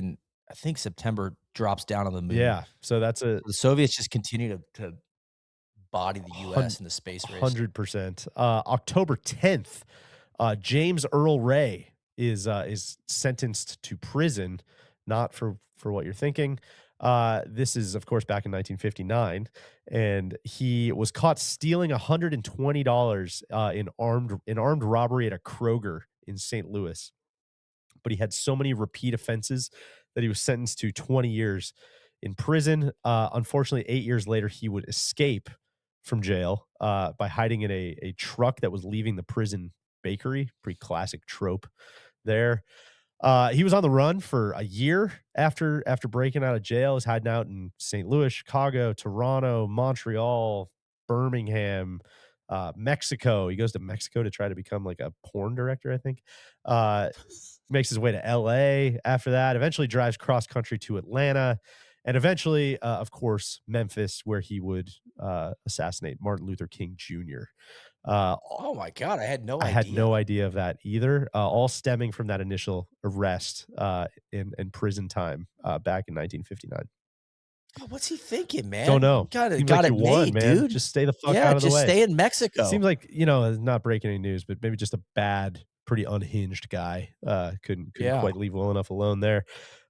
September drops down on the moon. yeah. So that's a The Soviets just continue to body the hun US in the space race. 100%. October 10th, James Earl Ray is sentenced to prison, not for what you're thinking. This is, of course, back in 1959, and he was caught stealing $120 in armed robbery at a Kroger in St. Louis. But he had so many repeat offenses that he was sentenced to 20 years in prison. Unfortunately, 8 years later, he would escape from jail by hiding in a truck that was leaving the prison bakery. Pretty classic trope there. He was on the run for a year after breaking out of jail. He was hiding out in St. Louis, Chicago, Toronto, Montreal, Birmingham, Mexico. He goes to Mexico to try to become like a porn director, I think. Uh, Makes his way to LA after that, eventually drives cross country to Atlanta, and eventually, of course, Memphis, where he would assassinate Martin Luther King Jr. Uh, Oh my god, I had no I had no idea. idea of that either, all stemming from that initial arrest and prison time back in 1959. God, what's he thinking, Don't man? know. You got it Seemed like got you it won, made, man. dude. Just stay the fuck Yeah, out of the just way. stay in Mexico. Seems like, not breaking any news, but maybe just a bad, pretty unhinged guy. Couldn't Yeah. quite leave well enough alone there.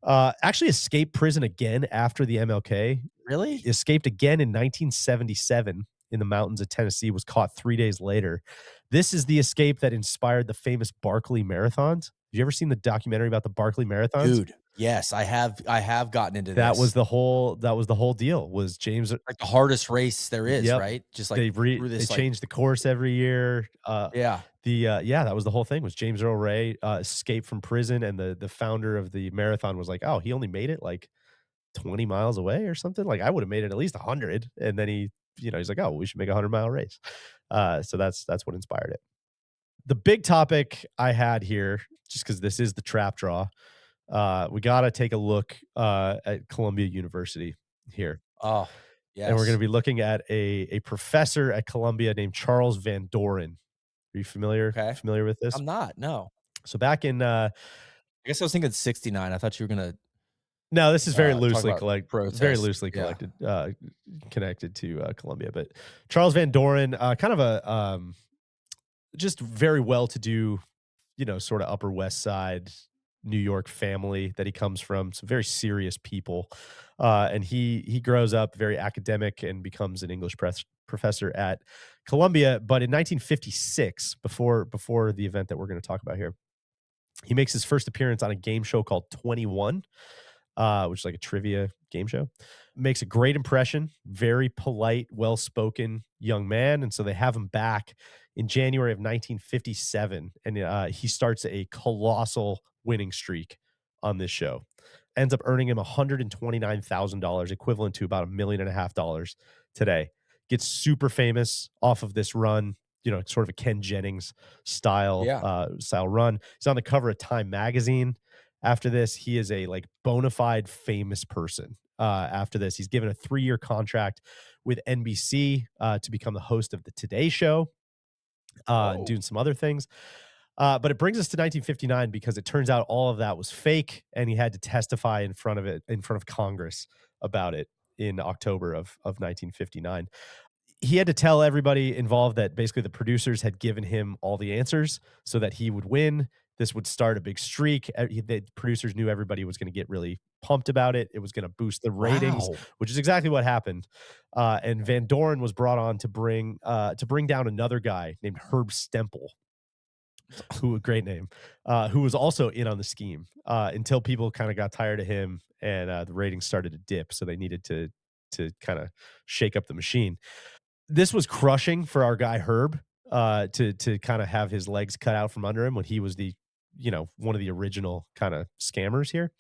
Actually escaped prison again after the MLK. Really? Escaped again in 1977 in the mountains of Tennessee, was caught 3 days later. This is the escape that inspired the famous Barkley marathons. Have you ever seen the documentary about the Barkley marathons? Dude, yes, I have gotten into That was this. the whole deal was James. Like the hardest race there is, Yep. right? Just like through They this, like, changed the course every year. yeah. Yeah, that was the whole thing was James Earl Ray, escaped from prison, and the founder of the marathon was like, "Oh, he only made it, like, 20 miles away or something? Like, I would've made it at least 100." And then he's like, "Oh, we should make a 100-mile race." So that's what inspired it. The big topic I had here, just because this is the trap draw, we gotta take a look, at Columbia University here. Oh, And we're gonna yes. be looking at a professor at Columbia named Charles Van Doren. Are you Okay. familiar with this? I'm not, no. So back in I guess I was thinking 69. I thought you were gonna No, this is talk about very protests. loosely Yeah. collected, connected to, Columbia, but Charles Van Doren, kind of a, just very well-to-do, sort of Upper West Side New York family that he comes from, some very serious people, and he grows up very academic and becomes an English professor at Columbia, but in 1956, before the event that we're gonna talk about here, he makes his first appearance on a game show called 21, which is like a trivia game show. Makes a great impression, very polite, well spoken young man. And so they have him back in January of 1957. And he starts a colossal winning streak on this show. Ends up earning him $129,000, equivalent to about $1.5 million today. Gets super famous off of this run, sort of a Ken Jennings Yeah. style run. He's on the cover of Time magazine. After this, he is a like bona fide famous person. After this, he's given a 3-year contract with NBC to become the host of the Today Show, and Whoa. doing some other things. But it brings us to 1959 because it turns out all of that was fake, and he had to testify in front of Congress about it in October of 1959. He had to tell everybody involved that basically the producers had given him all the answers so that he would win. This would start a big streak. The producers knew everybody was going to get really pumped about it. It was going to boost the ratings, Wow. which is exactly what happened. And Van Doren was brought on to bring down another guy named Herb Stempel, who a great name, who was also in on the scheme until people kind of got tired of him and the ratings started to dip. So they needed to kind of shake up the machine. This was crushing for our guy Herb, to kinda have his legs cut out from under him when he was one of the original kinda scammers here,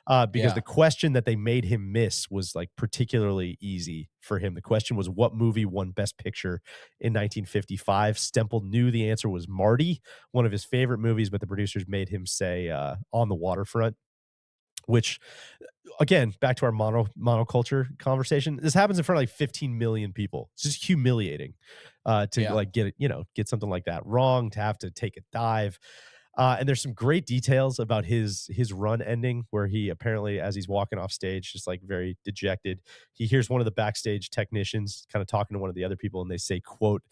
because the Yeah. question that they made him miss was, like, particularly easy for him. The question was, "What movie won Best Picture in 1955?" Stempel knew the answer was Marty, one of his favorite movies, but the producers made him say, On the Waterfront, which again, back to our monoculture conversation. This happens in front of like 15 million people. It's just humiliating to Yeah. like get something like that wrong, to have to take a dive. And there's some great details about his run ending where he apparently, as he's walking off stage, just like very dejected, he hears one of the backstage technicians kind of talking to one of the other people, and they say, "quote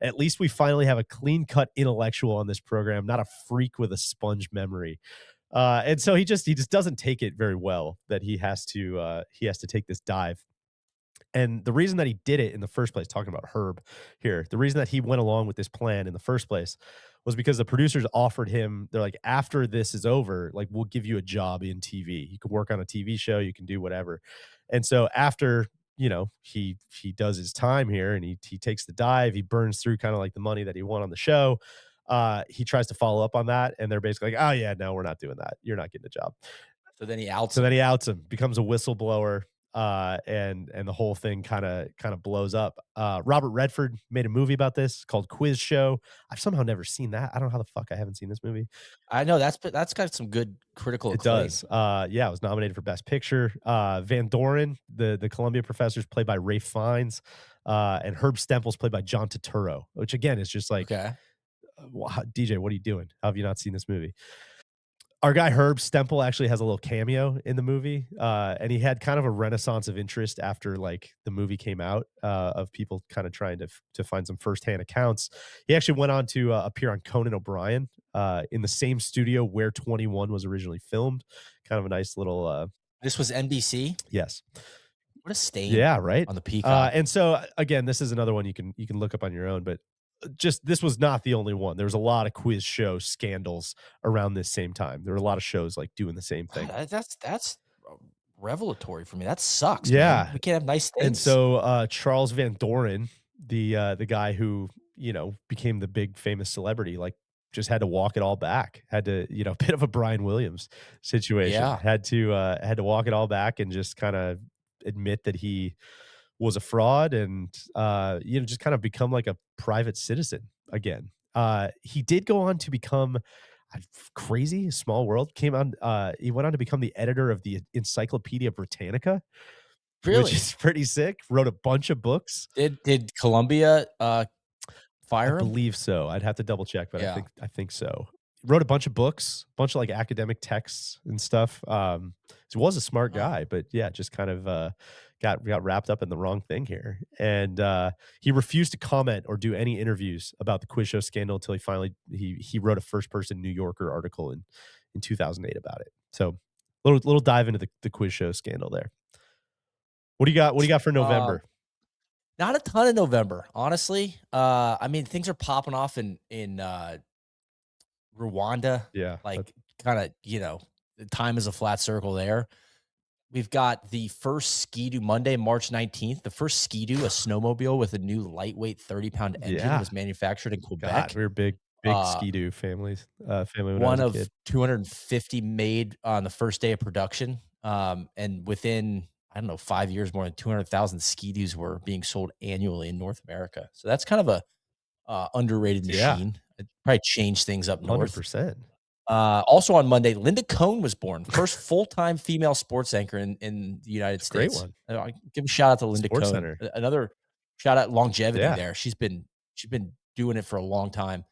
At least we finally have a clean cut intellectual on this program, not a freak with a sponge memory." And so he just doesn't take it very well that he has to take this dive. And the reason that he did it in the first place, talking about Herb here, the reason that he went along with this plan in the first place was because the producers offered him, they're like, after this is over, like, we'll give you a job in TV. You can work on a TV show, you can do whatever. And so after, he does his time here and he takes the dive, he burns through kind of like the money that he won on the show. He tries to follow up on that, and they're basically like, "Oh yeah, no, we're not doing that. You're not getting a job." So then he outs So then him. he outs him, becomes a whistleblower, and the whole thing kinda blows up. Robert Redford made a movie about this called Quiz Show. I've somehow never seen that. I don't know how the fuck I haven't seen this movie. I know that's got some good critical It acclaim. does. Yeah, it was nominated for Best Picture. Van Doren, the Columbia professor, is played by Rafe Fiennes, and Herb Stempel's played by John Turturro, which again is just like, Okay. DJ, what are you doing? How have you not seen this movie? Our guy Herb Stempel actually has a little cameo in the movie, and he had kind of a renaissance of interest after like the movie came out, of people kind of trying to find some firsthand accounts. He actually went on to appear on Conan O'Brien, in the same studio where 21 was originally filmed. Kind of a nice little, This was NBC? yes. What a stain Yeah, right? on the peacock. And so, again, this is another one you can look up on your own, but just this was not the only one. There was a lot of quiz show scandals around this same time. There were a lot of shows, like, doing the same God, thing. that's revelatory for me. That sucks, man. Yeah, We can't have nice and things. so, Charles Van Doren, the guy who, became the big famous celebrity, like, just had to walk it all back. Had to, bit of a Brian Williams situation. Yeah. Had to walk it all back and just kinda admit that he was a fraud and, just kind of become like a private citizen again. He did go on to become crazy small world. He went on to become the editor of the Encyclopedia Britannica, which Really? is pretty sick. Wrote a bunch of books. Did Columbia, I fire him? believe so. I'd have to double check, but Yeah. I think so. wrote a bunch of books, bunch of like academic texts and stuff. So he was a smart Wow. guy, but yeah, just kind of got wrapped up in the wrong thing here. And he refused to comment or do any interviews about the quiz show scandal until he wrote a first person New Yorker article in 2008 about it. So little dive into the quiz show scandal there. What do you got? What do you got for Um, November? Not a ton in November, honestly. I mean, things are popping off in Rwanda, Yeah, like kind of, the time is a flat circle there. We've got the first Ski-Doo Monday, March 19th. The first Ski-Doo, a snowmobile with a new lightweight 30-pound engine, yeah. was manufactured in God, Quebec. we were big Uh, Ski-Doo family when I was One a of kid. 250 made on the first day of production. And within, I don't know, 5 years, more than 200,000 Ski-Doos were being sold annually in North America. So that's kind of a underrated Yeah, machine. It probably changed things up north. 100%. Also on Monday, Linda Cohn was born, first full-time female sports anchor in the United It's a great States. one. I give a shout out to Linda Sports Cohn. Center. Another shout out longevity Yeah. there. She's been doing it for a long time.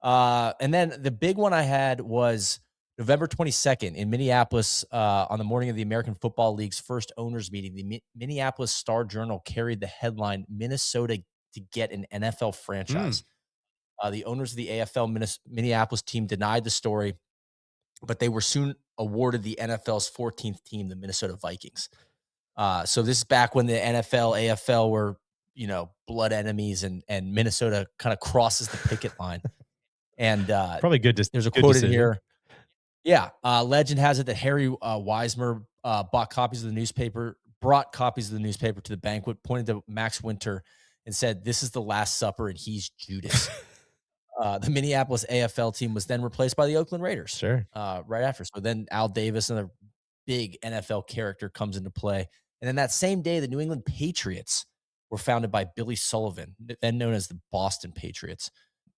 And then the big one I had was November 22nd in Minneapolis, on the morning of the American Football League's first owners meeting. The Minneapolis Star Journal carried the headline "Minnesota to get an NFL Mm, franchise." The owners of the AFL Minneapolis team denied the story, but they were soon awarded the NFL's 14th team, the Minnesota Vikings. So this is back when the NFL, AFL were, blood enemies, and Minnesota kind of crosses the picket line. And probably there's a good quote in decision. here. Yeah, legend has it that Harry Weismer brought copies of the newspaper to the banquet, pointed to Max Winter, and said, "This is the Last Supper, and he's Judas." The Minneapolis AFL team was then replaced by the Oakland Raiders Sure. right after. So then Al Davis, another big NFL character, comes into play. And then that same day, the New England Patriots were founded by Billy Sullivan, then known as the Boston Patriots.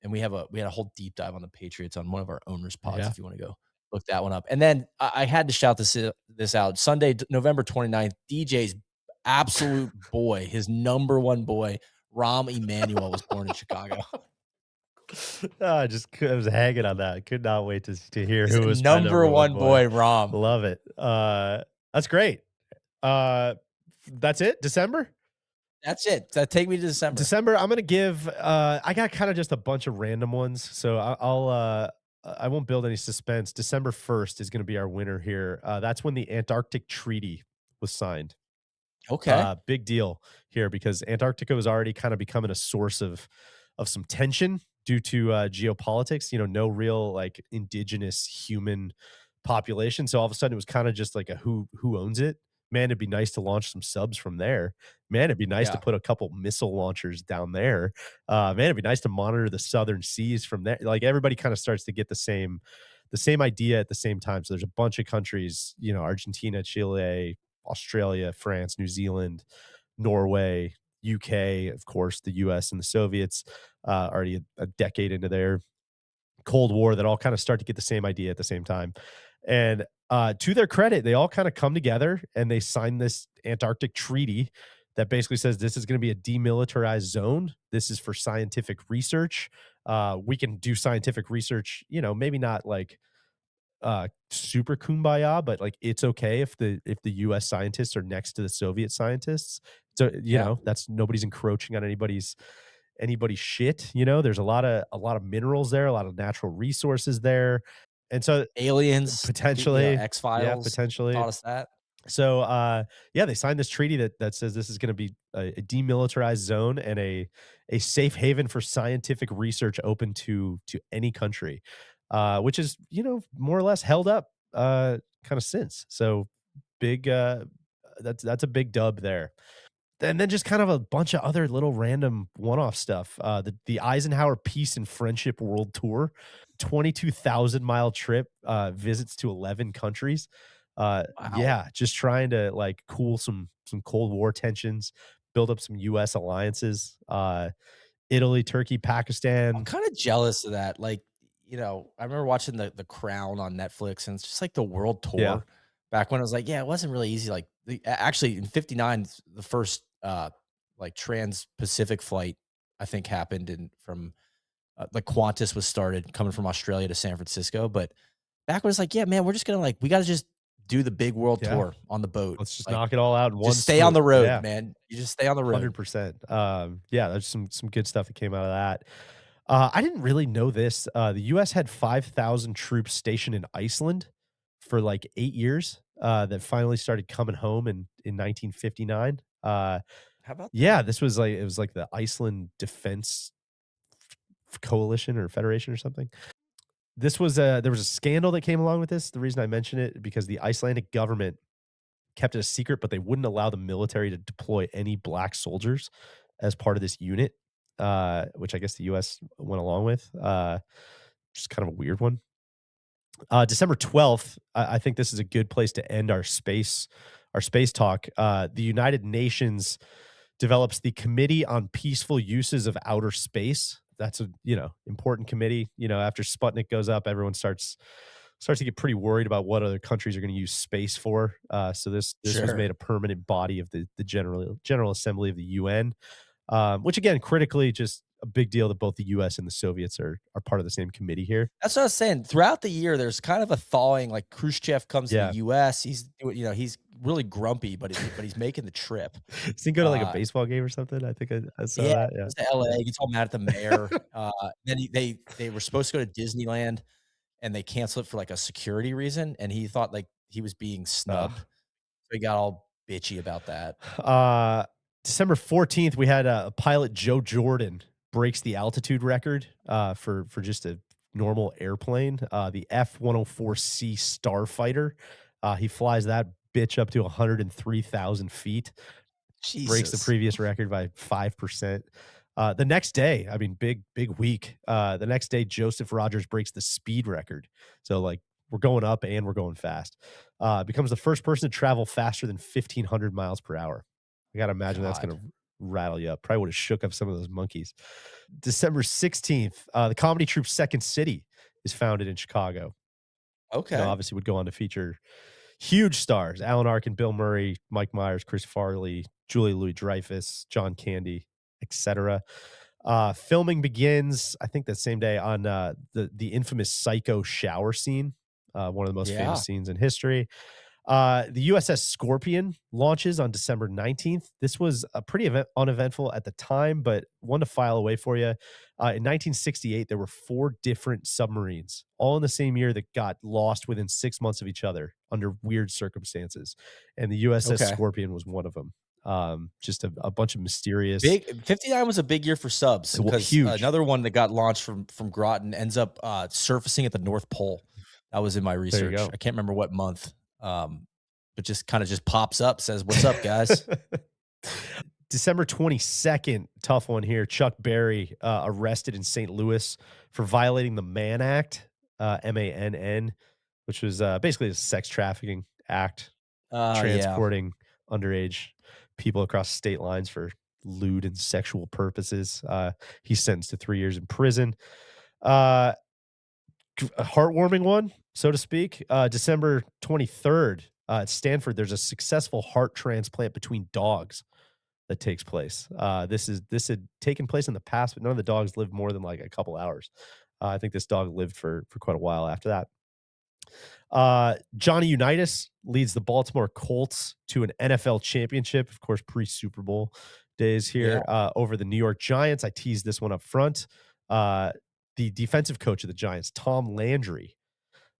And we had a whole deep dive on the Patriots on one of our owners pods Yeah. if you want to go look that one up. And then I had to shout this out. Sunday, November 29th, DJ's absolute boy, his number one boy, Rahm Emanuel, was born in Chicago. I was hanging on that. I could not wait to hear His who was my number number 1 one boy. boy, Rahm. Love it. That's great. Uh, that's it? December? That's it. Take me to December. December, I'm gonna give, I got kinda just a bunch of random ones, so I won't build any suspense. December 1st is gonna be our winner here. That's when the Antarctic Treaty was signed. Okay. Big deal here because Antarctica was already kind of becoming a source of some tension due to geopolitics. You know, no real like indigenous human population. So all of a sudden, it was kind of just like a who owns it. Man, it'd be nice to launch some subs from there. Man, it'd be nice to Yeah. put a couple missile launchers down there. Man, it'd be nice to monitor the southern seas from there. Like everybody kind of starts to get the same idea at the same time. So there's a bunch of countries, you know, Argentina, Chile, Australia, France, New Zealand, Norway, UK, of course, the US and the Soviets, already a decade into their Cold War that all kind of start to get the same idea at the same time. And to their credit, they all kind of come together and they sign this Antarctic treaty that basically says this is going to be a demilitarized zone. This is for scientific research. We can do scientific research, you know, maybe not like super kumbaya, but like it's okay if the US scientists are next to the Soviet scientists. So, you Yeah. know, that's nobody's encroaching on anybody's shit, you know? There's a lot of minerals there, a lot of natural resources there. And so Aliens, potentially, yeah, X-Files potentially. taught us that. So, yeah, they signed this treaty that says this is gonna be a demilitarized zone and a safe haven for scientific research open to any country, which is, you know, more or less held up, kinda since. So, big, that's a big dub there. And then just kind of a bunch of other little random one-off stuff. The Eisenhower Peace and Friendship World Tour, 22,000-mile trip, visits to 11 countries. Wow. Yeah, just trying to like cool some Cold War tensions, build up some US alliances. Italy, Turkey, I'm Pakistan. kinda jealous of that. Like, I remember watching The Crown on Netflix, and it's just like the world Yeah. tour back when I was like, yeah, it wasn't really easy. Like, actually, in '59, the first, like, trans-Pacific flight, I think, happened from the Qantas was started coming from Australia to San Francisco. But back when it's like, yeah, man, we're just gonna like we got to just do the big world Yeah. tour on the boat. Let's just Like, knock it all out in one just stay on swoop. the road, Yeah. man. You just stay on the road. 100%. Yeah, there's some good stuff that came out of that. I didn't really know this. The US had 5,000 troops stationed in Iceland for like 8 years, that finally started coming home in 1959. How about Yeah, that? this was like it was like the Iceland Defense Coalition or Federation or something. This was a there was a scandal that came along with this. The reason I mention it because the Icelandic government kept it a secret, but they wouldn't allow the military to deploy any black soldiers as part of this unit, which I guess the US went along with. Just kind of a weird one. December 12th, I think this is a good place to end our space talk. The United Nations develops the Committee on Peaceful Uses of Outer Space. That's a, important committee. After Sputnik goes up, everyone starts to get pretty worried about what other countries are going to use space for. So this was Sure. made a permanent body of the General Assembly of the UN, which again critically just a big deal that both the US and the Soviets are part of the same committee here. That's what I was saying. Throughout the year, there's kind of a thawing. Like Khrushchev comes to the Yeah. U.S. He's really grumpy, but he's making the trip. Does he go to like a Uh, baseball game or something? I think I saw yeah, that. he goes to L.A. Gets all mad at the mayor. Then they were supposed to go to Disneyland, and they canceled it for like a security reason. And he thought like he was being Yeah. snubbed, so he got all bitchy about that. Uh, December 14th, we had pilot Joe Jordan breaks the altitude record for just a normal airplane, the F-104C Starfighter. He flies that bitch up to 103,000 feet, breaks the Jesus, previous record by 5%. The next day, I mean, big week. The next day, Joseph Rogers breaks the speed record. So, like, we're going up and we're going fast. Becomes the first person to travel faster than 1,500 miles per hour. I got to imagine that's going God. to rattle you up. Probably would have shook up some of those monkeys. December 16th, the comedy troupe Second City is founded in Chicago. Okay. Obviously would go on to feature huge stars: Alan Arkin, Bill Murray, Mike Myers, Chris Farley, Julie Louis-Dreyfus, John Candy, etc. Filming begins, I think, that same day on the infamous Psycho shower scene, one of the most famous Yeah. scenes in history. The USS Scorpion launches on December 19th. This was a pretty uneventful at the time, but one to file away for you. In 1968, there were 4 different submarines, all in the same year, that got lost within 6 months of each other under weird circumstances, and the USS Okay. Scorpion was one of them. Just a bunch of mysterious, Big 59 was a big year for subs well, because huge. another one that got launched from Groton ends up, surfacing at the North Pole. That was in my There you research. go. I can't remember what month, but just kinda just pops up, says, "What's up, guys?" December 22nd, tough one here. Chuck Berry arrested in St. Louis for violating the Mann Act, MANN, which was basically a sex trafficking act, Yeah. transporting underage people across state lines for lewd and sexual purposes. He's sentenced to 3 years in prison. Uh, a heartwarming one, so to speak. December 23rd, at Stanford, there's a successful heart transplant between dogs that takes place. This had taken place in the past, but none of the dogs lived more than like a couple hours. I think this dog lived for quite a while after that. Johnny Unitas leads the Baltimore Colts to an NFL championship, of course, pre Super Bowl days Yeah. here, over the New York Giants. I teased this one up front. Uh, the defensive coach of the Giants, Tom Landry,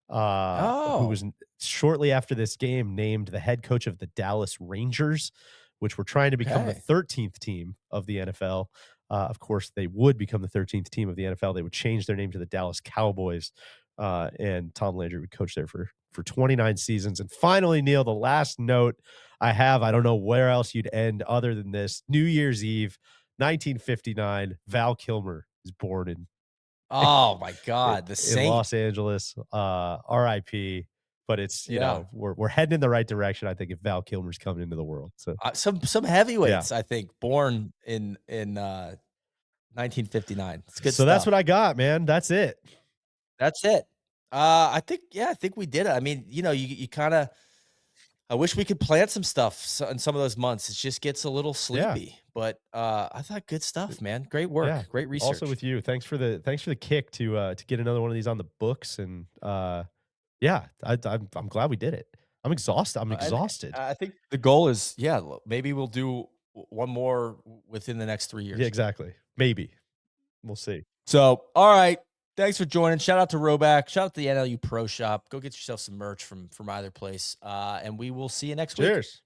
who Oh, was shortly after this game named the head coach of the Dallas Rangers, which were trying to become the okay. 13th team of the NFL. Of course, they would become the 13th team of the NFL. They would change their name to the Dallas Cowboys, and Tom Landry would coach there for 29 seasons. And finally, Neil, the last note I have, I don't know where else you'd end other than this. New Year's Eve, 1959, Val Kilmer is born Oh my god, the in Saint. Los Angeles, RIP, but it's, Yeah. we're heading in the right direction, I think, if Val Kilmer's coming into the world, so, Some yeah. heavyweights, I think, born in 1959. It's good So that's what stuff. I got, man, that's it. That's it. I think we did it. I mean, you kinda I wish we could plant some stuff in some of those months. It just gets a little Yeah. sleepy, but I thought good stuff, man. Great Yeah. work, great Also research. with you. Thanks for the kick to get another one of these on the books. And yeah, I'm glad we did it. I'm exhausted. I'm And exhausted. I think the goal is, yeah, maybe we'll do one more within the next 3 Yeah, years. exactly. Maybe. We'll see. So, all right. Thanks for joining. Shout out to Rhoback. Shout out to the NLU Pro Shop. Go get yourself some merch from either place. And we will see you next week. Cheers.